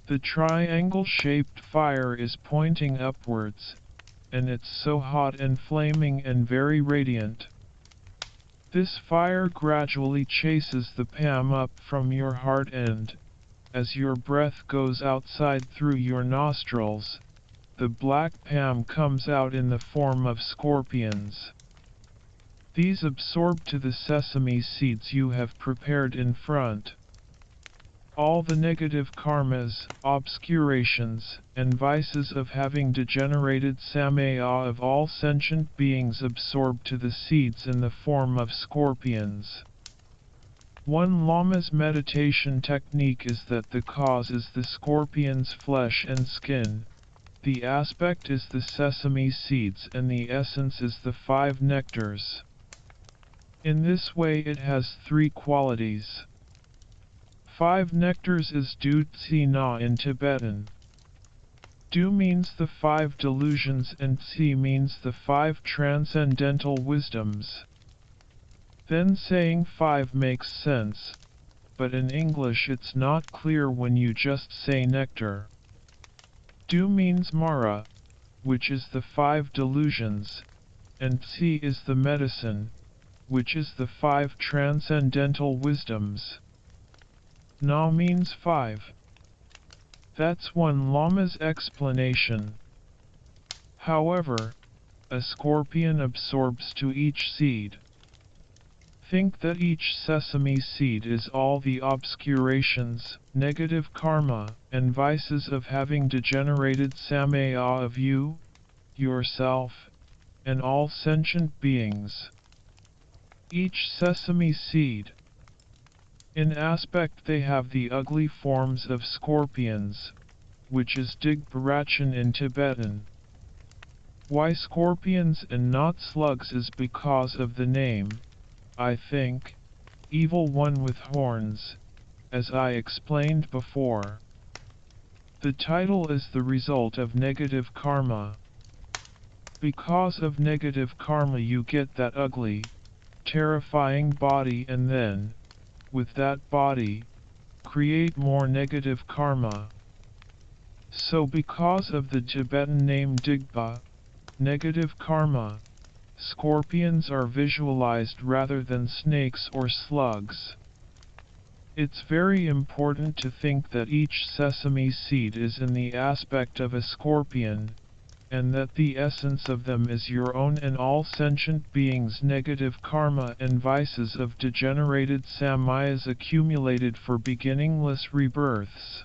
The triangle-shaped fire is pointing upwards, and it's so hot and flaming and very radiant. This fire gradually chases the pam up from your heart and, as your breath goes outside through your nostrils, the black pam comes out in the form of scorpions. These absorb to the sesame seeds you have prepared in front. All the negative karmas, obscurations, and vices of having degenerated samaya of all sentient beings absorb to the seeds in the form of scorpions. One Lama's meditation technique is that the cause is the scorpion's flesh and skin, the aspect is the sesame seeds and the essence is the 5 nectars. In this way it has 3 qualities. 5 nectars is du tsi na in Tibetan. Du means the 5 delusions and tsi means the 5 transcendental wisdoms. Then saying 5 makes sense, but in English it's not clear when you just say nectar. Du means mara, which is the 5 delusions, and tsi is the medicine, which is the 5 transcendental wisdoms. Na means 5. That's one Lama's explanation. However, a scorpion absorbs to each seed. Think that each sesame seed is all the obscurations, negative karma, and vices of having degenerated samaya of you, yourself, and all sentient beings. Each sesame seed. In aspect they have the ugly forms of scorpions, which is digbarachin in Tibetan. Why scorpions and not slugs is because of the name, I think, evil one with horns, as I explained before. The title is the result of negative karma. Because of negative karma you get that ugly, terrifying body and then, with that body, create more negative karma. So because of the Tibetan name Digpa, negative karma, scorpions are visualized rather than snakes or slugs. It's very important to think that each sesame seed is in the aspect of a scorpion, and that the essence of them is your own and all sentient beings' negative karma and vices of degenerated samayas accumulated for beginningless rebirths.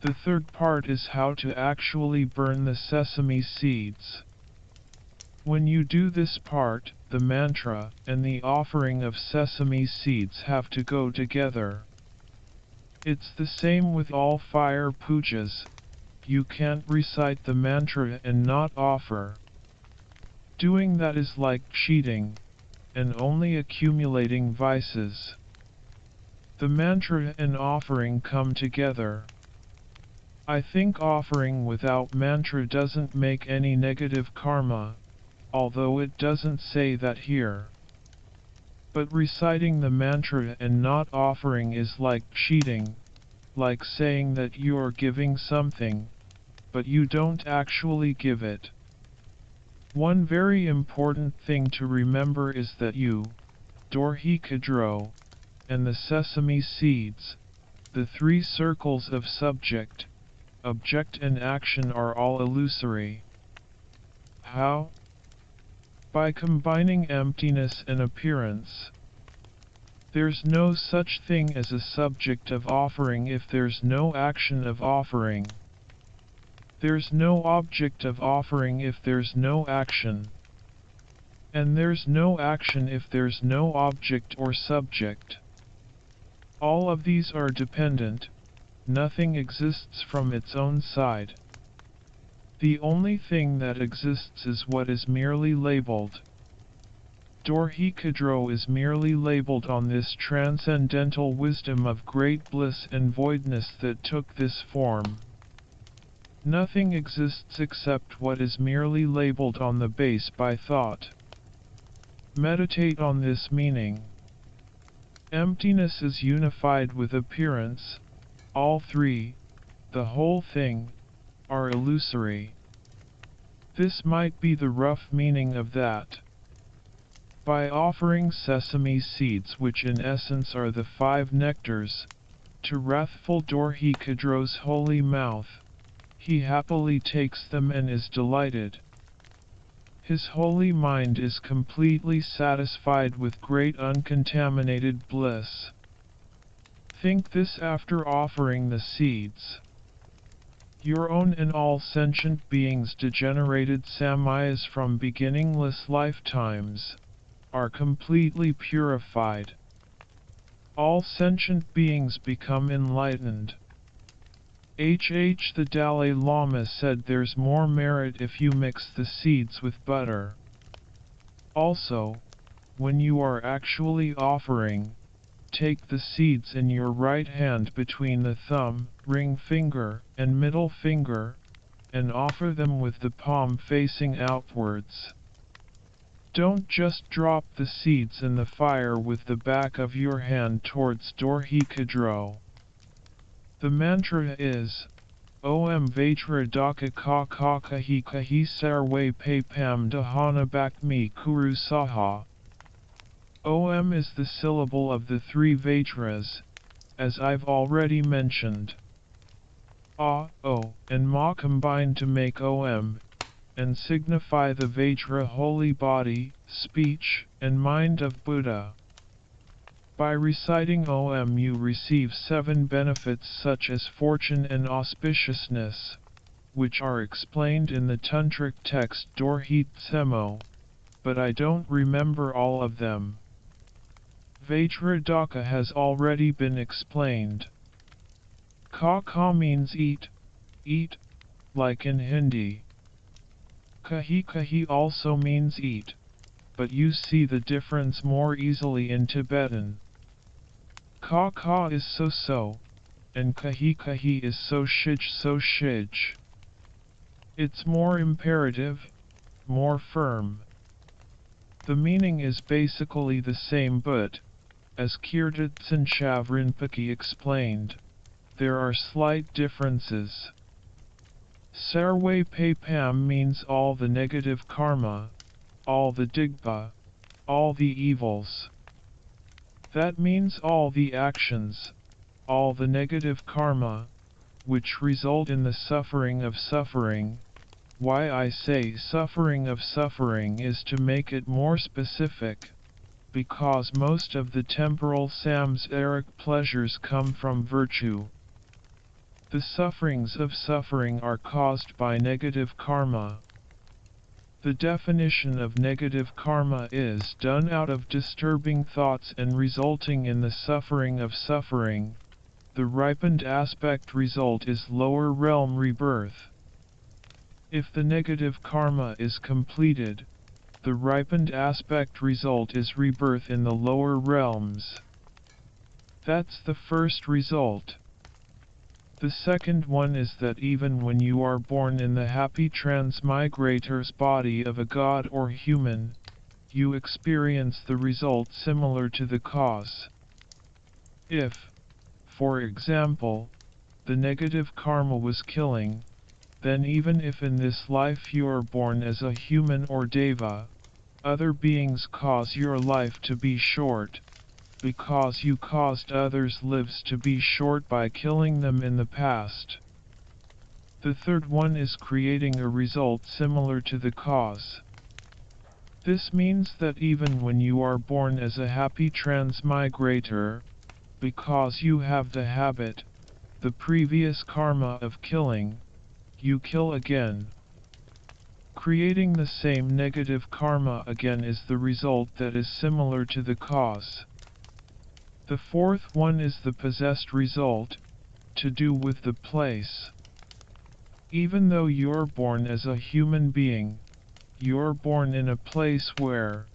The third part is how to actually burn the sesame seeds. When you do this part, the mantra and the offering of sesame seeds have to go together. It's the same with all fire pujas. You can't recite the mantra and not offer. Doing that is like cheating, and only accumulating vices. The mantra and offering come together. I think offering without mantra doesn't make any negative karma, although it doesn't say that here. But reciting the mantra and not offering is like cheating, like saying that you're giving something, but you don't actually give it. One very important thing to remember is that you, Dorje Khadro, and the sesame seeds, the 3 circles of subject, object and action are all illusory. How? By combining emptiness and appearance. There's no such thing as a subject of offering if there's no action of offering. There's no object of offering if there's no action. And there's no action if there's no object or subject. All of these are dependent, nothing exists from its own side. The only thing that exists is what is merely labeled. Dorje Khadro is merely labeled on this transcendental wisdom of great bliss and voidness that took this form. Nothing exists except what is merely labeled on the base by thought. Meditate on this meaning. Emptiness is unified with appearance. All 3, the whole thing, are illusory. This might be the rough meaning of that. By offering sesame seeds, which in essence are the 5 nectars, to wrathful Dorje Khadro's holy mouth, he happily takes them and is delighted. His holy mind is completely satisfied with great uncontaminated bliss. Think this after offering the seeds. Your own and all sentient beings' degenerated samayas from beginningless lifetimes are completely purified. All sentient beings become enlightened. The Dalai Lama said there's more merit if you mix the seeds with butter. Also, when you are actually offering, take the seeds in your right hand between the thumb, ring finger, and middle finger, and offer them with the palm facing outwards. Don't just drop the seeds in the fire with the back of your hand towards Dorje Khadro. The mantra is, Om Vajradaka ka ka kahi kahi sarwe pe pam dahana bakmi kuru saha. Om is the syllable of the three Vajras, as I've already mentioned. A, O, and Ma combine to make Om, and signify the Vajra holy body, speech, and mind of Buddha. By reciting Om you receive 7 benefits such as fortune and auspiciousness, which are explained in the tantric text Dorje Khadro, but I don't remember all of them. Vajradaka has already been explained. Ka means eat, like in Hindi. Kahi also means eat, but you see the difference more easily in Tibetan. Ka is so, and kahi is so shij. It's more imperative, more firm. The meaning is basically the same but, as Chakrasamvara Rinpoche explained, there are slight differences. Sarwe pe pam means all the negative karma, all the digpa, all the evils. That means all the actions, all the negative karma, which result in the suffering of suffering. Why I say suffering of suffering is to make it more specific, because most of the temporal samsaric pleasures come from virtue. The sufferings of suffering are caused by negative karma. The definition of negative karma is done out of disturbing thoughts and resulting in the suffering of suffering. The ripened aspect result is lower realm rebirth. If the negative karma is completed, the ripened aspect result is rebirth in the lower realms. That's the first result. The second one is that even when you are born in the happy transmigrator's body of a god or human, you experience the result similar to the cause. If, for example, the negative karma was killing, then even if in this life you are born as a human or deva, other beings cause your life to be short, because you caused others' lives to be short by killing them in the past. The third one is creating a result similar to the cause. This means that even when you are born as a happy transmigrator, because you have the habit, the previous karma of killing, you kill again. Creating the same negative karma again is the result that is similar to the cause. The fourth one is the possessed result, to do with the place. Even though you're born as a human being, you're born in a place where,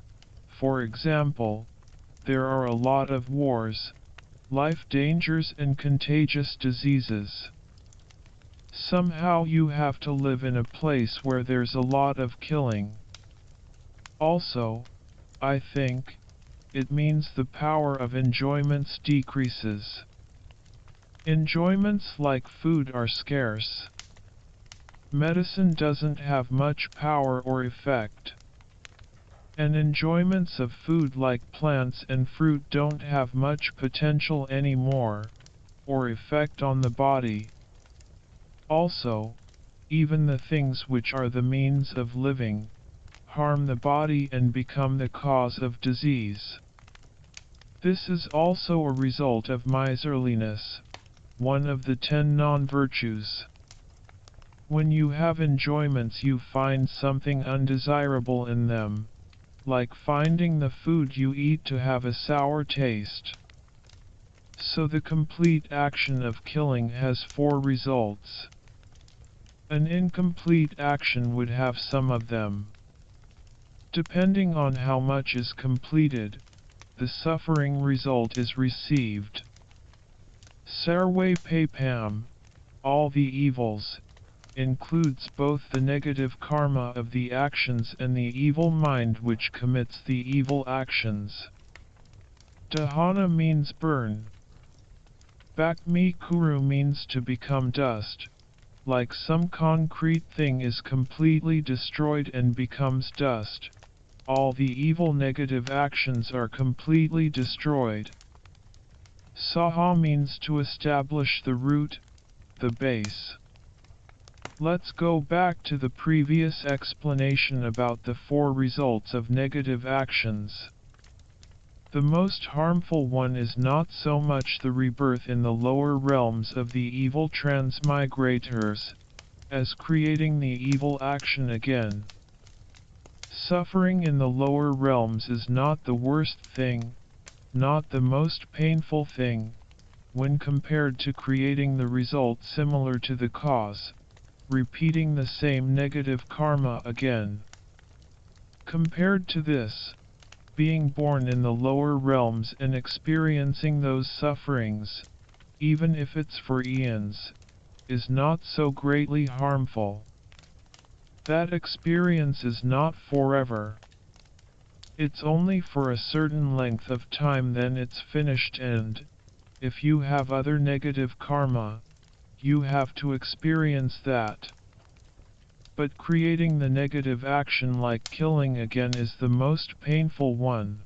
for example, there are a lot of wars, life dangers and contagious diseases. Somehow you have to live in a place where there's a lot of killing. Also, I think, it means the power of enjoyments decreases. Enjoyments like food are scarce. Medicine doesn't have much power or effect. And enjoyments of food like plants and fruit don't have much potential anymore, or effect on the body. Also, even the things which are the means of living, harm the body and become the cause of disease. This is also a result of miserliness, one of the 10 non-virtues. When you have enjoyments you find something undesirable in them, like finding the food you eat to have a sour taste. So the complete action of killing has 4 results. An incomplete action would have some of them. Depending on how much is completed, the suffering result is received. Sarwe Pepam, all the evils, includes both the negative karma of the actions and the evil mind which commits the evil actions. Dahana means burn. Bakmi Kuru means to become dust, like some concrete thing is completely destroyed and becomes dust. All the evil negative actions are completely destroyed. Saha means to establish the root, the base. Let's go back to the previous explanation about the four results of negative actions. The most harmful one is not so much the rebirth in the lower realms of the evil transmigrators, as creating the evil action again. Suffering in the lower realms is not the worst thing, not the most painful thing, when compared to creating the result similar to the cause, repeating the same negative karma again. Compared to this, being born in the lower realms and experiencing those sufferings, even if it's for eons, is not so greatly harmful. That experience is not forever. It's only for a certain length of time, then it's finished, and, if you have other negative karma, you have to experience that. But creating the negative action like killing again is the most painful one.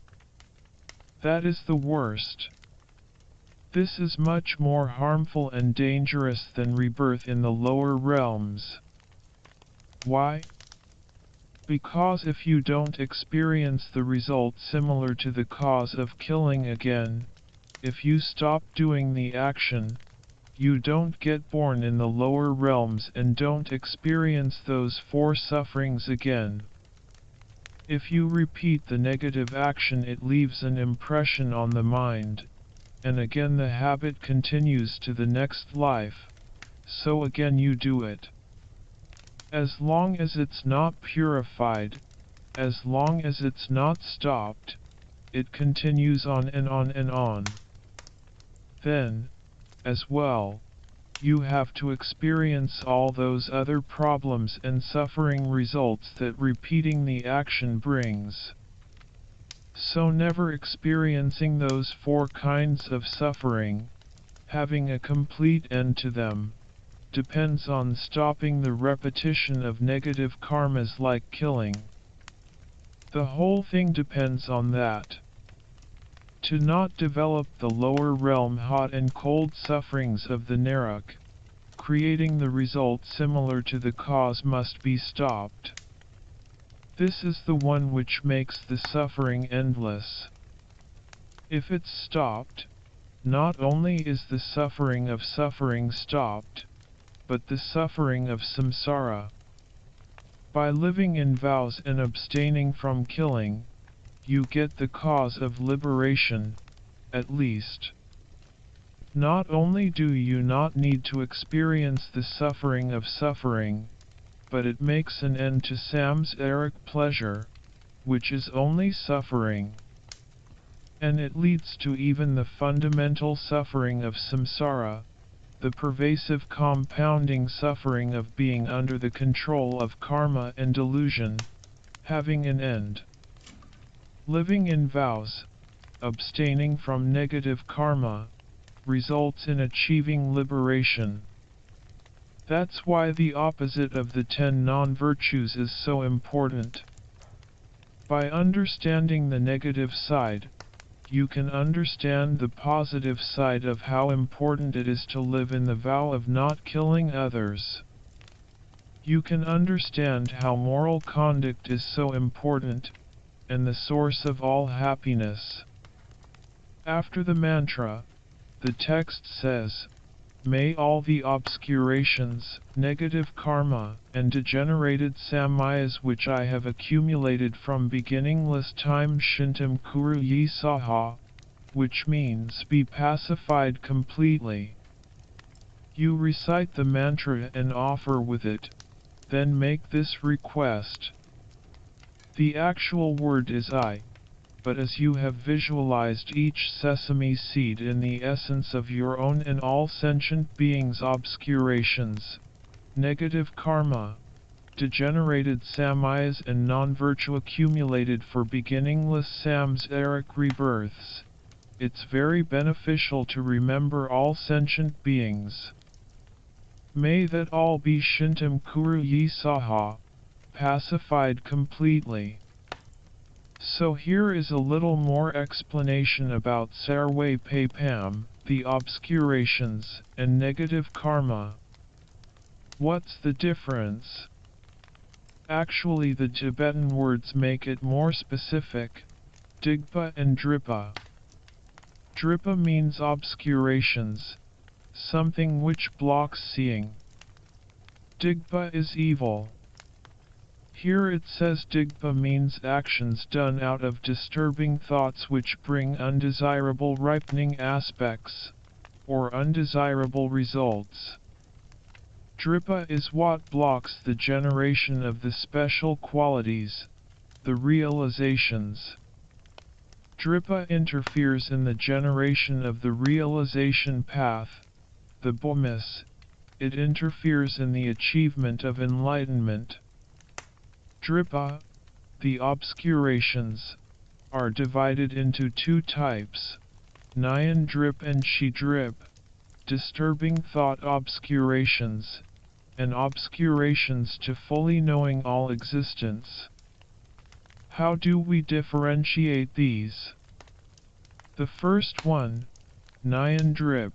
That is the worst. This is much more harmful and dangerous than rebirth in the lower realms. Why? Because if you don't experience the result similar to the cause of killing again, if you stop doing the action, you don't get born in the lower realms and don't experience those four sufferings again. If you repeat the negative action, it leaves an impression on the mind, and again the habit continues to the next life, so again you do it. As long as it's not purified, as long as it's not stopped, it continues on and on and on. Then, as well, you have to experience all those other problems and suffering results that repeating the action brings. So never experiencing those four kinds of suffering, having a complete end to them, depends on stopping the repetition of negative karmas like killing. The whole thing depends on that. To not develop the lower realm hot and cold sufferings of the Narak, creating the result similar to the cause must be stopped. This is the one which makes the suffering endless. If it's stopped, not only is the suffering of suffering stopped, but the suffering of samsara. By living in vows and abstaining from killing, you get the cause of liberation, at least. Not only do you not need to experience the suffering of suffering, but it makes an end to samsaric pleasure, which is only suffering. And it leads to even the fundamental suffering of samsara, the pervasive compounding suffering of being under the control of karma and delusion, having an end. Living in vows, abstaining from negative karma, results in achieving liberation. That's why the opposite of the 10 non-virtues is so important. By understanding the negative side, you can understand the positive side of how important it is to live in the vow of not killing others. You can understand how moral conduct is so important, and the source of all happiness. After the mantra, the text says, "May all the obscurations, negative karma, and degenerated samayas which I have accumulated from beginningless time shintam kuru yi saha," which means be pacified completely. You recite the mantra and offer with it, then make this request. The actual word is I. but as you have visualized each sesame seed in the essence of your own and all sentient beings' obscurations, negative karma, degenerated samayas and non-virtue accumulated for beginningless samsaric rebirths, it's very beneficial to remember all sentient beings. May that all be shintam kuru yi saha, pacified completely. So here is a little more explanation about sarwe pepam, the obscurations, and negative karma. What's the difference? Actually, the Tibetan words make it more specific, digpa and dripa. Dripa means obscurations, something which blocks seeing. Digpa is evil. Here it says digpa means actions done out of disturbing thoughts which bring undesirable ripening aspects, or undesirable results. Dripa is what blocks the generation of the special qualities, the realizations. Dripa interferes in the generation of the realization path, the Bodhis. It interferes in the achievement of enlightenment. Dripa, the obscurations, are divided into two types, Nyan drip and Shi drip, disturbing thought obscurations, and obscurations to fully knowing all existence. How do we differentiate these? The first one, Nyan drip,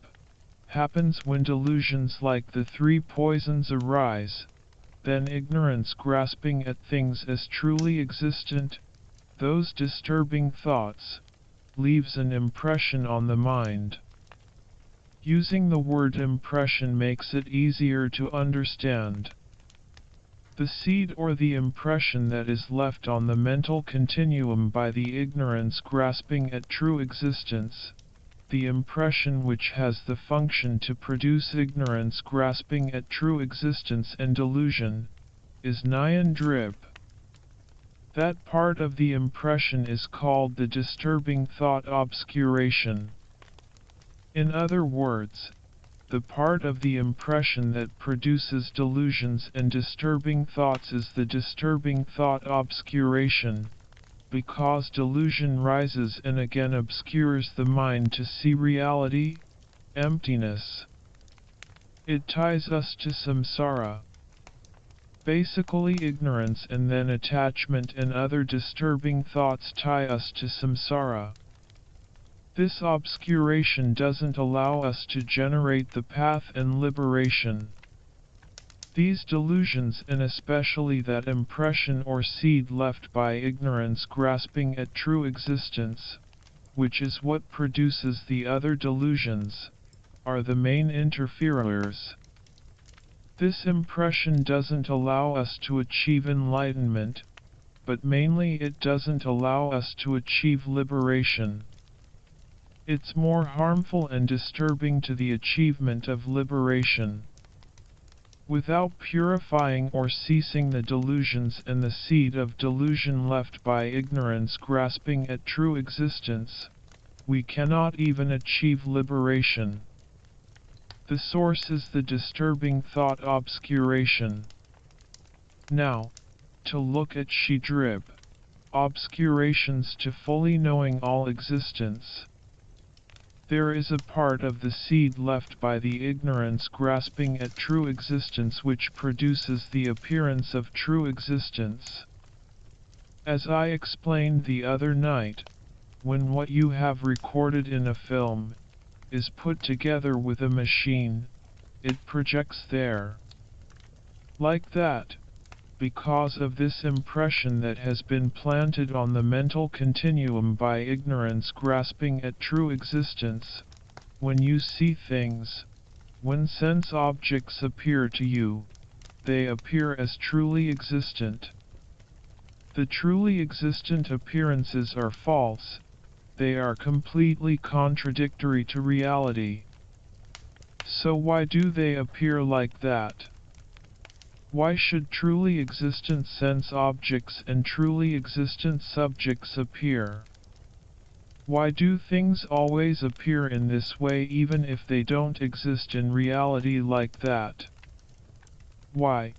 happens when delusions like the three poisons arise, then ignorance grasping at things as truly existent, those disturbing thoughts, leaves an impression on the mind. Using the word impression makes it easier to understand. The seed or the impression that is left on the mental continuum by the ignorance grasping at true existence, the impression which has the function to produce ignorance grasping at true existence and delusion, is Nyan drip. That part of the impression is called the disturbing thought obscuration. In other words, the part of the impression that produces delusions and disturbing thoughts is the disturbing thought obscuration, because delusion rises and again obscures the mind to see reality, emptiness. It ties us to samsara. Basically ignorance and then attachment and other disturbing thoughts tie us to samsara. This obscuration doesn't allow us to generate the path and liberation. These delusions and especially that impression or seed left by ignorance grasping at true existence, which is what produces the other delusions, are the main interferers. This impression doesn't allow us to achieve enlightenment, but mainly it doesn't allow us to achieve liberation. It's more harmful and disturbing to the achievement of liberation. Without purifying or ceasing the delusions and the seed of delusion left by ignorance grasping at true existence, we cannot even achieve liberation. The source is the disturbing thought obscuration. Now, to look at Shi drip, obscurations to fully knowing all existence. There is a part of the seed left by the ignorance grasping at true existence which produces the appearance of true existence. As I explained the other night, when what you have recorded in a film is put together with a machine, it projects there. Like that, because of this impression that has been planted on the mental continuum by ignorance grasping at true existence, when you see things, when sense objects appear to you, they appear as truly existent. The truly existent appearances are false, they are completely contradictory to reality. So why do they appear like that? Why should truly existent sense objects and truly existent subjects appear? Why do things always appear in this way even if they don't exist in reality like that? Why,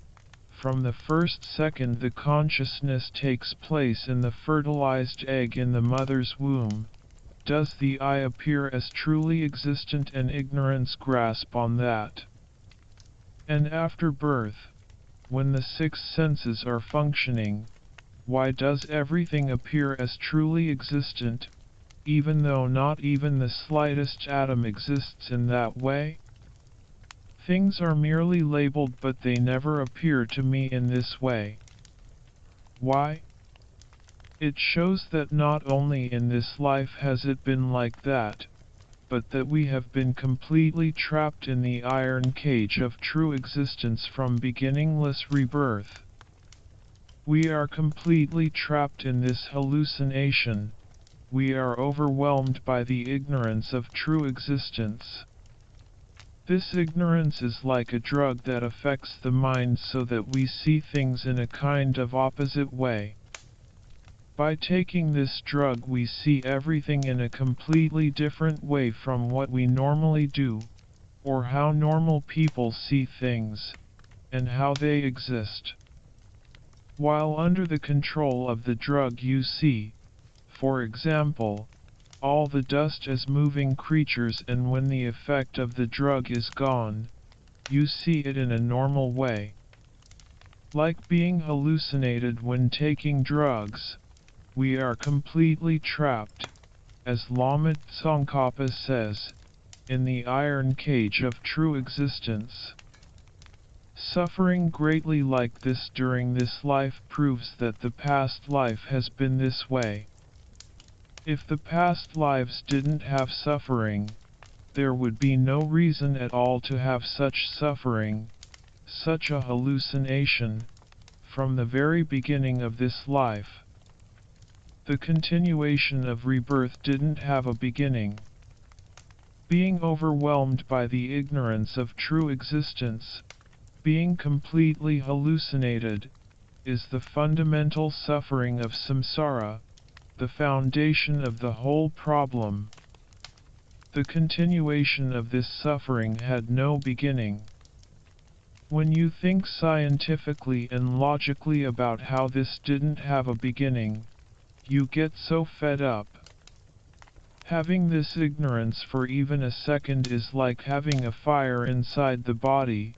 from the first second the consciousness takes place in the fertilized egg in the mother's womb, does the I appear as truly existent and ignorance grasp on that? And after birth, when the six senses are functioning, why does everything appear as truly existent, even though not even the slightest atom exists in that way? Things are merely labeled but they never appear to me in this way. Why? It shows that not only in this life has it been like that, but that we have been completely trapped in the iron cage of true existence from beginningless rebirth. We are completely trapped in this hallucination. We are overwhelmed by the ignorance of true existence. This ignorance is like a drug that affects the mind so that we see things in a kind of opposite way. By taking this drug we see everything in a completely different way from what we normally do, or how normal people see things, and how they exist. While under the control of the drug you see, for example, all the dust as moving creatures, and when the effect of the drug is gone, you see it in a normal way. Like being hallucinated when taking drugs, we are completely trapped, as Lama Zopa says, in the iron cage of true existence. Suffering greatly like this during this life proves that the past life has been this way. If the past lives didn't have suffering, there would be no reason at all to have such suffering, such a hallucination, from the very beginning of this life. The continuation of rebirth didn't have a beginning. Being overwhelmed by the ignorance of true existence, being completely hallucinated, is the fundamental suffering of samsara, the foundation of the whole problem. The continuation of this suffering had no beginning. When you think scientifically and logically about how this didn't have a beginning, you get so fed up. Having this ignorance for even a second is like having a fire inside the body,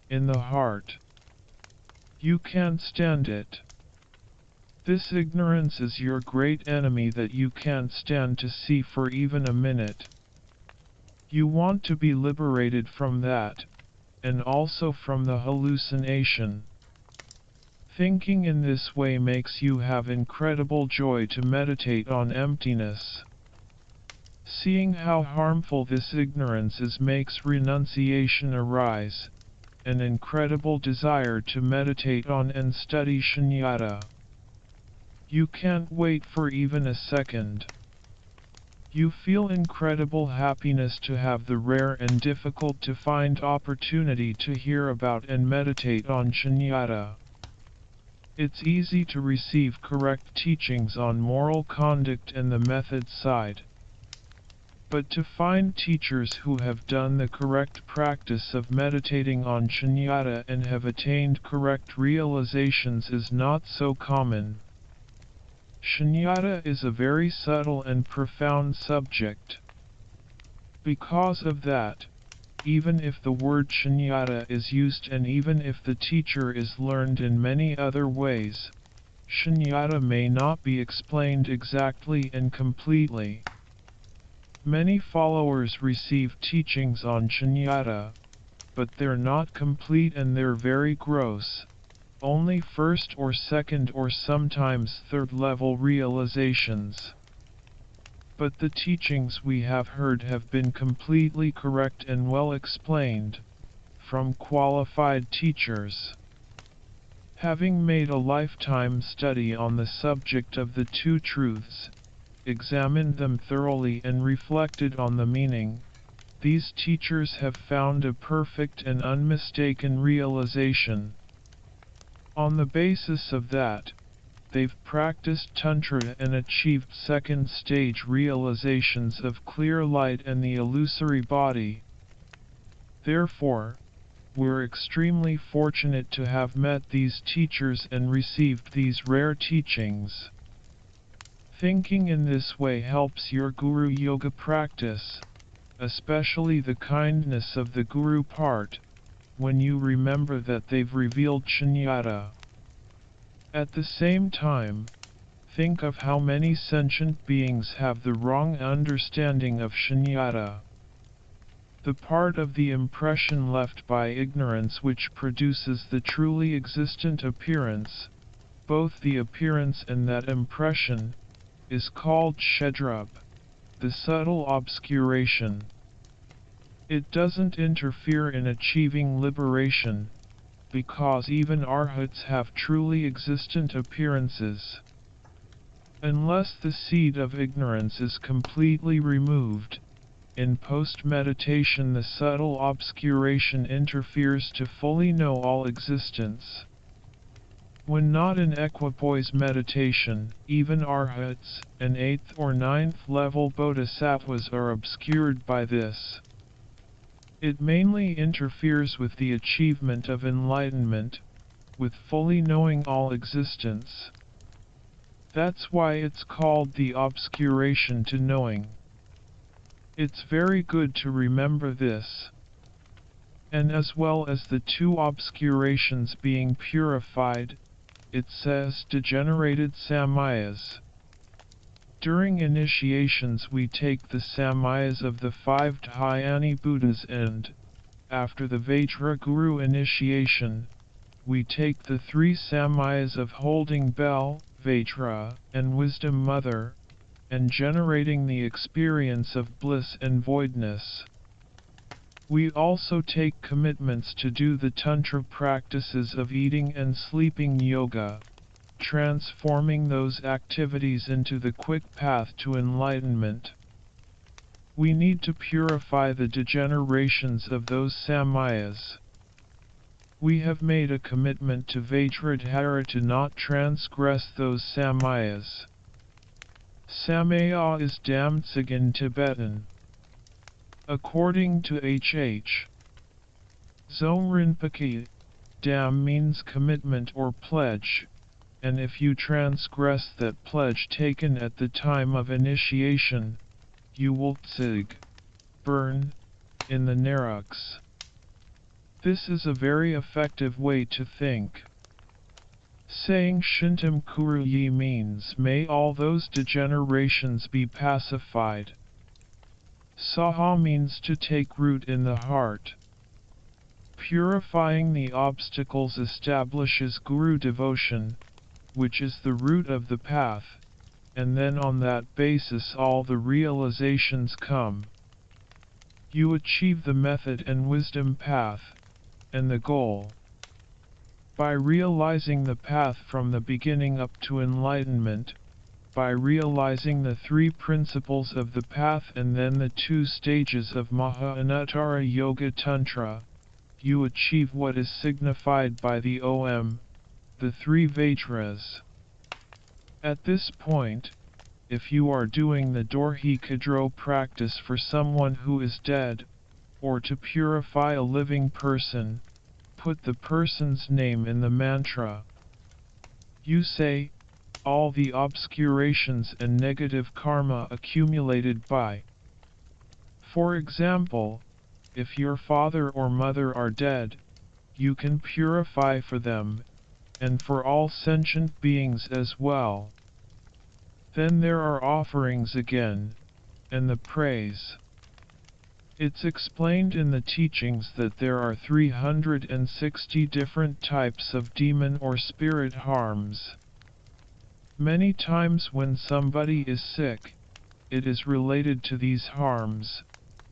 in the heart. You can't stand it. This ignorance is your great enemy that you can't stand to see for even a minute. You want to be liberated from that, and also from the hallucination. Thinking in this way makes you have incredible joy to meditate on emptiness. Seeing how harmful this ignorance is makes renunciation arise, an incredible desire to meditate on and study shunyata. You can't wait for even a second. You feel incredible happiness to have the rare and difficult to find opportunity to hear about and meditate on shunyata. It's easy to receive correct teachings on moral conduct and the method side. But to find teachers who have done the correct practice of meditating on shunyata and have attained correct realizations is not so common. Shunyata is a very subtle and profound subject. Because of that, even if the word shunyata is used and even if the teacher is learned in many other ways, shunyata may not be explained exactly and completely. Many followers receive teachings on shunyata, but they're not complete and they're very gross. Only first or second or sometimes third level realizations. But the teachings we have heard have been completely correct and well explained, from qualified teachers. Having made a lifetime study on the subject of the two truths, examined them thoroughly and reflected on the meaning, these teachers have found a perfect and unmistaken realization. On the basis of that, they've practiced Tantra and achieved second stage realizations of clear light and the illusory body. Therefore, we're extremely fortunate to have met these teachers and received these rare teachings. Thinking in this way helps your guru yoga practice, especially the kindness of the guru part, when you remember that they've revealed shunyata. At the same time, think of how many sentient beings have the wrong understanding of shunyata. The part of the impression left by ignorance which produces the truly existent appearance, both the appearance and that impression, is called shedrup, the subtle obscuration. It doesn't interfere in achieving liberation, because even arhats have truly existent appearances. Unless the seed of ignorance is completely removed, in post-meditation the subtle obscuration interferes to fully know all existence. When not in equipoise meditation, even arhats and 8th or 9th level bodhisattvas are obscured by this. It mainly interferes with the achievement of enlightenment, with fully knowing all existence. That's why it's called the obscuration to knowing. It's very good to remember this. And as well as the two obscurations being purified, it says degenerated samayas. During initiations we take the samayas of the 5 Dhyani Buddhas and, after the Vajra Guru initiation, we take the 3 samayas of holding bell, Vajra, and wisdom mother, and generating the experience of bliss and voidness. We also take commitments to do the Tantra practices of eating and sleeping yoga, transforming those activities into the quick path to enlightenment. We need to purify the degenerations of those samayas. We have made a commitment to Vajradhara to not transgress those samayas. Samaya is damtsig in Tibetan. According to H.H. Zopa Rinpoche, dam means commitment or pledge, and if you transgress that pledge taken at the time of initiation, you will tsig, burn, in the nagas. This is a very effective way to think. Saying Shintam Kuruyi means may all those degenerations be pacified. Saha means to take root in the heart. Purifying the obstacles establishes Guru devotion, which is the root of the path, and then on that basis all the realizations come. You achieve the method and wisdom path, and the goal. By realizing the path from the beginning up to enlightenment, by realizing the 3 principles of the path and then the 2 stages of Maha-Anuttara Yoga Tantra, you achieve what is signified by the OM, the 3 Vajras. At this point, if you are doing the Dorje Khadro practice for someone who is dead, or to purify a living person, put the person's name in the mantra. You say, all the obscurations and negative karma accumulated by. For example, if your father or mother are dead, you can purify for them, and for all sentient beings as well. Then there are offerings again, and the praise. It's explained in the teachings that there are 360 different types of demon or spirit harms. Many times when somebody is sick, it is related to these harms,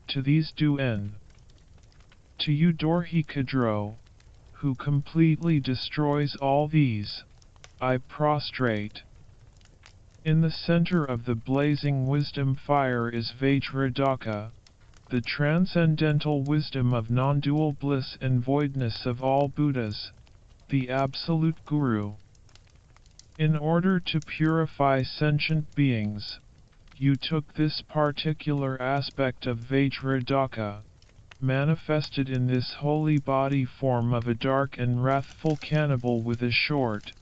to these duen. To you Dorje Khadro, who completely destroys all these, I prostrate. In the center of the blazing wisdom fire is Vajradaka, the transcendental wisdom of non-dual bliss and voidness of all Buddhas, the Absolute Guru. In order to purify sentient beings, you took this particular aspect of Vajradaka, manifested in this holy body form of a dark and wrathful cannibal with a short,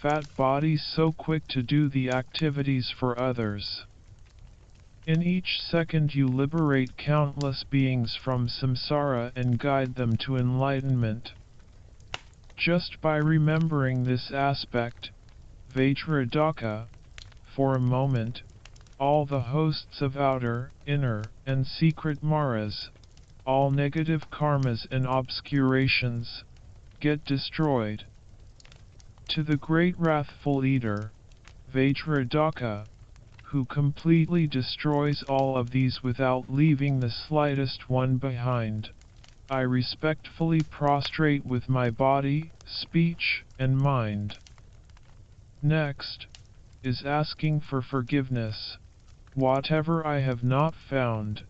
fat body so quick to do the activities for others. In each second you liberate countless beings from samsara and guide them to enlightenment. Just by remembering this aspect, Vajradaka, for a moment, all the hosts of outer, inner, and secret maras, all negative karmas and obscurations, get destroyed. To the great wrathful eater, Vajradaka, who completely destroys all of these without leaving the slightest one behind, I respectfully prostrate with my body, speech, and mind. Next, is asking for forgiveness, whatever I have not found,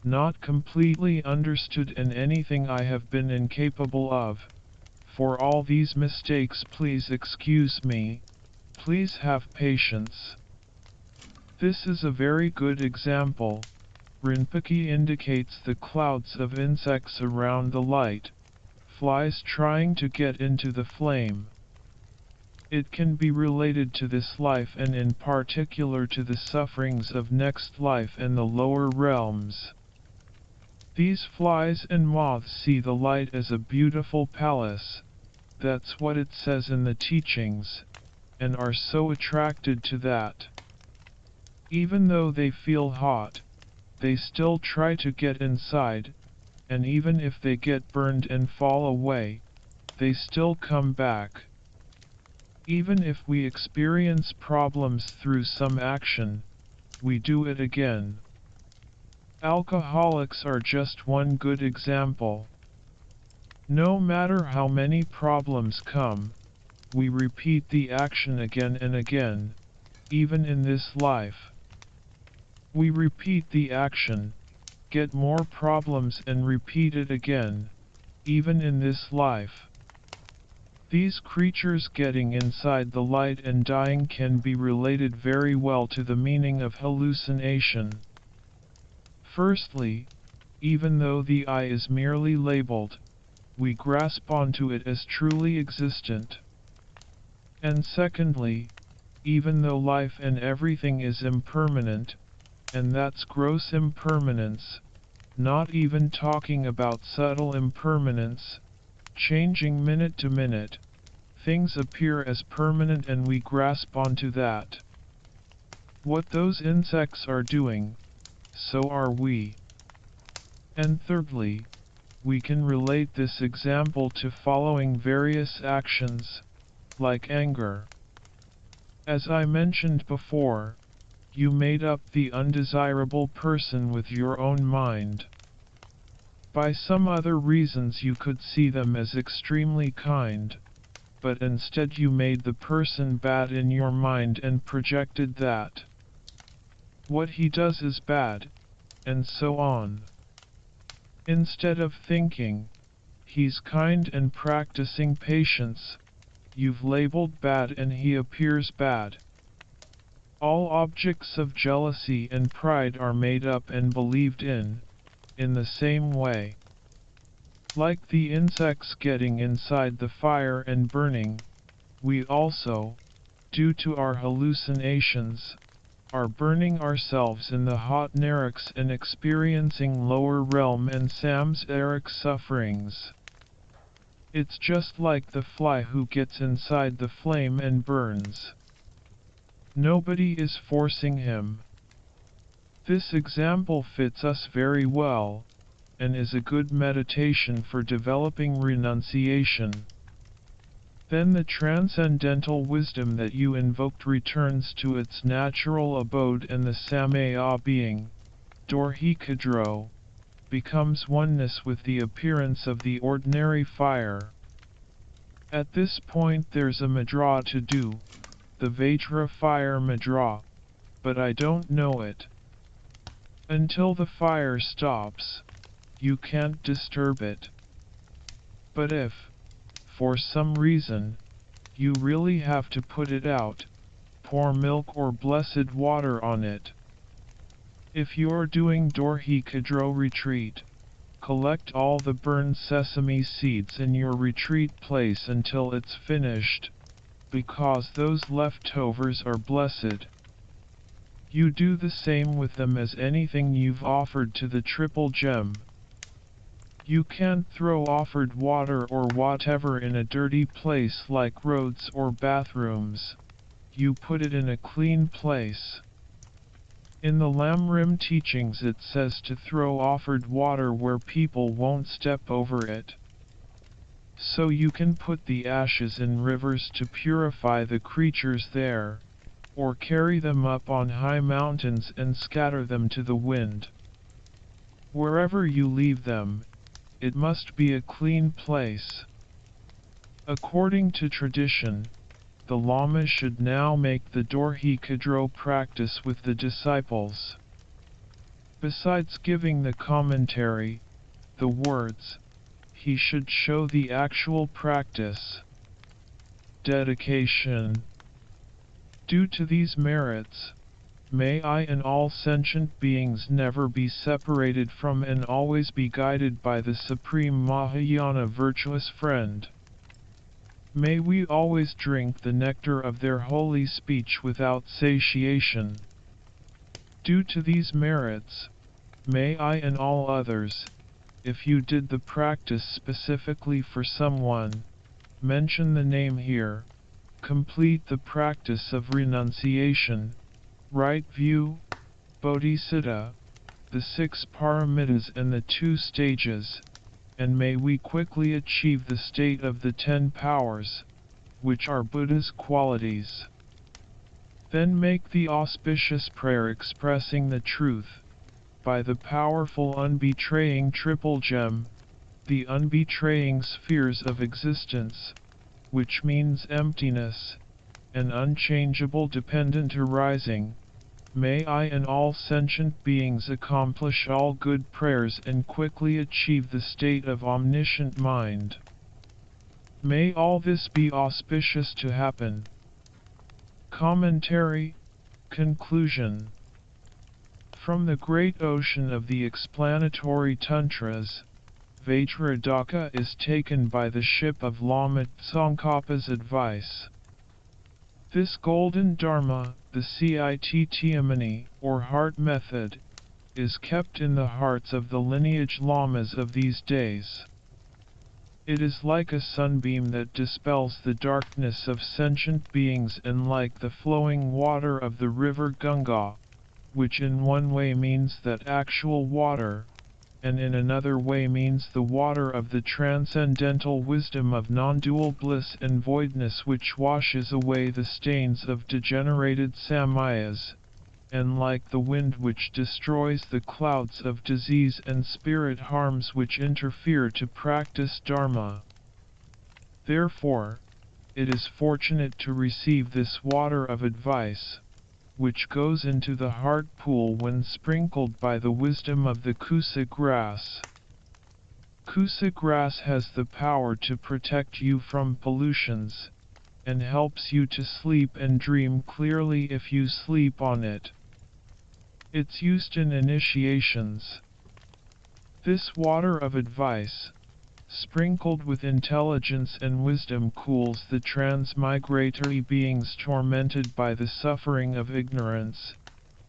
not completely understood, and anything I have been incapable of. For all these mistakes, please excuse me, please have patience. This is a very good example. Rinpoche indicates the clouds of insects around the light, flies trying to get into the flame. It can be related to this life and in particular to the sufferings of next life and the lower realms. These flies and moths see the light as a beautiful palace, that's what it says in the teachings, and are so attracted to that. Even though they feel hot, they still try to get inside, and even if they get burned and fall away, they still come back. Even if we experience problems through some action, we do it again. Alcoholics are just one good example. No matter how many problems come, we repeat the action again and again, even in this life. We repeat the action, get more problems and repeat it again, even in this life. These creatures getting inside the light and dying can be related very well to the meaning of hallucination. Firstly, even though the I is merely labeled, we grasp onto it as truly existent. And secondly, even though life and everything is impermanent, and that's gross impermanence, not even talking about subtle impermanence, changing minute to minute, things appear as permanent and we grasp onto that. What those insects are doing, so are we. And thirdly, we can relate this example to following various actions, like anger. As I mentioned before, you made up the undesirable person with your own mind. By some other reasons you could see them as extremely kind, but instead you made the person bad in your mind and projected that what he does is bad, and so on. Instead of thinking, he's kind and practicing patience, you've labeled bad and he appears bad. All objects of jealousy and pride are made up and believed in the same way. Like the insects getting inside the fire and burning, we also, due to our hallucinations, are burning ourselves in the hot naraks and experiencing lower realm and samsaric sufferings. It's just like the fly who gets inside the flame and burns. Nobody is forcing him. This example fits us very well, and is a good meditation for developing renunciation. Then the transcendental wisdom that you invoked returns to its natural abode and the Samaya being, Dorje Khadro, becomes oneness with the appearance of the ordinary fire. At this point there's a mudra to do, the vajra fire mudra, but I don't know it. Until the fire stops, you can't disturb it. But if, for some reason, you really have to put it out, pour milk or blessed water on it. If you're doing Dorje Khadro retreat, collect all the burned sesame seeds in your retreat place until it's finished, because those leftovers are blessed. You do the same with them as anything you've offered to the triple gem. You can't throw offered water or whatever in a dirty place like roads or bathrooms. You put it in a clean place. In the Lamrim teachings it says to throw offered water where people won't step over it. So you can put the ashes in rivers to purify the creatures there, or carry them up on high mountains and scatter them to the wind. Wherever you leave them, it must be a clean place. According to tradition, the Lama should now make the Dorje Khadro practice with the disciples. Besides giving the commentary, the words, he should show the actual practice. Dedication. Due to these merits, may I and all sentient beings never be separated from and always be guided by the Supreme Mahayana virtuous friend. May we always drink the nectar of their holy speech without satiation. Due to these merits, may I and all others, if you did the practice specifically for someone, mention the name here, complete the practice of renunciation, right view, bodhisattva, the 6 paramitas and the 2 stages, and may we quickly achieve the state of the 10 powers, which are Buddha's qualities. Then make the auspicious prayer expressing the truth, by the powerful unbetraying triple gem, the unbetraying spheres of existence, which means emptiness, an unchangeable dependent arising. May I and all sentient beings accomplish all good prayers and quickly achieve the state of omniscient mind. May all this be auspicious to happen. Commentary, conclusion. From the great ocean of the explanatory tantras, Vajradaka is taken by the ship of Lama Tsongkhapa's advice. This golden dharma, the Cittmani, or heart method, is kept in the hearts of the lineage lamas of these days. It is like a sunbeam that dispels the darkness of sentient beings and like the flowing water of the river Ganga, which in one way means that actual water, and in another way means the water of the transcendental wisdom of non-dual bliss and voidness which washes away the stains of degenerated samayas, and like the wind which destroys the clouds of disease and spirit harms which interfere to practice Dharma. Therefore, it is fortunate to receive this water of advice, which goes into the heart pool when sprinkled by the wisdom of the kusa grass. Kusa grass has the power to protect you from pollutions, and helps you to sleep and dream clearly if you sleep on it. It's used in initiations. This water of advice, sprinkled with intelligence and wisdom, cools the transmigratory beings tormented by the suffering of ignorance,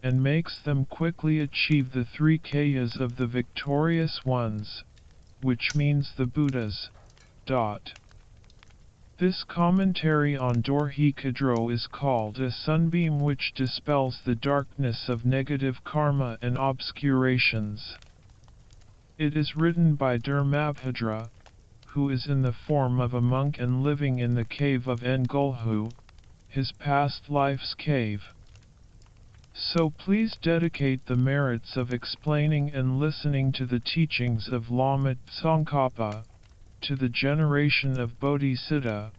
and makes them quickly achieve the 3 kayas of the victorious ones, which means the Buddhas. This commentary on Dorje Khadro is called a sunbeam which dispels the darkness of negative karma and obscurations. It is written by Dharmabhadra, who is in the form of a monk and living in the cave of Ngulhu, his past life's cave. So please dedicate the merits of explaining and listening to the teachings of Lama Tsongkhapa, to the generation of Bodhisattva,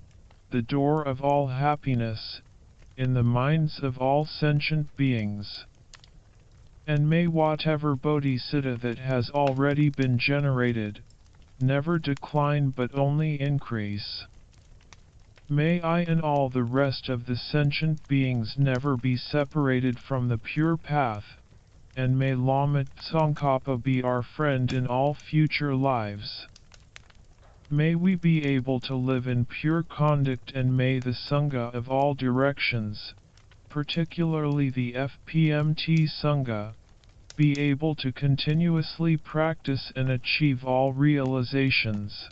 the door of all happiness, in the minds of all sentient beings. And may whatever Bodhisattva that has already been generated, never decline but only increase. May I and all the rest of the sentient beings never be separated from the pure path, and may Lama Tsongkhapa be our friend in all future lives. May we be able to live in pure conduct, and may the Sangha of all directions, particularly the FPMT Sangha, be able to continuously practice and achieve all realizations.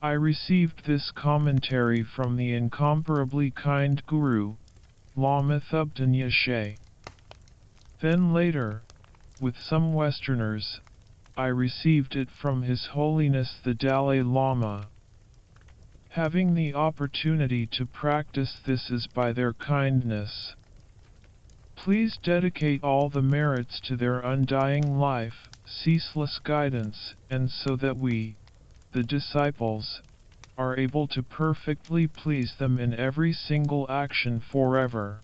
I received this commentary from the incomparably kind Guru, Lama Thubten Yeshe. Then later, with some Westerners, I received it from His Holiness the Dalai Lama. Having the opportunity to practice this is by their kindness. Please dedicate all the merits to their undying life, ceaseless guidance, and so that we, the disciples, are able to perfectly please them in every single action forever.